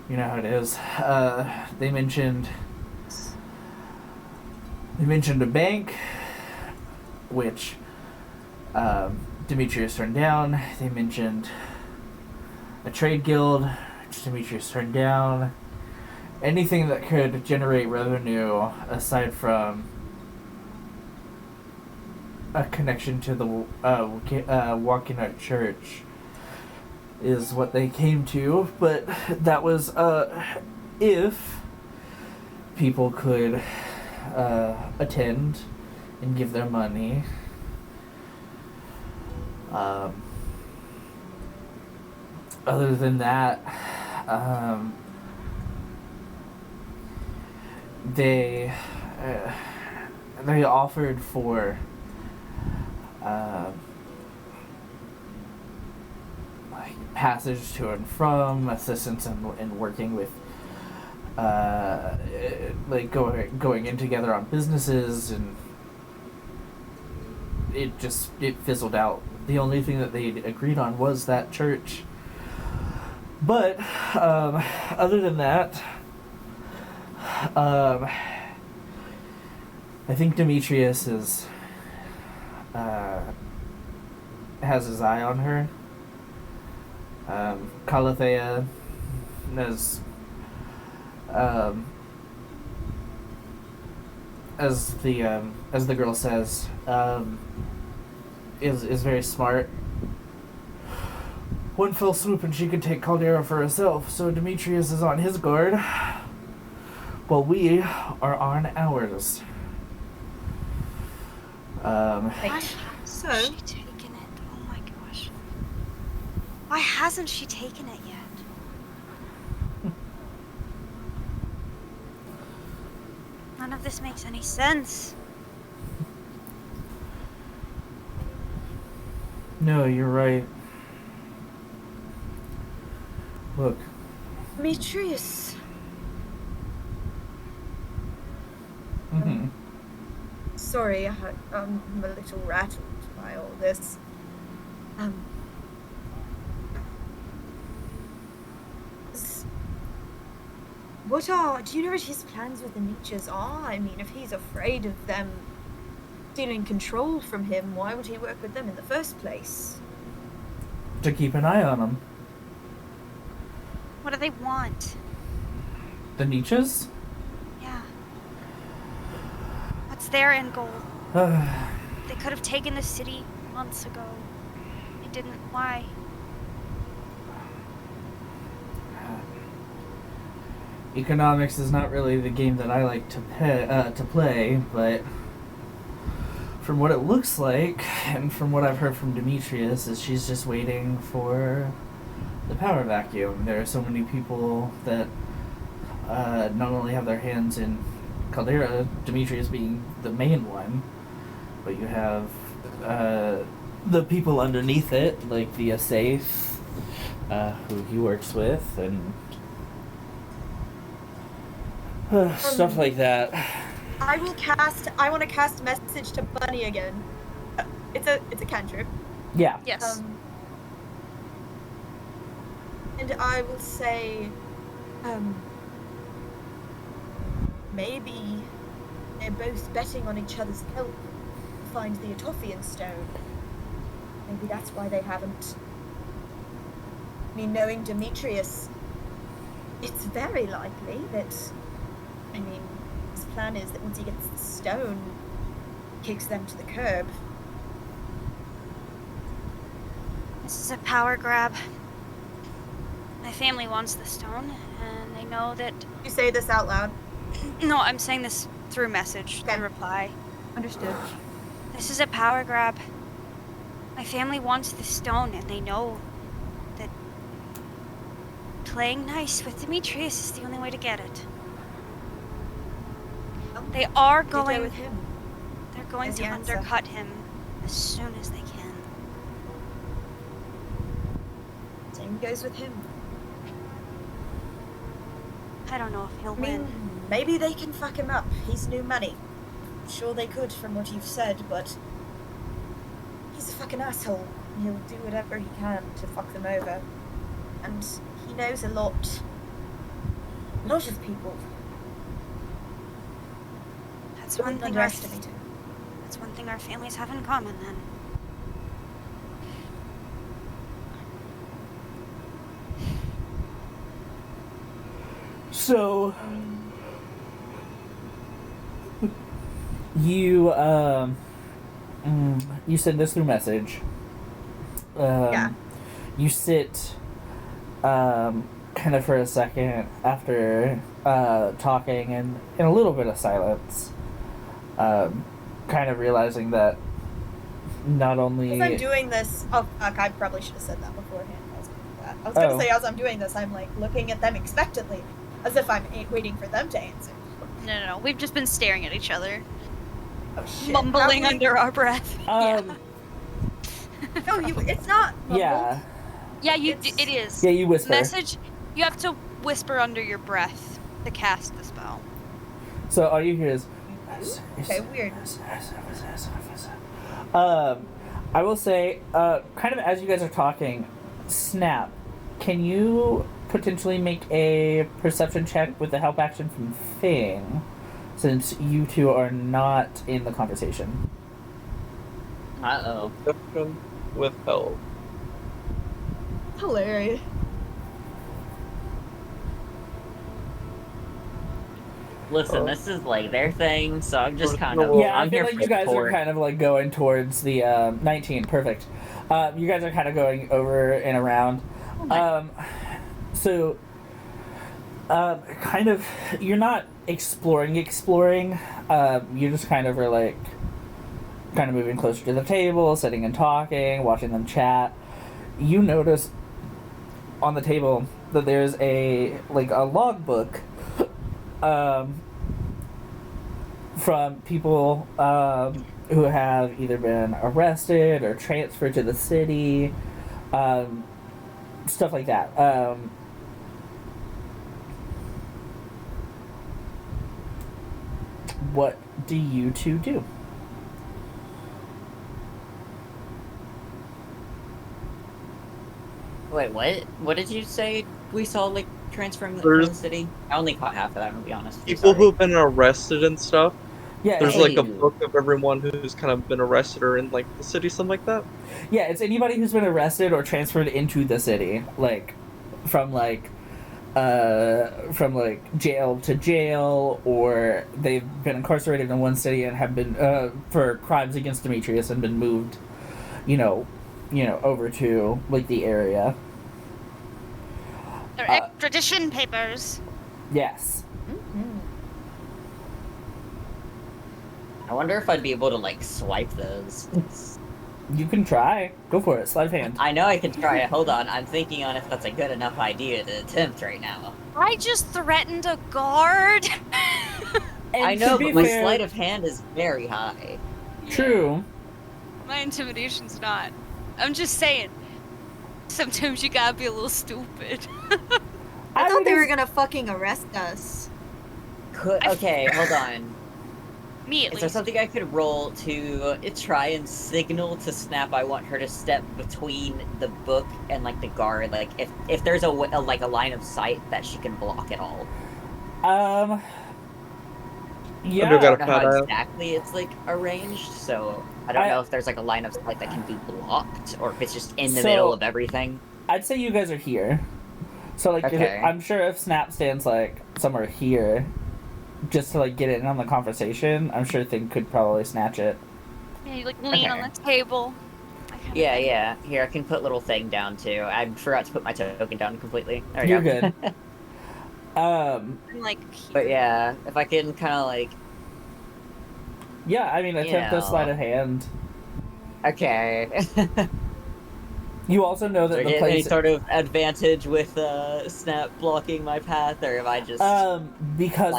You know how it is. They mentioned a bank, which Demetrius turned down. They mentioned a trade guild, which Demetrius turned down. Anything that could generate revenue aside from a connection to the Walking Out Church is what they came to, but that was if people could attend and give their money. Other than that, they offered for like passage to and from, assistance in working with like going in together on businesses, and it fizzled out. The only thing that they agreed on was that church. But other than that, I think Demetrius is has his eye on her. Calathea as the girl says, is very smart. One fell swoop and she could take Caldera for herself, so Demetrius is on his guard, while we are on ours. Why hasn't she taken it? Oh my gosh. Why hasn't she taken it yet? None of this makes any sense. No, you're right. Look. Demetrius. Mm-hmm. Sorry, I'm a little rattled by all this. Do you know what his plans with the Nietzsches are? I mean, if he's afraid of them stealing control from him, why would he work with them in the first place? To keep an eye on them. What do they want? The Nietzsches? Yeah. What's their end goal? They could have taken the city months ago. They didn't. Why? Economics is not really the game that I like to play, but from what it looks like, and from what I've heard from Demetrius, is she's just waiting for the power vacuum. There are so many people that not only have their hands in Caldera, Demetrius being the main one, but you have the people underneath it, like the Aesaith, who he works with, and stuff like that. I want to cast message to Bunny again. It's a cantrip. Yeah. Yes. And I will say, maybe they're both betting on each other's help to find the Atophian stone. Maybe that's why they haven't. I mean, knowing Demetrius, it's very likely that, his plan is that once he gets the stone, he kicks them to the curb. This is a power grab. My family wants the stone, and they know that... You say this out loud? No, I'm saying this through message, Okay. through reply. Understood. This is a power grab. My family wants the stone, and they know that playing nice with Demetrius is the only way to get it. They are going... with him. They're going as to the answer. undercut him as soon as they can. Same goes with him. I don't know if he'll I mean, win. maybe they can fuck him up. He's new money. Sure they could from what you've said, but he's a fucking asshole. He'll do whatever he can to fuck them over. And he knows a lot of people. That's Don't one thing underestimate him. That's one thing our families have in common, then. So you you send this through message. Yeah. You sit kind of for a second after talking and in a little bit of silence, kind of realizing that not only As I'm doing this, oh fuck, I probably should have said that beforehand. I was gonna say as I'm doing this, I'm like looking at them expectantly, as if I'm waiting for them to answer. No. We've just been staring at each other, Oh shit. mumbling How under our breath. No, it's not. mumbled. yeah, Yeah, It's- it is. yeah, you whisper. Message. You have to whisper under your breath to cast the spell. So all you hear is Okay, weird. I will say, kind of as you guys are talking, Snap, can you potentially make a perception check with the help action from Fing, since you two are not in the conversation? Uh-oh. Perception with help. Hilarious. Listen, this is like their thing, so I'm just kind of... Yeah, I'm I feel here like for you guys are support. kind of like going towards the 19. Perfect. You guys are kind of going over and around. So, kind of, you're not exploring. You just kind of are like, kind of moving closer to the table, sitting and talking, watching them chat. You notice on the table that there's a logbook from people who have either been arrested or transferred to the city, stuff like that. What do you two do? Wait, what? What did you say we saw, like, transferring from the city? I only caught half of that, I'm gonna be honest. People who've been arrested and stuff. Yeah, There's it's, like a book of everyone who's kind of been arrested or in like the city, something like that. yeah, it's anybody who's been arrested or transferred into the city, from jail to jail, or they've been incarcerated in one city and have been for crimes against Demetrius and been moved, over to like the area. They're extradition papers. Yes. I wonder if I'd be able to, like, swipe those. You can try. Go for it. Sleight of hand. I know I can try it. Hold on. I'm thinking on if that's a good enough idea to attempt right now. I just threatened a guard. And I to know, be but my fair- sleight of hand is very high. True. My intimidation's not. I'm just saying. Sometimes you gotta be a little stupid. I thought they were gonna fucking arrest us. Okay, hold on. Me at Is there least. something I could roll to try and signal to Snap I want her to step between the book and like the guard? Like if there's a line of sight that she can block at all. Yeah. I don't know how exactly it's like arranged, so I don't know if there's like a line of sight that can be blocked or if it's just in the middle of everything. I'd say you guys are here. So like I'm sure if Snap stands like somewhere here just to like get in on the conversation, I'm sure Thing could probably snatch it. Yeah, you like lean on the table. Yeah. Here, I can put little Thing down too. I forgot to put my token down completely. There we You're go. good. Like, but yeah, if I can kind of like. Yeah, I mean, attempt a sleight of hand. Okay. You also know that the place. Any sort of advantage with Snap blocking my path, or am I just because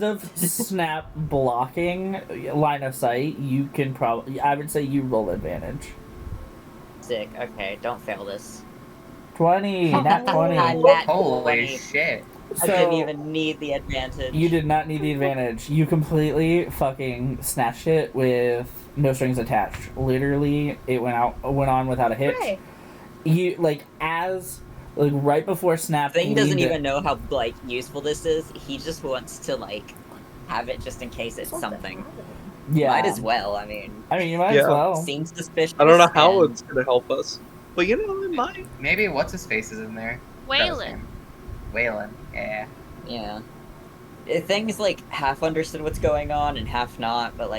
of Snap blocking line of sight, you can probably. I would say you roll advantage. Sick. Okay, don't fail this. 20, not 20. Holy shit! I didn't even need the advantage. You did not need the advantage. You completely fucking snatched it with no strings attached. Literally, it went on without a hitch. Right. You right before Snap. Thing doesn't even know how useful this is. He just wants to have it just in case it's something. Yeah. Might as well. I mean, you might as well. Seems suspicious. I don't know how it's gonna help us, but it might. Maybe what's his face is in there. Waylon. Yeah. Yeah. Things half understood what's going on and half not, but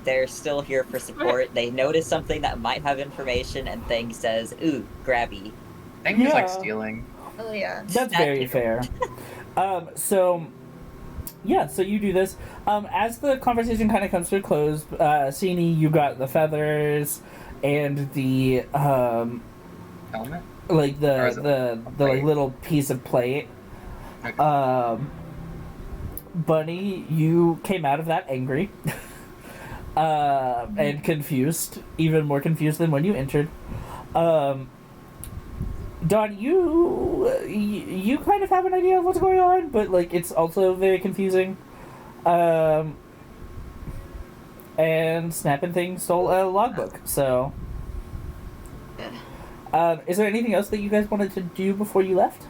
they're still here for support. They notice something that might have information, and Thing says, "Ooh, grabby." Thing is stealing. Oh yeah. That's very fair. So you do this. As the conversation kind of comes to a close, Sini, you got the feathers and the helmet, the little piece of plate. Okay. Bunny, you came out of that angry, and confused, even more confused than when you entered. Dawn, you kind of have an idea of what's going on, but it's also very confusing. And Snap and Thing stole a logbook, so. Is there anything else that you guys wanted to do before you left?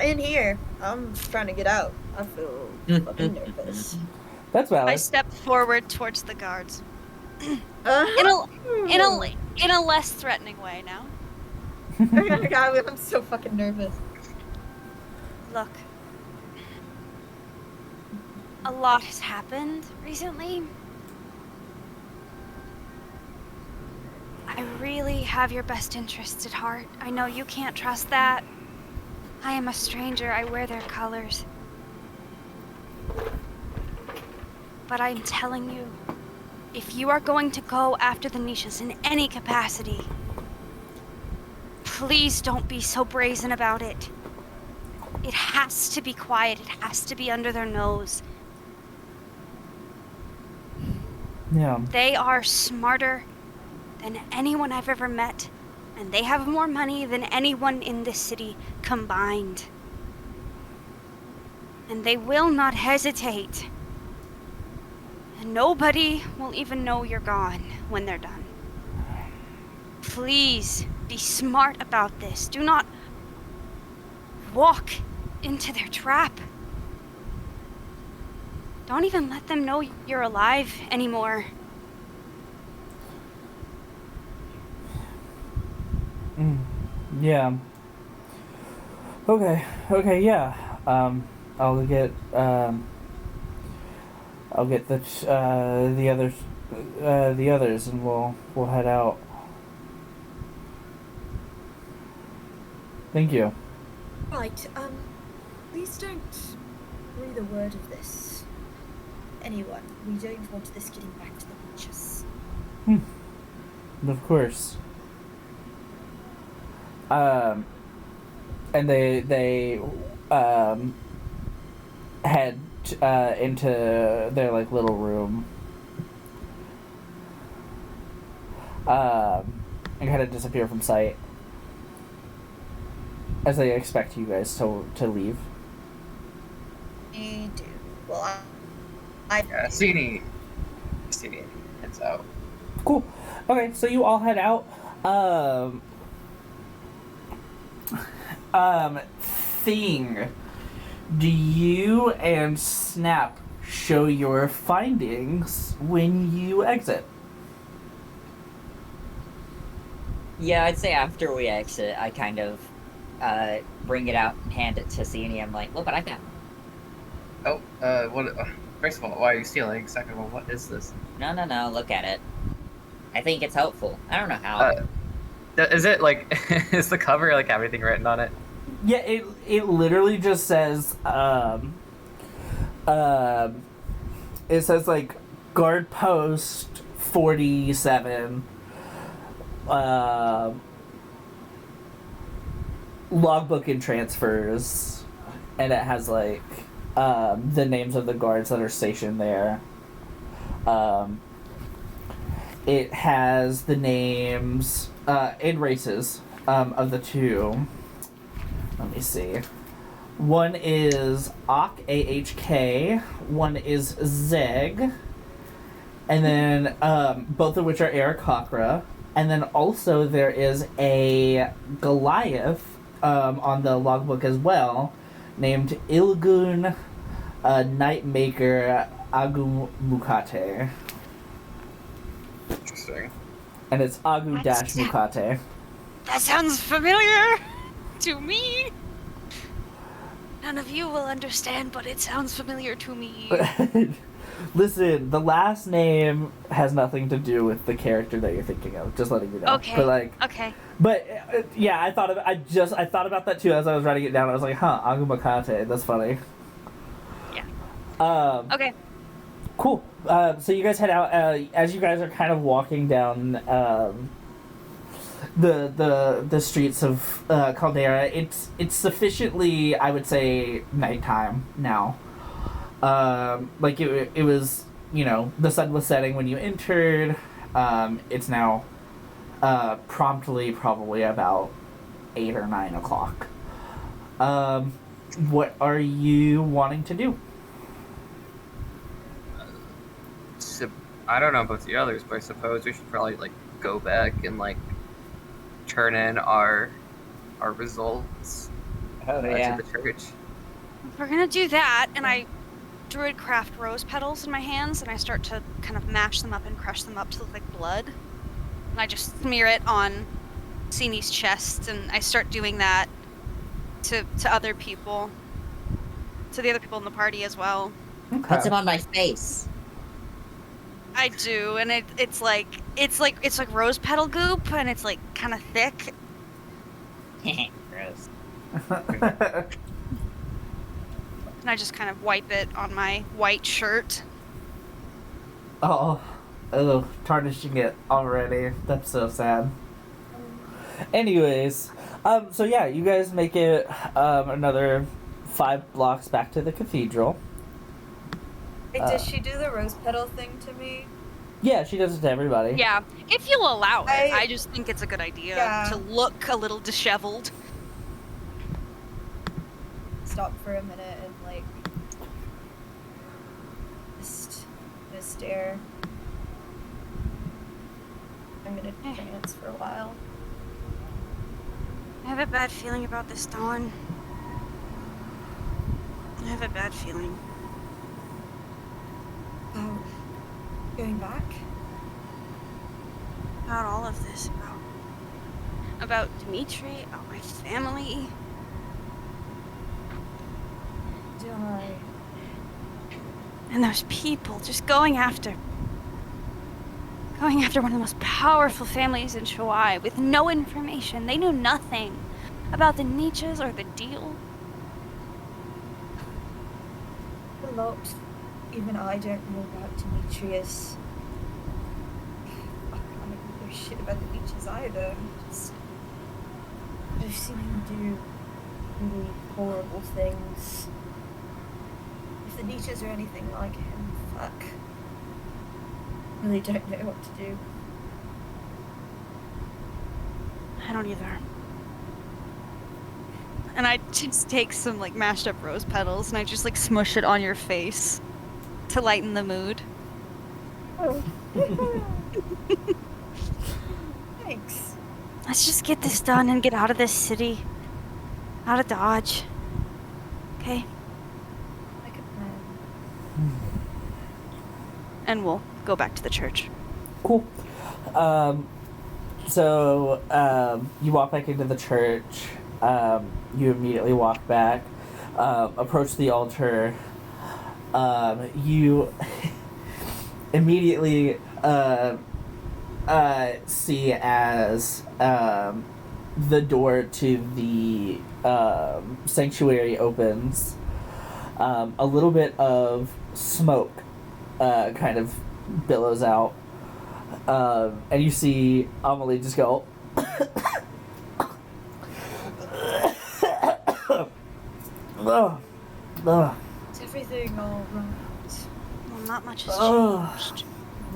In here, I'm trying to get out. I feel fucking nervous. That's valid. I step forward towards the guards. In a less threatening way now. God, I'm so fucking nervous. Look, a lot has happened recently. I really have your best interests at heart. I know you can't trust that. I am a stranger. I wear their colors. But I'm telling you, if you are going to go after the niches in any capacity, please don't be so brazen about it. It has to be quiet. It has to be under their nose. Yeah. They are smarter than anyone I've ever met, and they have more money than anyone in this city combined. And they will not hesitate. And nobody will even know you're gone when they're done. Please be smart about this. Do not walk into their trap. Don't even let them know you're alive anymore. Yeah. Okay, yeah. I'll get the others, and we'll head out. Thank you. Right, please don't breathe a word of this. Anyone. We don't want this getting back to the beaches. Of course. And they head into their little room. and kind of disappear from sight as they expect you guys to leave. We do. Well, Yeah, Sini heads out. Cool. Okay, so you all head out. Thing. Do you and Snap show your findings when you exit? Yeah, I'd say after we exit, I kind of bring it out and hand it to Sini. I'm like, look what I found. Oh, what? First of all, why are you stealing? Second of all, what is this? No, look at it. I think it's helpful. I don't know how. Is it like, is the cover like everything written on it? Yeah, it literally just says, it says like guard post 47, logbook and transfers, and it has like the names of the guards that are stationed there. It has the names and races of the two. Let me see. One is AHK, one is Zeg, and then both of which are Aarakocra. And then also there is a Goliath on the logbook as well, named Ilgun Nightmaker Agumukate. Interesting. And it's Agu-Mukate. That sounds familiar to me. None of you will understand, but it sounds familiar to me. Listen, the last name has nothing to do with the character that you're thinking of. Just letting you know. Okay. But like, okay. But yeah, I thought about that too as I was writing it down. I was like, huh, Agumakate. That's funny. Yeah. Okay. Cool. So you guys head out. As you guys are kind of walking down the streets of Caldera, it's sufficiently, I would say, nighttime now. Like it was, the sun was setting when you entered. It's now promptly probably about 8 or 9 o'clock. What are you wanting to do? I don't know about the others, but I suppose we should probably like go back and like turn in our results Oh yeah. to the church. We're gonna do that, and I druidcraft rose petals in my hands, and I start to kind of mash them up and crush them up to look like blood. And I just smear it on Sini's chest, and I start doing that to other people, to the other people in the party as well. Okay. Put some on my face. I do, and it's like rose petal goop, and it's like kind of thick. Gross. And I just kind of wipe it on my white shirt. Oh, tarnishing it already. That's so sad. Anyways, so yeah, you guys make it another 5 blocks back to the cathedral. Wait, does she do the rose petal thing to me? Yeah, she does it to everybody. Yeah, if you'll allow it. I just think it's a good idea Yeah. to look a little disheveled. Stop for a minute and like just stare. I'm gonna trance for a while. I have a bad feeling about this, Dawn. I have a bad feeling. Oh, going back? About all of this. About Dimitri, about my family. Do I? And those people just going after one of the most powerful families in Shawai with no information. They knew nothing about the Nietzsches or the deal. A lot. Even I don't know about Demetrius. I don't know shit about the Nietzsches either. I've seen him do really horrible things. If the Nietzsches are anything like him, fuck. Really don't know what to do. I don't either. And I just take some like mashed up rose petals and I just like smush it on your face to lighten the mood. Thanks. Let's just get this done and get out of this city. Out of Dodge. Okay? Like a plan. And we'll go back to the church. Cool. So you walk back into the church. You immediately walk back, approach the altar. You immediately see as the door to the sanctuary opens. A little bit of smoke kind of billows out. And you see Amelie just go. Is everything all right? Well, not much has changed.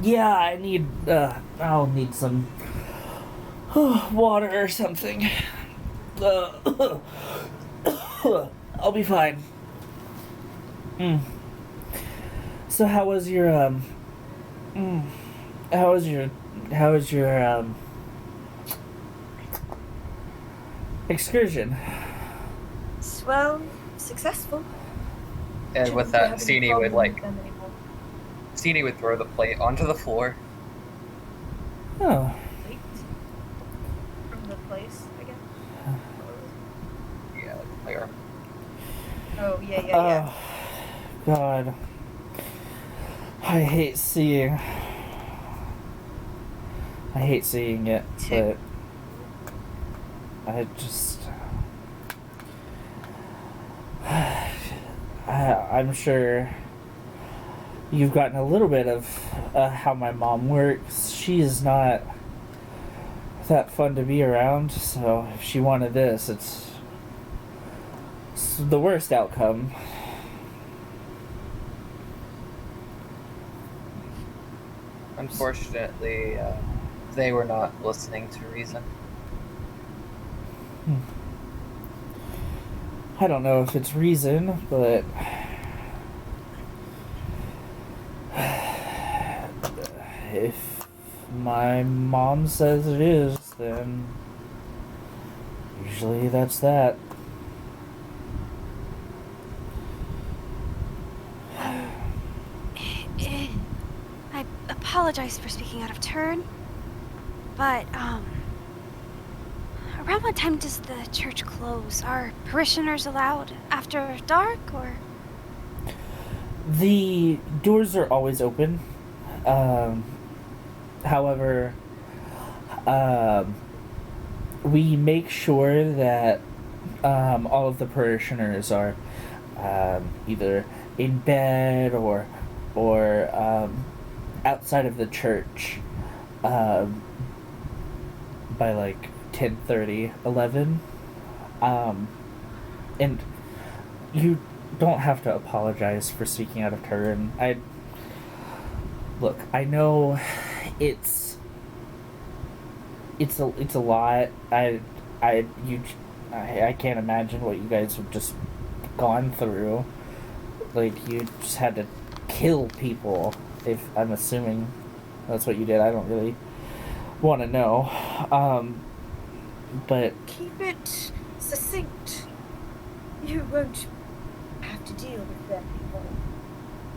Yeah, I'll need some water or something. I'll be fine. So how was your excursion? Well, successful. And Shouldn't with be that, having a Sini problem would like with them anymore. Sini would throw the plate onto the floor. Oh. Plate from the place again. Yeah, like a player. Oh yeah. Oh, God. I hate seeing it, but I just... I'm sure you've gotten a little bit of how my mom works. She is not that fun to be around, so if she wanted this, it's the worst outcome. Unfortunately, they were not listening to reason. I don't know if it's reason, but if my mom says it is, then usually that's that. I apologize for speaking out of turn, but, around what time does the church close? Are parishioners allowed after dark, or? The doors are always open. However, we make sure that all of the parishioners are either in bed or outside of the church by like 10:30, 11. And you don't have to apologize for speaking out of turn. Look, I know it's a lot. I can't imagine what you guys have just gone through. Like, you just had to kill people, if I'm assuming that's what you did. I don't really want to know. But Keep it succinct. You won't have to deal with them anymore.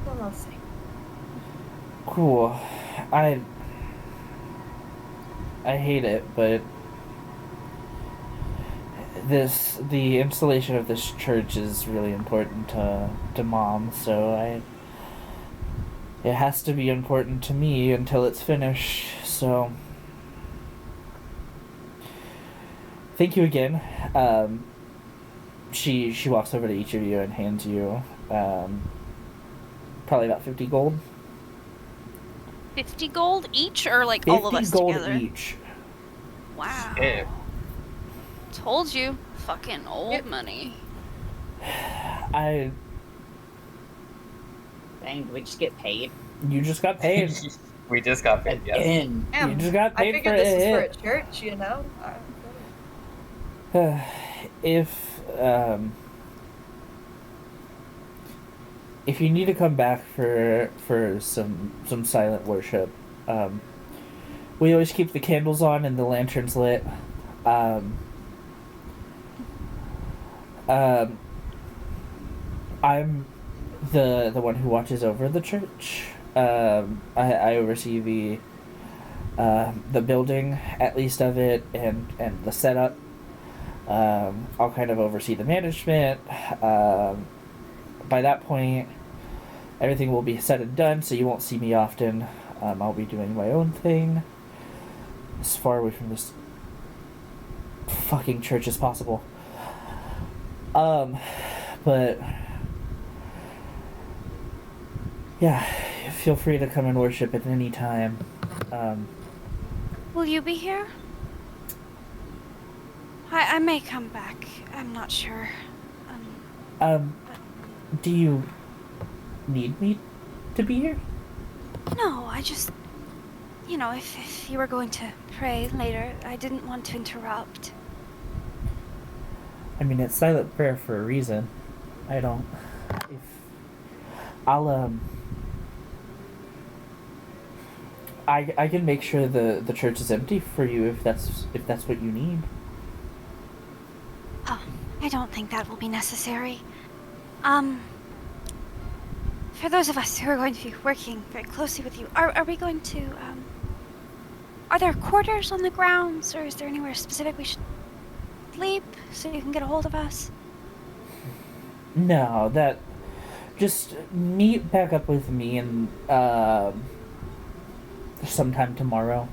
All I'll say. cool. I hate it, but the installation of this church is really important to Mom, so it has to be important to me until it's finished. So thank you again. She walks over to each of you and hands you probably about 50 gold. 50 gold each, or like 50 all of us gold together? each. Wow. Yeah. Told you. Fucking old money. I Dang, did we just get paid? You just got paid. We just got paid, yes. Again. You just got I paid figured for this was for it. a church, you know? if if you need to come back for some silent worship, we always keep the candles on and the lanterns lit. I'm the one who watches over the church. I oversee the building, at least of it, and the setup. I'll kind of oversee the management. By that point, everything will be said and done, so you won't see me often. I'll be doing my own thing, as far away from this fucking church as possible. But yeah, feel free to come and worship at any time. Will you be here? I may come back. I'm not sure. Do you need me to be here? No, I just... You know, if you were going to pray later, I didn't want to interrupt. I mean, it's silent prayer for a reason. I don't... If... I'll, I can make sure the church is empty for you if that's what you need. Oh, I don't think that will be necessary. For those of us who are going to be working very closely with you, are we going to, are there quarters on the grounds, or is there anywhere specific we should sleep so you can get a hold of us? No, that... Just meet back up with me and, sometime tomorrow.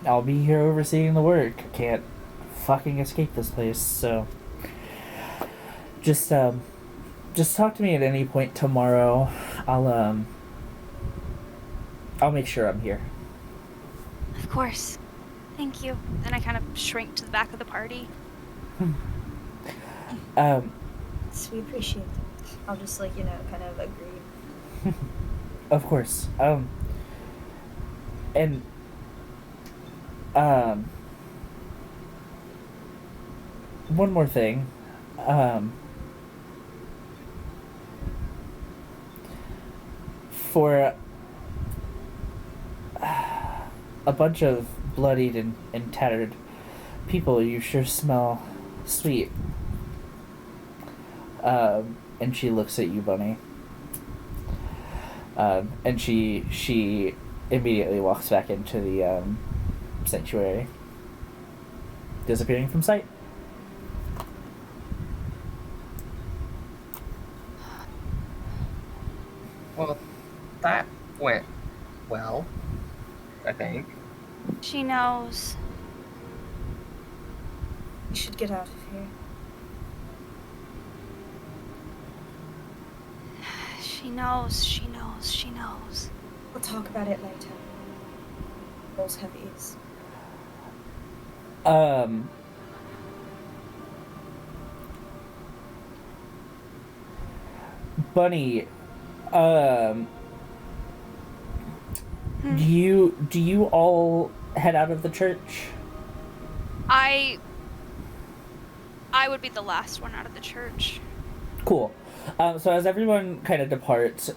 I'll be here overseeing the work. I can't fucking escape this place, so... Just talk to me at any point tomorrow. I'll make sure I'm here. Of course. Thank you. Then I kind of shrink to the back of the party. Yes, we appreciate it. I'll just, like, kind of agree. Of course. And one more thing. For a bunch of bloodied and tattered people, you sure smell sweet. And she looks at you, Bunny. And she immediately walks back into the sanctuary, disappearing from sight. Well, that went well, I think. She knows. We should get out of here. She knows, she knows, she knows. We'll talk about it later. Those heavies. Bunny, do you all head out of the church? I would be the last one out of the church. Cool. So as everyone kind of departs,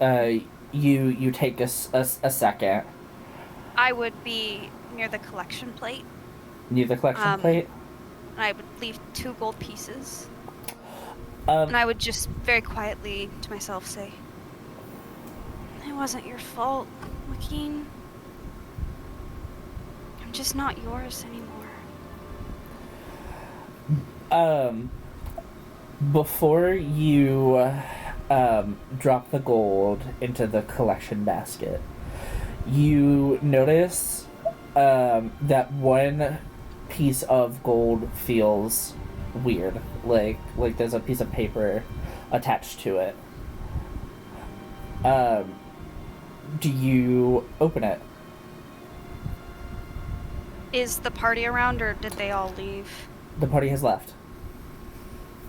you take a second. I would be near the collection plate. Near the collection plate? And I would leave 2 gold pieces. And And I would just very quietly to myself say, It wasn't your fault, Joaquin. I'm just not yours anymore. Before you drop the gold into the collection basket, you notice that one piece of gold feels weird, like there's a piece of paper attached to it. Do you open it? is the party around or did they all leave? The party has left.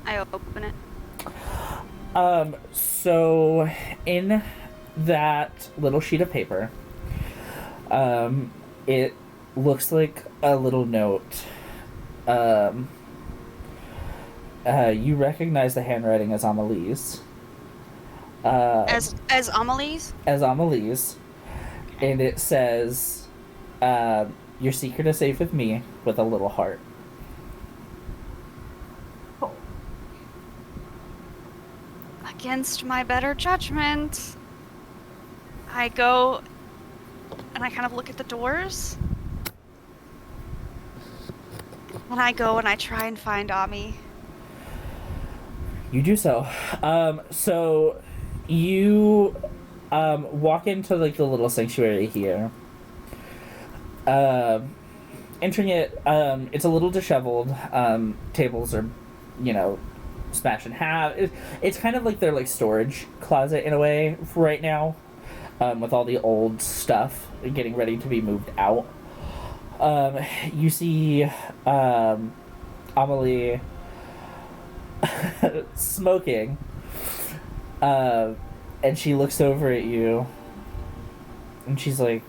I open it. So in that little sheet of paper, it looks like a little note. Um, you recognize the handwriting as Amelie's. As Amelie's? As Amelie's. And it says, your secret is safe with me, with a little heart. Against my better judgment, I go and I kind of look at the doors. And I go and I try and find Ami. You do so. So you walk into like the little sanctuary here. Entering it, it's a little disheveled. Tables are, smashed in half. It's kind of like their like storage closet in a way right now, with all the old stuff getting ready to be moved out. You see Amelie smoking, and she looks over at you, and she's like,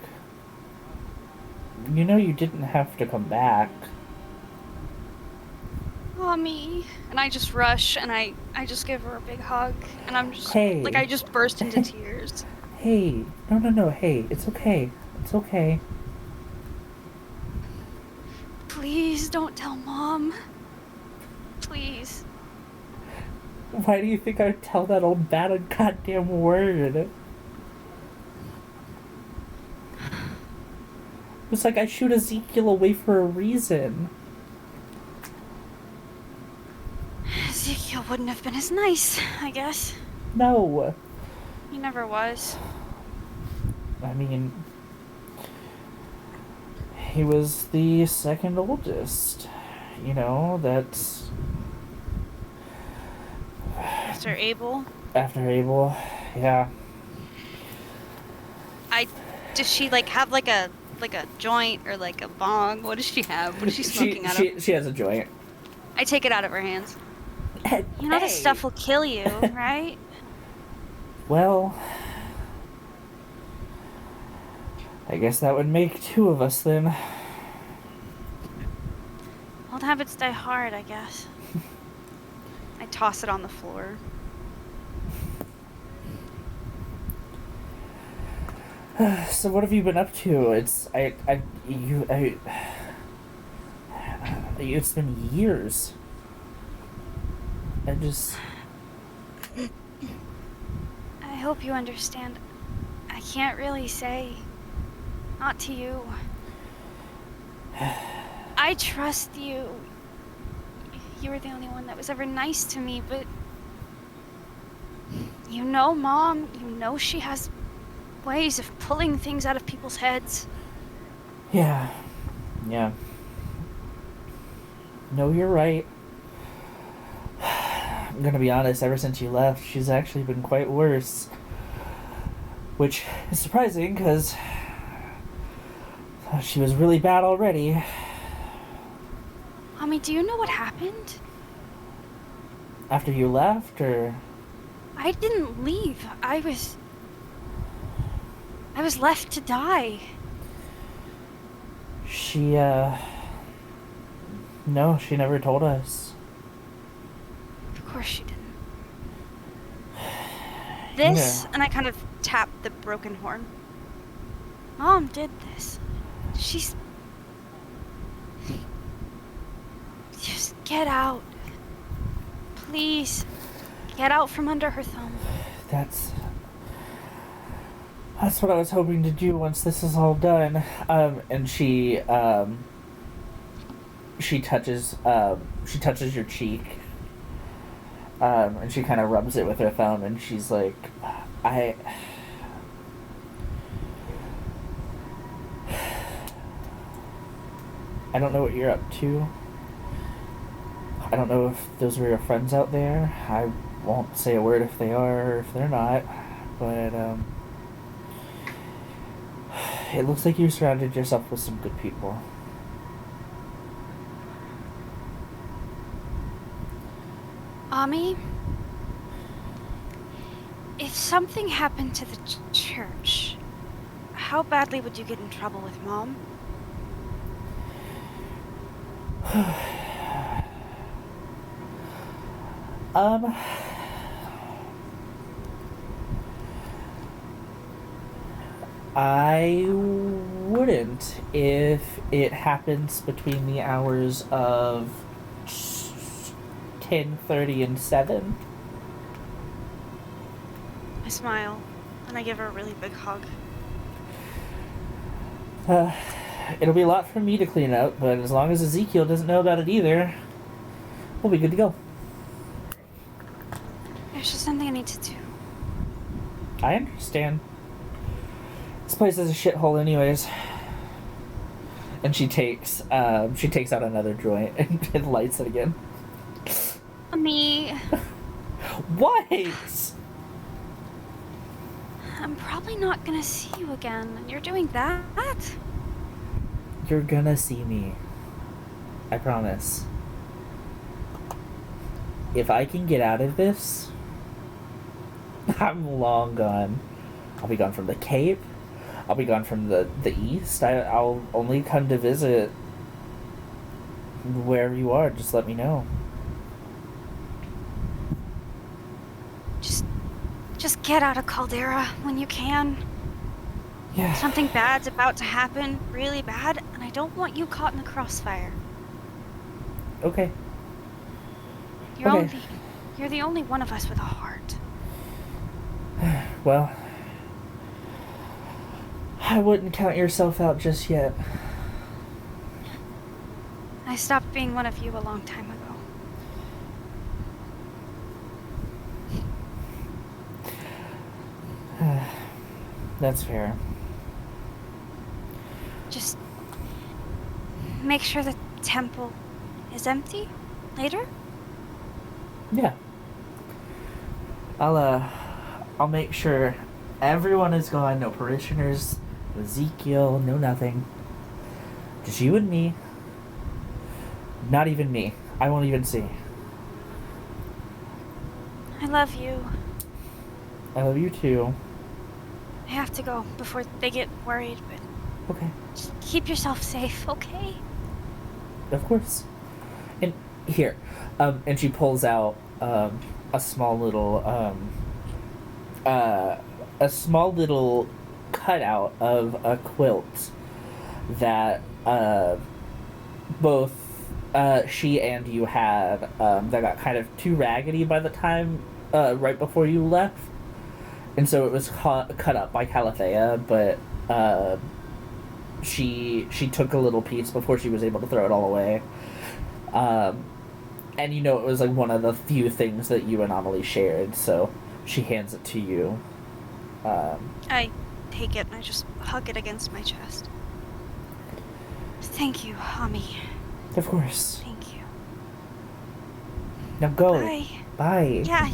you didn't have to come back. Mommy. And I just rush and I just give her a big hug. And I'm just, Hey. I just burst into tears. Hey, no, hey, it's okay. It's okay. Please don't tell Mom. Please. Why do you think I'd tell that old bad goddamn word? It's like I shoot Ezekiel away for a reason. Ezekiel wouldn't have been as nice, I guess. No. He never was. I mean, he was the second oldest. That's... After Abel? After Abel, yeah. Does she, have, a joint or, a bong? What does she have? What is she smoking out of? She has a joint. I take it out of her hands. Hey. This stuff will kill you, right? Well... I guess that would make two of us, then. Old habits die hard, I guess. I toss it on the floor. So what have you been up to? It's been years. I hope you understand. I can't really say. Not to you. I trust you. You were the only one that was ever nice to me, but... Mom, she has ways of pulling things out of people's heads. Yeah. No, you're right. I'm gonna be honest, ever since you left, she's actually been quite worse. Which is surprising, because she was really bad already. Mommy, do you know what happened? After you left, or...? I didn't leave. I was left to die. No, she never told us. Of course she didn't. This, and I kind of tap the broken horn. Mom did this. She's... Just get out. Please. Get out from under her thumb. That's what I was hoping to do once this is all done. And she touches your cheek. And she kind of rubs it with her thumb, and she's like, I don't know what you're up to. I don't know if those were your friends out there. I won't say a word if they are or if they're not. But, it looks like you surrounded yourself with some good people. Ami, if something happened to the church, how badly would you get in trouble with Mom? um, I wouldn't if it happens between the hours of 10:30 and 7. I smile, and I give her a really big hug. It'll be a lot for me to clean up, but as long as Ezekiel doesn't know about it either, we'll be good to go. There's just something I need to do. I understand. This place is a shithole anyways. And she takes out another joint and lights it again. Me. What? I'm probably not gonna see you again, and you're doing that? You're gonna see me. I promise. If I can get out of this, I'm long gone. I'll be gone from the Cape. I'll be gone from the East. I'll only come to visit wherever you are. Just let me know. Just get out of Caldera when you can. Yeah. Something bad's about to happen, really bad, and I don't want you caught in the crossfire. Okay. You're the only one of us with a heart. Well, I wouldn't count yourself out just yet. I stopped being one of you a long time ago. That's fair. Just make sure the temple is empty later. Yeah. I'll make sure everyone is gone. No parishioners, no Ezekiel, no nothing. Just you and me. Not even me. I won't even see. I love you. I love you too. I have to go before they get worried, but Okay. just keep yourself safe, okay? Of course. And here, and she pulls out a small little cutout of a quilt that both she and you had that got kind of too raggedy by the time right before you left, and so it was cut up by Calathea, but she took a little piece before she was able to throw it all away. And you know it was like one of the few things that you and Amelie shared, so she hands it to you. I take it and I just hug it against my chest. Thank you, Ami. Of course. Thank you. Now go. Bye. Bye. Yeah.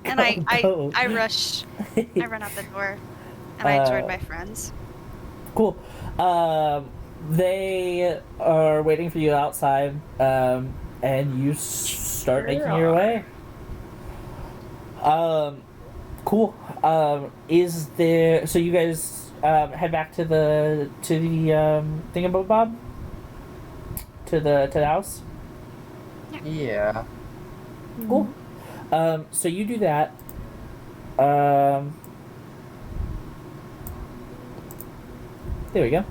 And Go. I rush. I run out the door. And I join my friends. Cool. They are waiting for you outside, and you start making your way. Cool. Is there? So you guys head back to the thingamabob? To the house. Yeah. Cool. So you do that. There we go.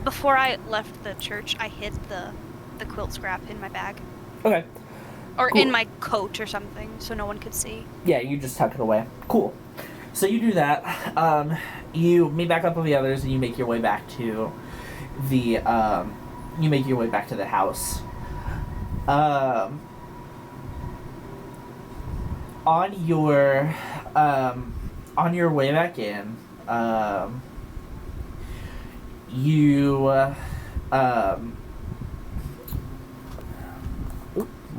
Before I left the church, I hid the quilt scrap in my bag. Okay. Or Cool. in my coat or something, so no one could see. Yeah, you just tuck it away. Cool. So you do that. You meet back up with the others, and you make your way back to the house. On your way back in,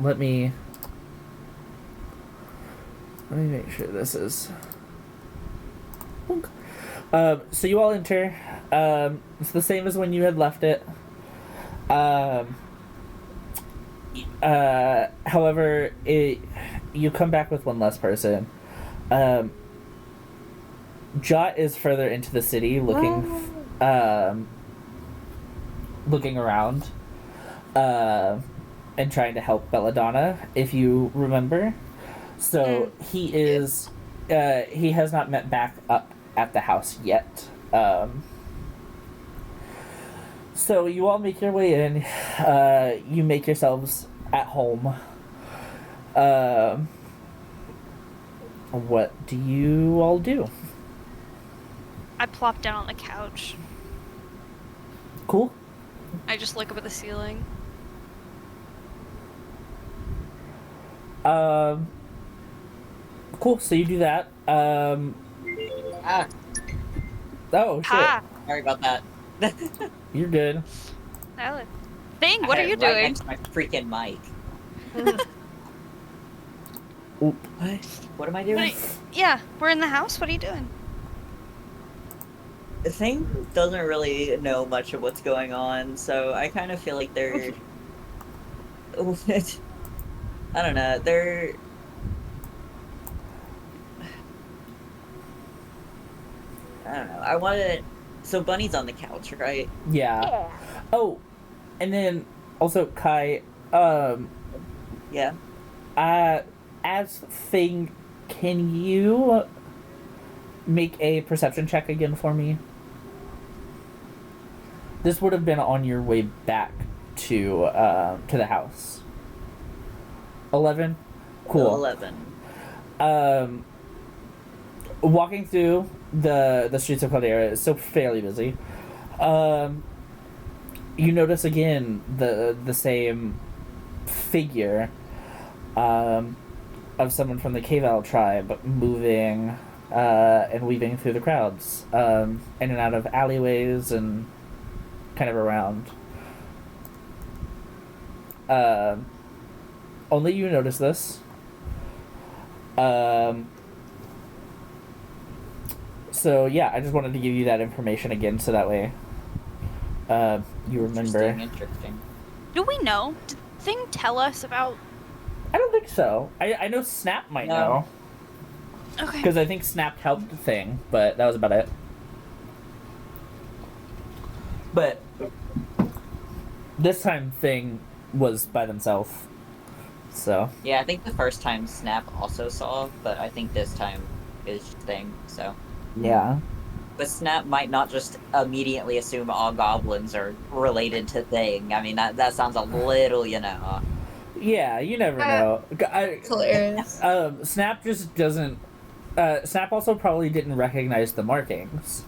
let me make sure this is. So you all enter. It's the same as when you had left it. However, you come back with one less person. Jot is further into the city looking looking around, and trying to help Belladonna, if you remember. So he is, he has not met back up at the house yet. So you all make your way in. You make yourselves at home. What do you all do? I plop down on the couch. Cool. I just look up at the ceiling. Cool. So you do that. Ah, Oh shit. Ha! sorry about that. You're good. Tyler. Thing, what I are had you it right doing? next to my freaking mic. Oop. What am I doing? Yeah, we're in the house. What are you doing? The thing doesn't really know much of what's going on, so I kind of feel like they're. I don't know. They're. I don't know. I wanted. So Bunny's on the couch, right? Yeah. Oh, and then also Kai. Yeah. As Thing, can you make a perception check again for me? This would have been on your way back to the house. 11? Cool. 11. Walking through the streets of Caldera is so fairly busy. You notice again the same figure of someone from the Cave Owl tribe moving and weaving through the crowds, in and out of alleyways and kind of around. Only you notice this. So yeah, I just wanted to give you that information again, so that way you remember. Interesting. Do we know? Did Thing tell us about? I don't think so. I know Snap might know, Okay. because I think Snap helped the Thing, but that was about it. But this time Thing was by themselves, so Yeah, I think the first time Snap also saw, but I think this time is Thing, so. yeah. But Snap might not just immediately assume all goblins are related to Thing. I mean, that sounds a little, Yeah, you never know. It's hilarious. Snap just doesn't. Snap also probably didn't recognize the markings.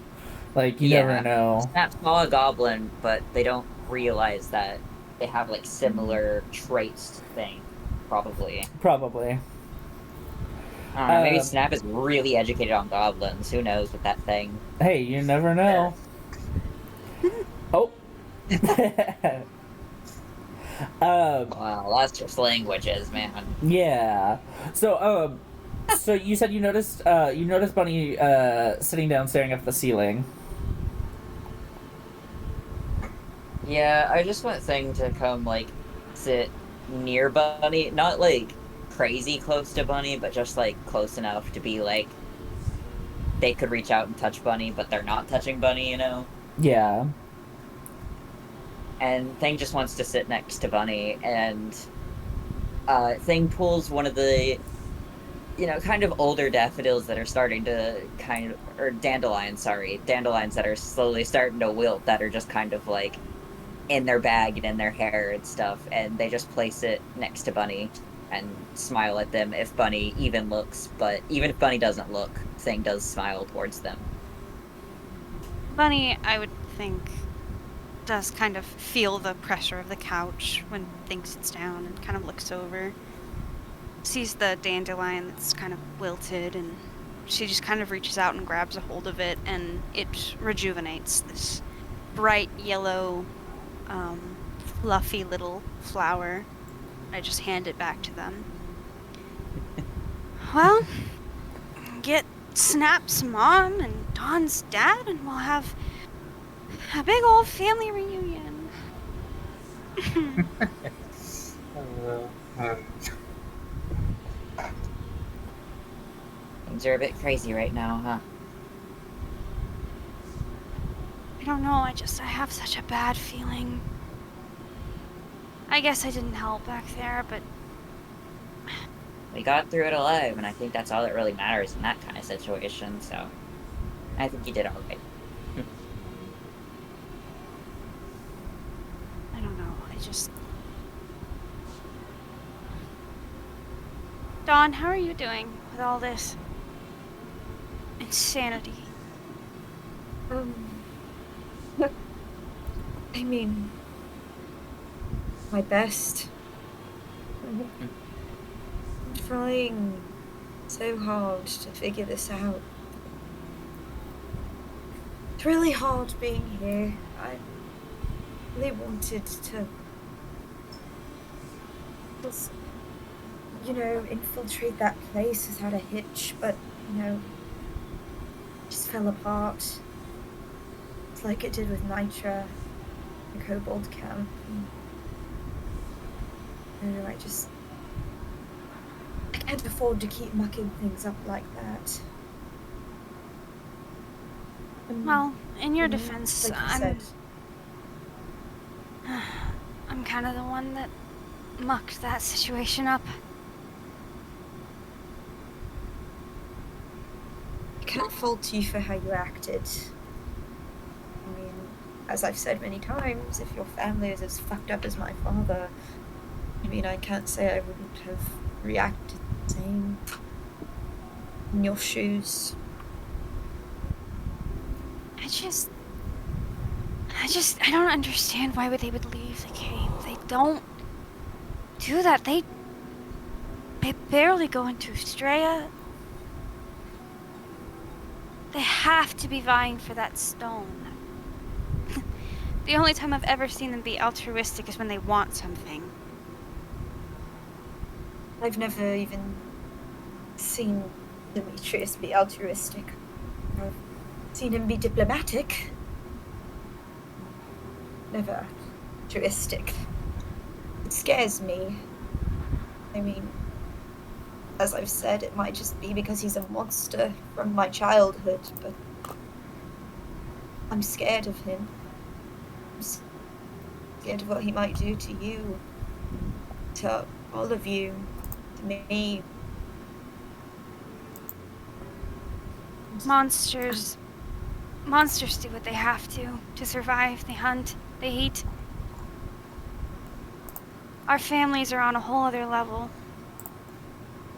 Like, you Yeah. never know. Snap saw a goblin, but they don't realize that they have, like, similar traits to Thing, probably. Probably. I don't know, maybe Um, Snap is really educated on goblins. Who knows with that thing? Hey, you never know. Oh. Wow, that's just languages, man. Yeah. So you said you noticed Bunny sitting down staring at the ceiling. Yeah, I just want Thing to come, like, sit near Bunny. Not, like, crazy close to Bunny, but just, like, close enough to be, like, they could reach out and touch Bunny, but they're not touching Bunny, Yeah. And Thing just wants to sit next to Bunny, and Thing pulls one of the, kind of older daffodils that are starting to or dandelions that are slowly starting to wilt, that are just kind of, like, in their bag and in their hair and stuff, and they just place it next to Bunny and smile at them if Bunny even looks, but even if Bunny doesn't look, Thing does smile towards them. Bunny, I would think, does kind of feel the pressure of the couch when Thing sits down and kind of looks over. Sees the dandelion that's kind of wilted, and she just kind of reaches out and grabs a hold of it, and it rejuvenates this bright yellow, fluffy little flower. I just hand it back to them. Well, get Snap's mom and Don's dad, and we'll have a big old family reunion. Things are a bit crazy right now, huh? I don't know, I have such a bad feeling. I guess I didn't help back there, but We got through it alive, and I think that's all that really matters in that kind of situation, so I think you did alright. I don't know, Dawn, how are you doing with all this insanity? I mean, my best. I'm trying so hard to figure this out. It's really hard being here. I really wanted to just, infiltrate that place without a hitch, but, just fell apart. It's like it did with Nitra, the Kobold camp. I can't afford to keep mucking things up like that. Well, in your defense, like you said. I'm kind of the one that mucked that situation up. I can't fault you for how you acted. I mean, as I've said many times, if your family is as fucked up as my father, I can't say I wouldn't have reacted the same in your shoes. I don't understand why they would leave the cave. They don't do that. They barely go into Straya. They have to be vying for that stone. The only time I've ever seen them be altruistic is when they want something. I've never even seen Demetrius be altruistic. I've seen him be diplomatic. Never altruistic. It scares me. I mean, as I've said, it might just be because he's a monster from my childhood, but I'm scared of him. I'm scared of what he might do to you, to all of you, to me. Monsters do what they have to survive. They hunt, they eat. Our families are on a whole other level.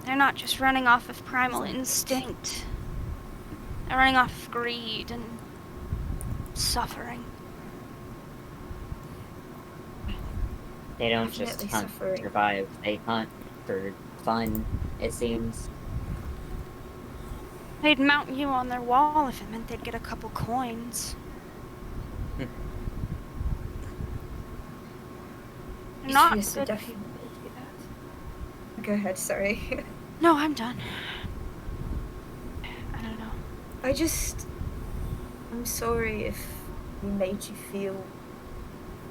They're not just running off of primal instinct. They're running off of greed and suffering. They don't just hunt to survive, they hunt for fun, it seems. They'd mount you on their wall if it meant they'd get a couple coins. Not good. Definitely do that. Go ahead, sorry. No, I'm done. I don't know. I'm sorry if we made you feel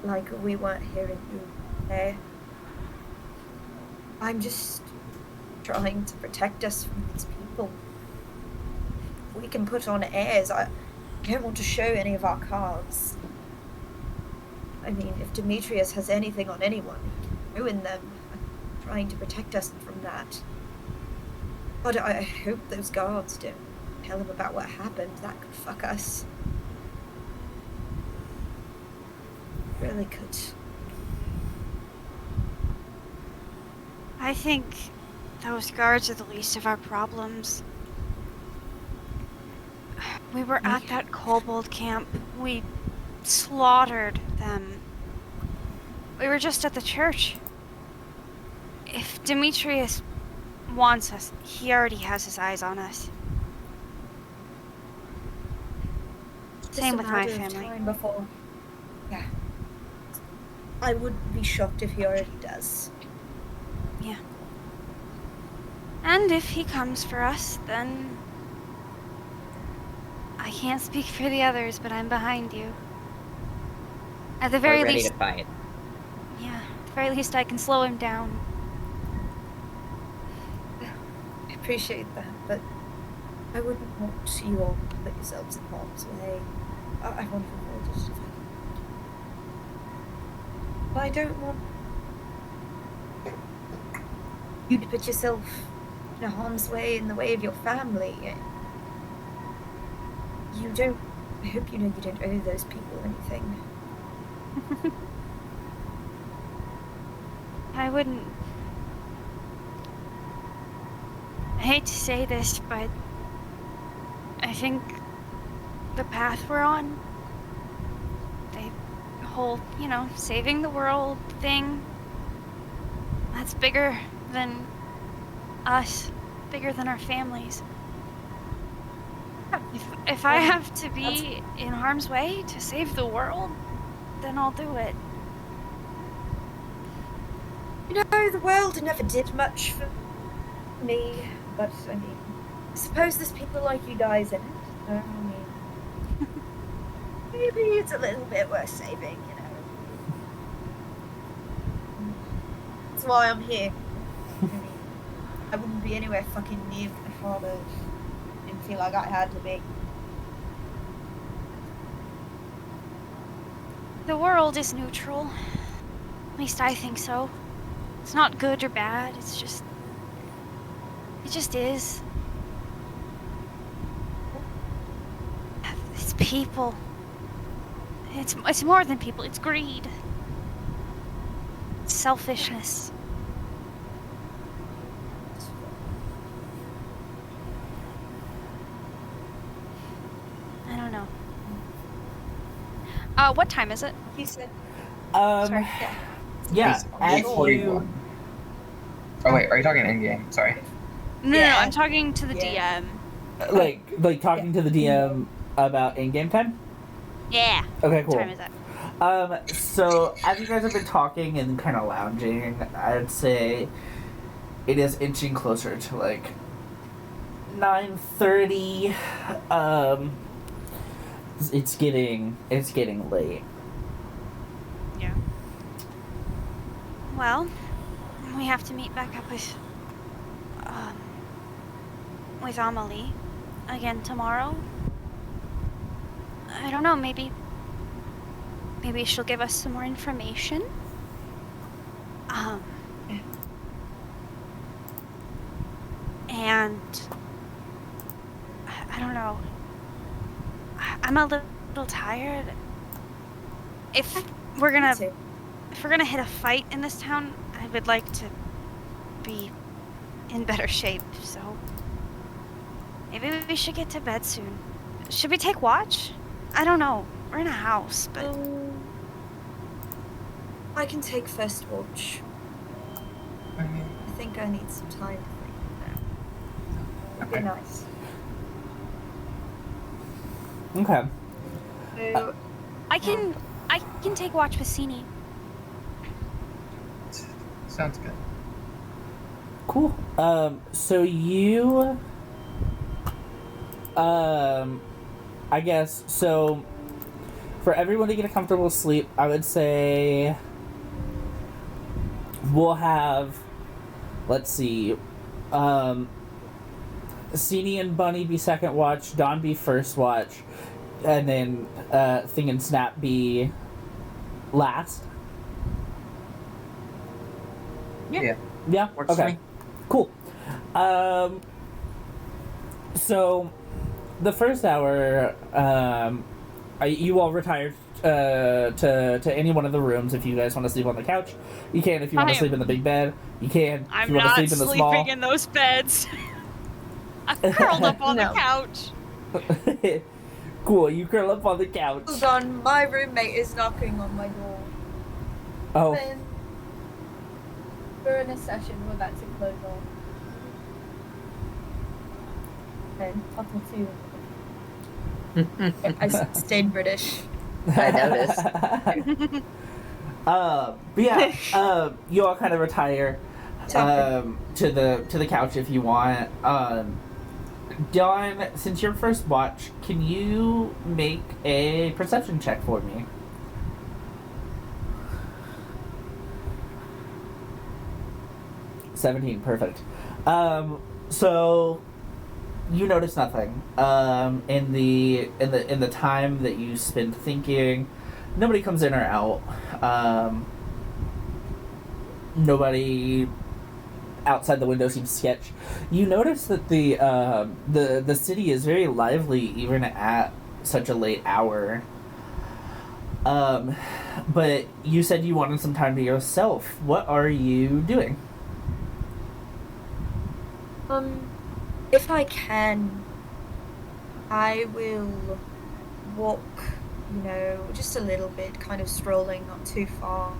like we weren't hearing you there. I'm just trying to protect us from these people. We can put on airs. I don't want to show any of our cards. I mean, if Demetrius has anything on anyone, he can ruin them. I'm trying to protect us from that. But I hope those guards don't tell him about what happened. That could fuck us. Really could. I think those guards are the least of our problems. We were at that kobold camp. We slaughtered them. We were just at the church. If Demetrius wants us, he already has his eyes on us. Same with my family. Yeah. I wouldn't be shocked if he already does. Yeah. And if he comes for us, then I can't speak for the others, but I'm behind you. At the very We're ready least, to fight. yeah, at the very least I can slow him down. I appreciate that, but I wouldn't want you all to put yourselves in harm's way. I want to avoid But I don't want you to put yourself in harm's way, in the way of your family. You don't. I hope you know you don't owe those people anything. I wouldn't. I hate to say this, but I think the path we're on, the whole, saving the world thing, that's bigger than us, bigger than our families. If I have to be in harm's way to save the world, then I'll do it. The world never did much for me, but I mean, I suppose there's people like you guys in it. I mean, maybe it's a little bit worth saving, That's why I'm here. I mean, I wouldn't be anywhere fucking near my father. Didn't feel like I had to be. The world is neutral. At least I think so. It's not good or bad, it just is. It's people. It's more than people, it's greed. It's selfishness. I don't know. What time is it? He said, Sorry. Yeah, It's as 8:41. you... Oh wait, are you talking in game? Sorry. No, Yeah. I'm talking to the Yeah. DM. Like talking to the DM about in-game time? Yeah. Okay, What cool. time is it? So as you guys have been talking and kind of lounging, I'd say it is inching closer to like 9:30. It's getting late. Yeah. Well, we have to meet back up with Amelie again tomorrow. I don't know, maybe she'll give us some more information. And I don't know. I'm a little tired. If we're gonna hit a fight in this town, I would like to be in better shape, so maybe we should get to bed soon. Should we take watch? I don't know. We're in a house, but I can take first watch. I think I need some time to think about it. Okay. Nice. Okay. So, I can take watch with Sini. Sounds good. Cool. So you, I guess, so for everyone to get a comfortable sleep, I would say we'll have, let's see, Sini and Bunny be second watch, Dawn be first watch, and then Thing and Snap be last. Yeah. Yeah? Works for Okay. me. Cool. So, the first hour, you all retired to any one of the rooms. If you guys want to sleep on the couch, you can. If you want to sleep in the big bed, you can. If I'm you want to not sleep in the sleeping small. in those beds. I'm curled up on the No. couch. Cool, you curl up on the couch. hold on, my roommate is knocking on my door. Oh, Then we're in a session, we're about to close on. Okay, talking to I stayed British. I noticed. but yeah, you all kind of retire to the couch if you want. Dawn, since you're first watch, can you make a perception check for me? 17, perfect. So you notice nothing. In the time that you spend thinking, nobody comes in or out. Nobody outside the window seems sketch. You notice that the city is very lively even at such a late hour. But you said you wanted some time to yourself. What are you doing? If I can, I will walk, just a little bit, kind of strolling, not too far.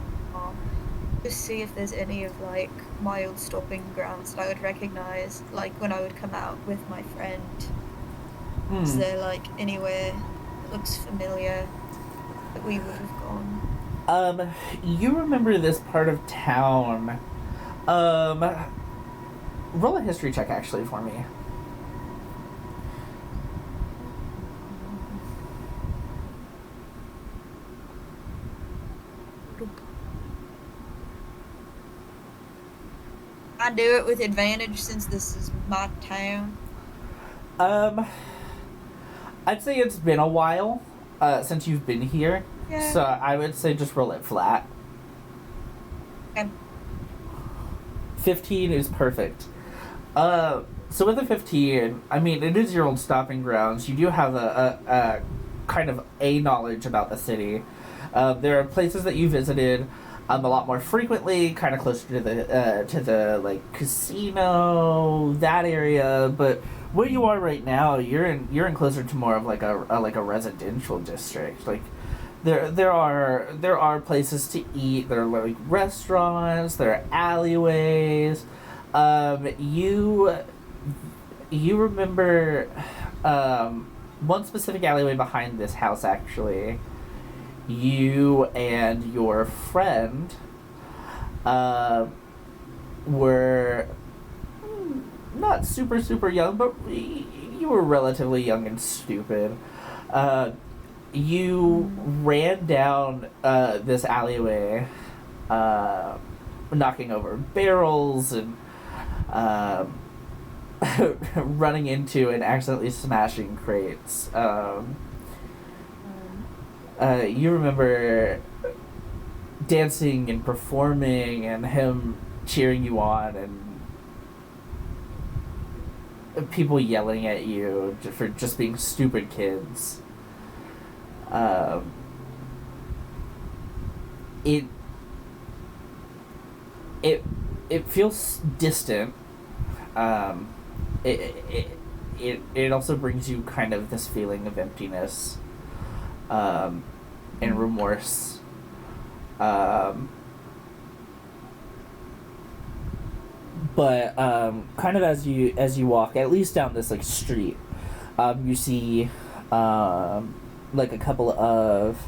Just see if there's any of, like, mild stopping grounds that I would recognize, like when I would come out with my friend. Is there, like, anywhere that looks familiar that we would have gone? You remember this part of town. Roll a history check, actually, for me. I do it with advantage since this is my town. I'd say it's been a while, since you've been here. Yeah. So I would say just roll it flat. Okay. 15 is perfect. So with a 15, I mean, it is your old stopping grounds. You do have a kind of a knowledge about the city. There are places that you visited a lot more frequently, kind of closer to the like casino, that area. But where you are right now, you're in closer to more of like a residential district. Like there are places to eat. There are like restaurants. There are alleyways. You remember one specific alleyway behind this house, actually. You and your friend were not super young, but you were relatively young and stupid. You ran down this alleyway, knocking over barrels and running into and accidentally smashing crates. You remember dancing and performing and him cheering you on and people yelling at you for just being stupid kids. It feels distant. It also brings you kind of this feeling of emptiness. And remorse. But kind of as you walk, at least down this like street, you see like a couple of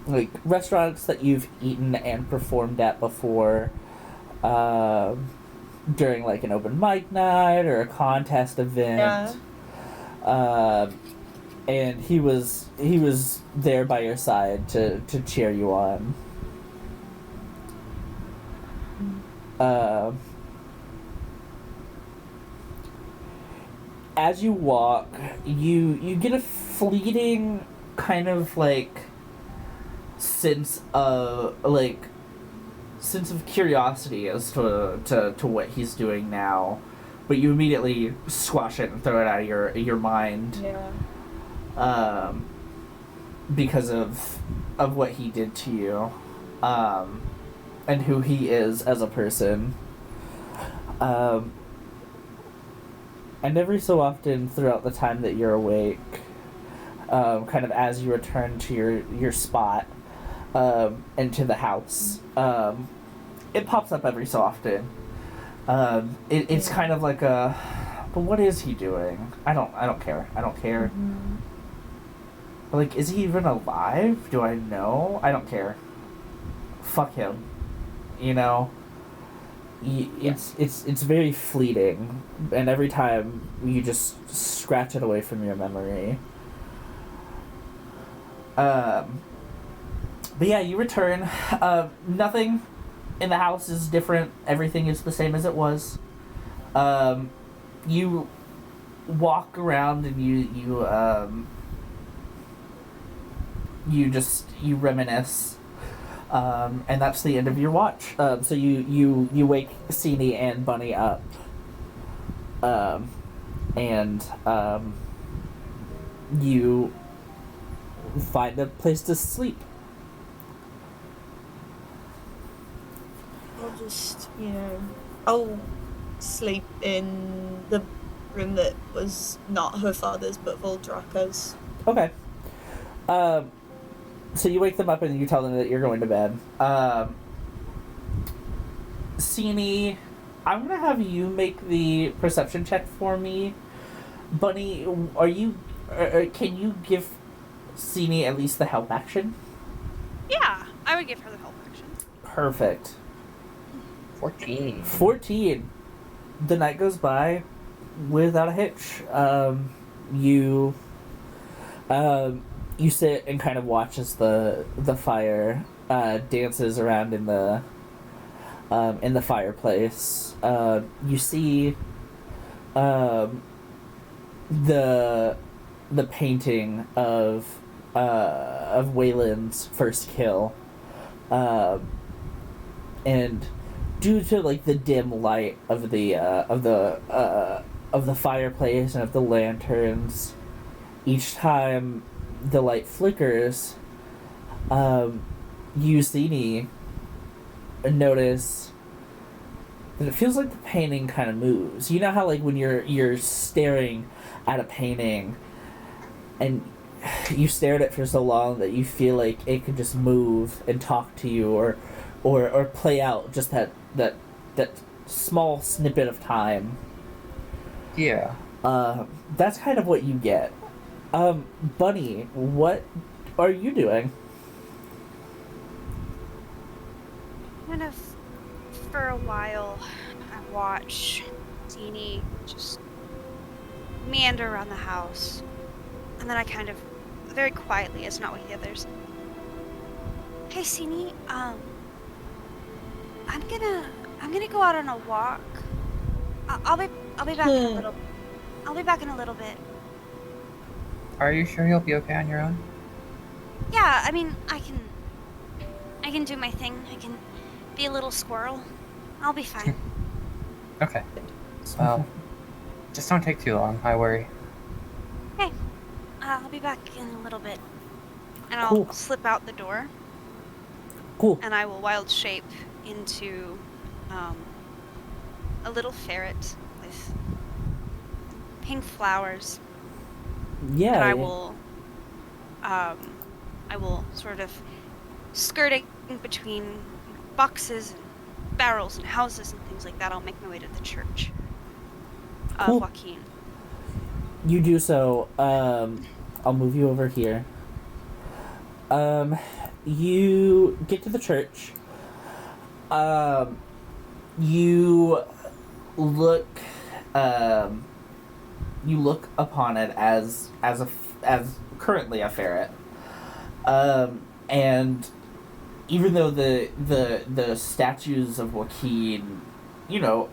like restaurants that you've eaten and performed at before, during like an open mic night or a contest event. Yeah. And he was there by your side to cheer you on. As you walk, you get a fleeting kind of like sense of curiosity as to what he's doing now, but you immediately squash it and throw it out of your mind. Yeah. Because of what he did to you, and who he is as a person. And every so often throughout the time that you're awake, kind of as you return to your spot, and to the house, it pops up every so often. It's kind of like but what is he doing? I don't care. I don't care. Mm-hmm. Like, is he even alive? Do I know? I don't care. Fuck him. You know? It's very fleeting, and every time you just scratch it away from your memory. But yeah, you return. Nothing in the house is different. Everything is the same as it was. you walk around and you reminisce, and that's the end of your watch. So you wake Sini and Bunny up, and you find a place to sleep. I'll just, I'll sleep in the room that was not her father's but Voldraka's. Okay. So you wake them up and you tell them that you're going to bed. Sini, I'm gonna have you make the perception check for me. Bunny, are you? Can you give Sini at least the help action? Yeah, I would give her the help action. Perfect. 14. 14. The night goes by without a hitch. You sit and kind of watch as the fire dances around in the fireplace. You see the painting of Waylon's first kill, and due to like the dim light of the fireplace and of the lanterns, each time the light flickers, you, Sini, notice that it feels like the painting kind of moves. You know how like when you're staring at a painting and you stare at it for so long that you feel like it could just move and talk to you or play out just that small snippet of time. Yeah. That's kind of what you get. Bunny, what are you doing? Kind of, for a while, I watch Zini just meander around the house, and then I kind of, very quietly, as not with the others. Hey, Zini, I'm gonna go out on a walk. I'll be back in a little. I'll be back in a little bit. Are you sure you'll be okay on your own? Yeah, I mean, I can do my thing. I can be a little squirrel. I'll be fine. Okay. Well, just don't take too long. I worry. Okay. I'll be back in a little bit. And I'll Cool. slip out the door. Cool. And I will wild shape into a little ferret with pink flowers. Yeah. And I will sort of skirting between boxes and barrels and houses and things like that. I'll make my way to the church of Cool. Joaquin. You do so. I'll move you over here. You get to the church. You look. You look upon it as currently a ferret. And even though the statues of Joaquin,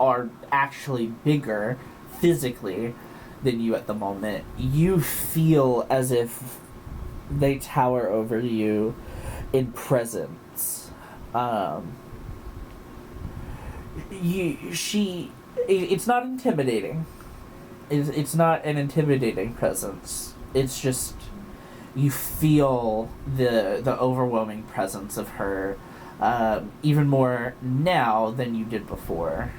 are actually bigger physically than you at the moment, you feel as if they tower over you in presence. It's not intimidating. It's not an intimidating presence. It's just you feel the overwhelming presence of her, even more now than you did before.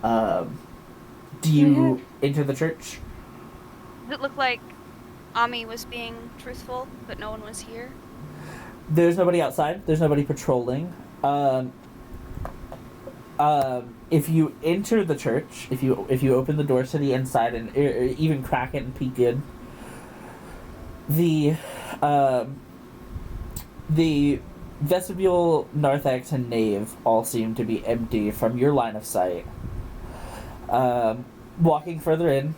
Do you enter the church? Does it look like Ami was being truthful, but no one was here? There's nobody outside. There's nobody patrolling. If you enter the church, if you open the doors to the inside and even crack it and peek in, the vestibule, narthex, and nave all seem to be empty from your line of sight. Walking further in,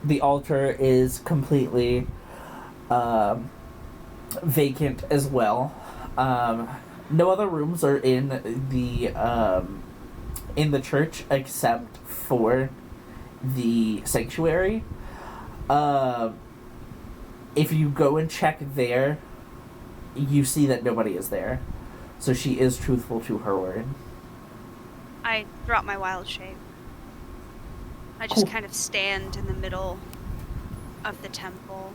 the altar is completely vacant as well. No other rooms are in in the church except for the sanctuary. If you go and check there, you see that nobody is there. So she is truthful to her word. I drop my wild shape. I just kind of stand in the middle of the temple.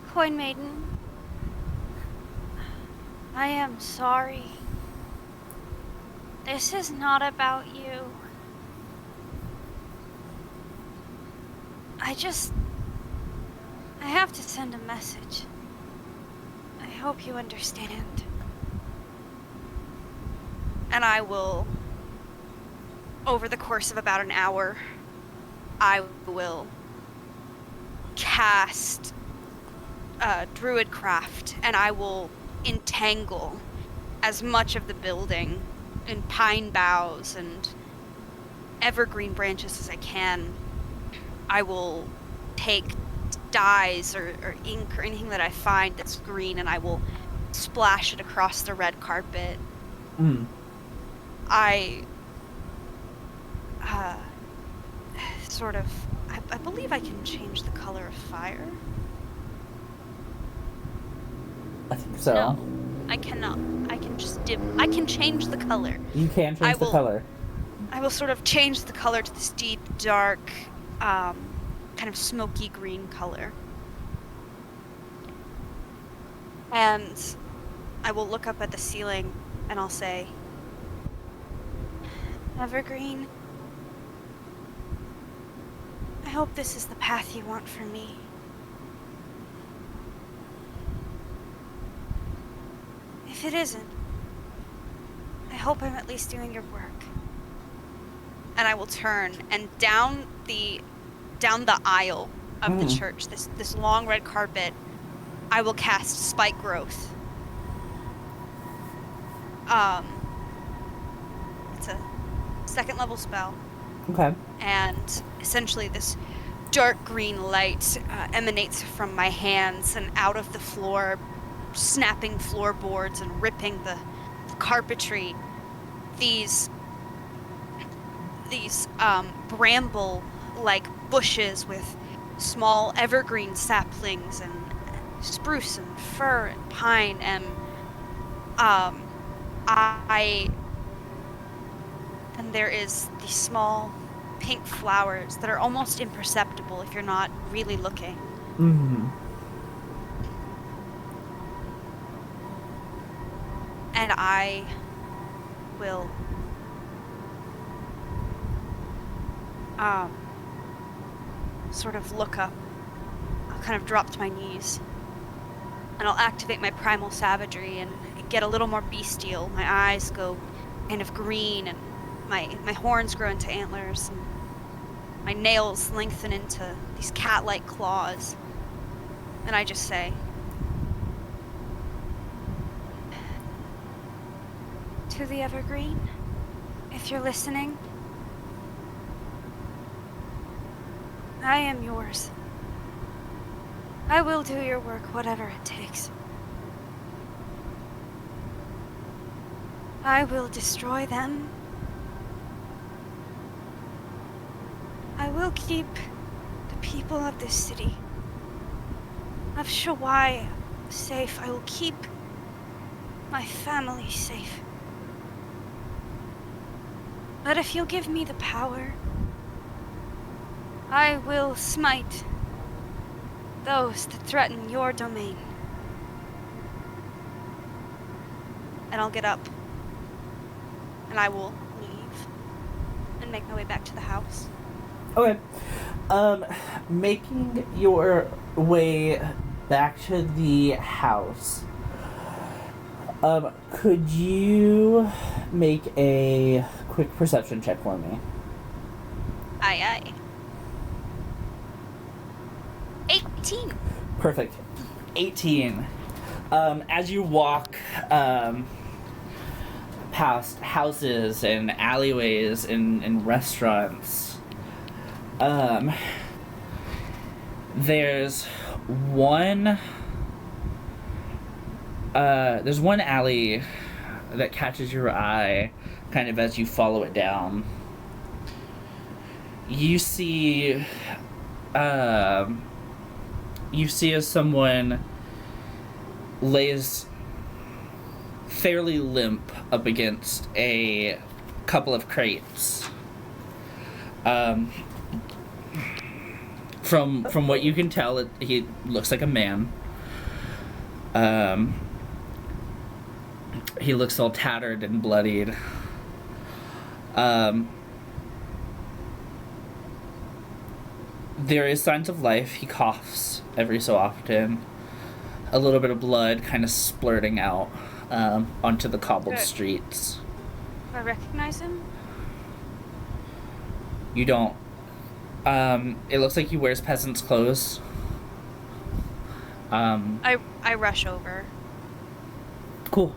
Coin Maiden, I am sorry. This is not about you. I have to send a message. I hope you understand. And I will, over the course of about an hour, I will cast Druidcraft, and I will entangle as much of the building in pine boughs and evergreen branches as I can. I will take dyes or ink or anything that I find that's green, and I will splash it across the red carpet. I I believe I can change the color of fire. I think so. No, I cannot. I can just I can change the color. You can change the color. I will sort of change the color to this deep, dark, kind of smoky green color. And I will look up at the ceiling and I'll say, Evergreen, I hope this is the path you want for me. If it isn't, I hope I'm at least doing your work. And I will turn, and down the aisle of the church, this long red carpet, I will cast Spike Growth. It's a 2nd level spell. Okay. And essentially this dark green light emanates from my hands and out of the floor, snapping floorboards and ripping the carpetry. These bramble-like bushes with small evergreen saplings and spruce and fir and pine, and there is these small pink flowers that are almost imperceptible if you're not really looking. Mm-hmm. And I will sort of look up. I'll kind of drop to my knees. And I'll activate my primal savagery and get a little more bestial. My eyes go kind of green, and my horns grow into antlers, and my nails lengthen into these cat-like claws. And I just say, to the Evergreen, if you're listening, I am yours. I will do your work, whatever it takes. I will destroy them. I will keep the people of this city, of Shawai, safe. I will keep my family safe. But if you'll give me the power, I will smite those that threaten your domain. And I'll get up, and I will leave, and make my way back to the house. Okay. Making your way back to the house, could you make a quick perception check for me? Aye, aye. 18. Perfect. 18. As you walk past houses and alleyways and restaurants, there's one there's one alley that catches your eye, kind of as you follow it down. You see, as someone lays fairly limp up against a couple of crates. From what you can tell, he looks like a man. He looks all tattered and bloodied. There is signs of life. He coughs every so often. A little bit of blood kind of splurting out onto the cobbled Good. streets. Do I recognize him? You don't. It looks like he wears peasant's clothes. I rush over. Cool.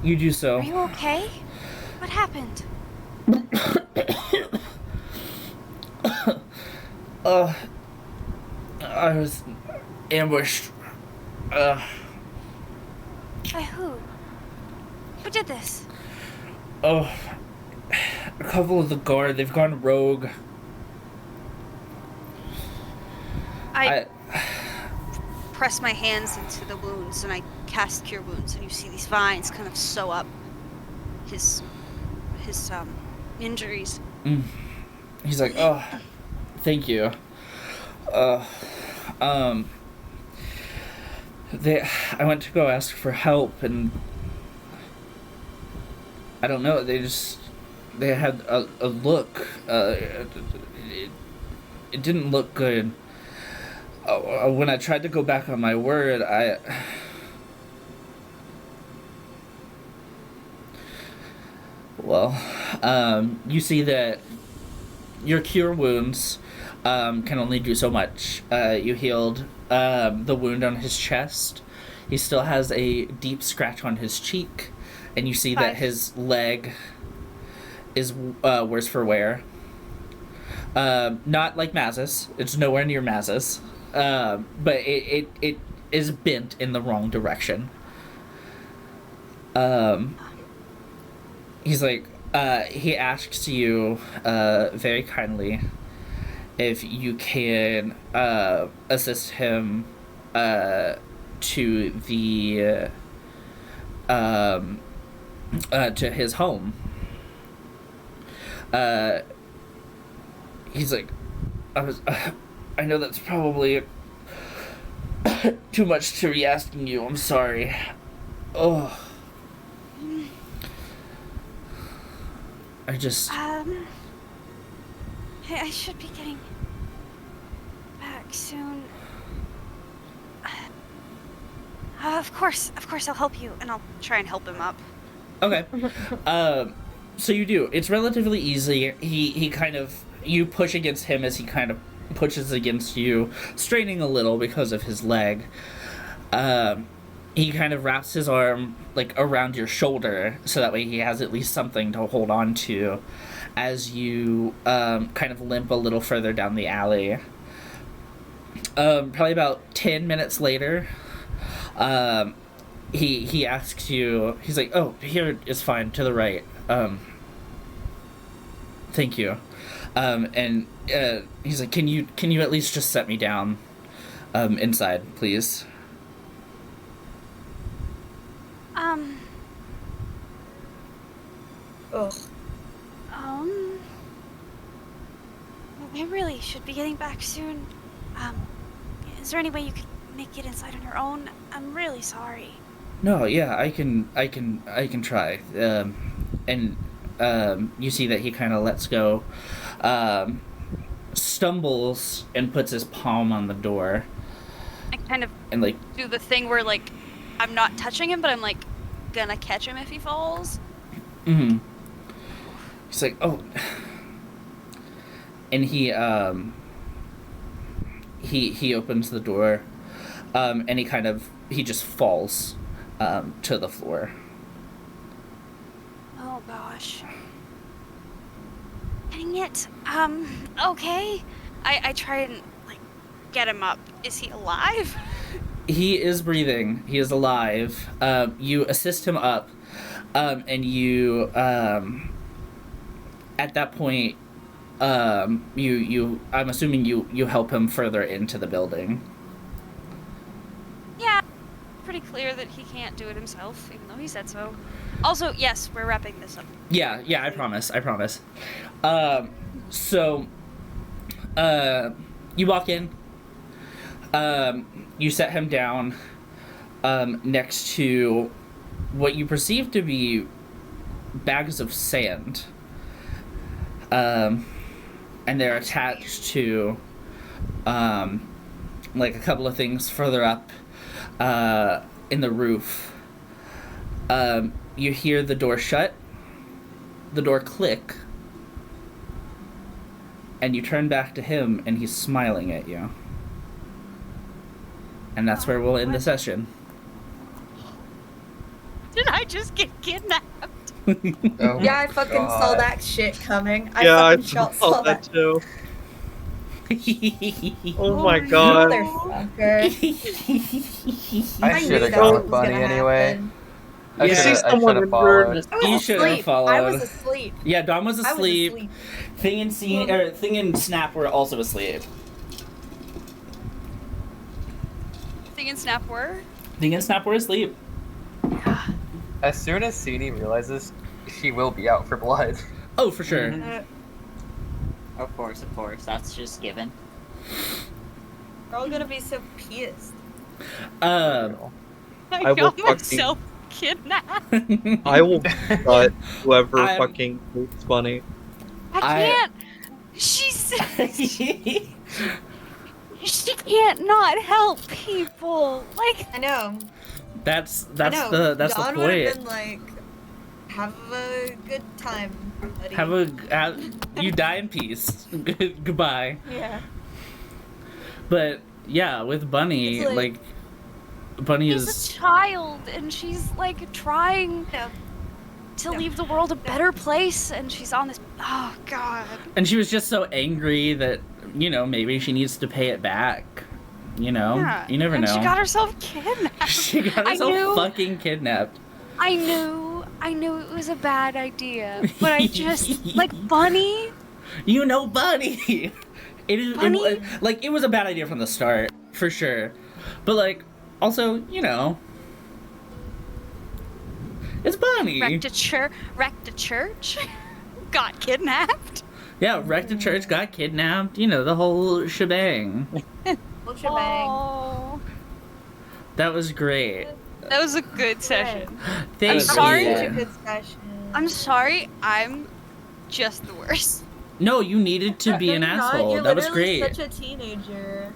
You do so. Are you okay? What happened? I was ambushed. By who? Who did this? A couple of the guard, they've gone rogue. I press my hands into the wounds and I cast Cure Wounds, and you see these vines kind of sew up his injuries. He's like, oh, thank you. I went to go ask for help, and I don't know, they had a look. It didn't look good. When I tried to go back on my word, you see that your cure wounds can only do so much. You healed the wound on his chest. He still has a deep scratch on his cheek, and you see that his leg is worse for wear. Not like Maz's. It's nowhere near Maz's. But it is bent in the wrong direction. He's like, he asks you very kindly if you can assist him to the to his home. He's like, I know that's probably too much to be asking you. I'm sorry. Oh. I should be getting back soon. Of course I'll help you, and I'll try and help him up. Okay. So you do. It's relatively easy. He kind of, you push against him as he kind of pushes against you, straining a little because of his leg. He kind of wraps his arm like around your shoulder, so that way he has at least something to hold on to as you kind of limp a little further down the alley. Probably about 10 minutes later, he asks you, he's like, oh, here is fine, to the right. Thank you. And he's like, can you at least just set me down inside, please? I really should be getting back soon. Is there any way you could make it inside on your own? I'm really sorry. No, yeah, I can try. And you see that he kind of lets go, stumbles and puts his palm on the door. I kind of and like do the thing where like I'm not touching him, but I'm like gonna catch him if he falls. Mm-hmm. He's like, oh, and he opens the door, and he just falls to the floor. Oh gosh. Dang it. Okay. I try and like get him up. Is he alive? He is breathing. He is alive. You assist him up, and you at that point, you I'm assuming you help him further into the building. Yeah, pretty clear that he can't do it himself, even though he said so. Also, yes, we're wrapping this up. Yeah, I promise. So, you walk in. You set him down next to what you perceive to be bags of sand. And they're attached to like a couple of things further up in the roof. You hear the door shut, the door click, and you turn back to him, and he's smiling at you. And that's where we'll end the session. Did I just get kidnapped? Oh Yeah, I fucking God. saw that shit coming. Yeah, I saw saw that too. Oh my You god. motherfucker. I knew should have that gone was with Bunny gonna anyway. happen. Yeah. You see someone injured. followed. I was You should have asleep. followed. I was asleep. Yeah, Dom was I was asleep. asleep. Thing and Snap were also asleep. Thing and Snap were? Thing and Snap were asleep. As soon as Sini realizes she will be out for blood. Oh, for sure. Of course, that's just given. We're all gonna be so pissed. I I will got fucking- myself kidnapped. I will cut whoever I'm- fucking hates Bunny. I can't. She's she can't not help people. Like I know. That's I know. the Dawn would have point. been like, have a good time, buddy. You die in peace. Goodbye. Yeah. But yeah, with Bunny, It's like Bunny she's is a child and she's like trying Yeah. to leave the world a better place, and she's on this. Oh God. and she was just so angry that, maybe she needs to pay it back. Yeah. You never and know. she got herself kidnapped. She got I herself knew- fucking kidnapped. I knew it was a bad idea, but I just like Bunny. Bunny. Bunny? It was a bad idea from the start, for sure. But also, it's Bunny. Wrecked a church. Got kidnapped. Yeah, wrecked a church, got kidnapped, the whole shebang. Whole shebang. Oh, That was great. that was a good session. Thank sorry. you. Such a good session. I'm sorry. I'm just the worst. No, you needed to be an You're not. asshole. You're That was literally great. such a teenager.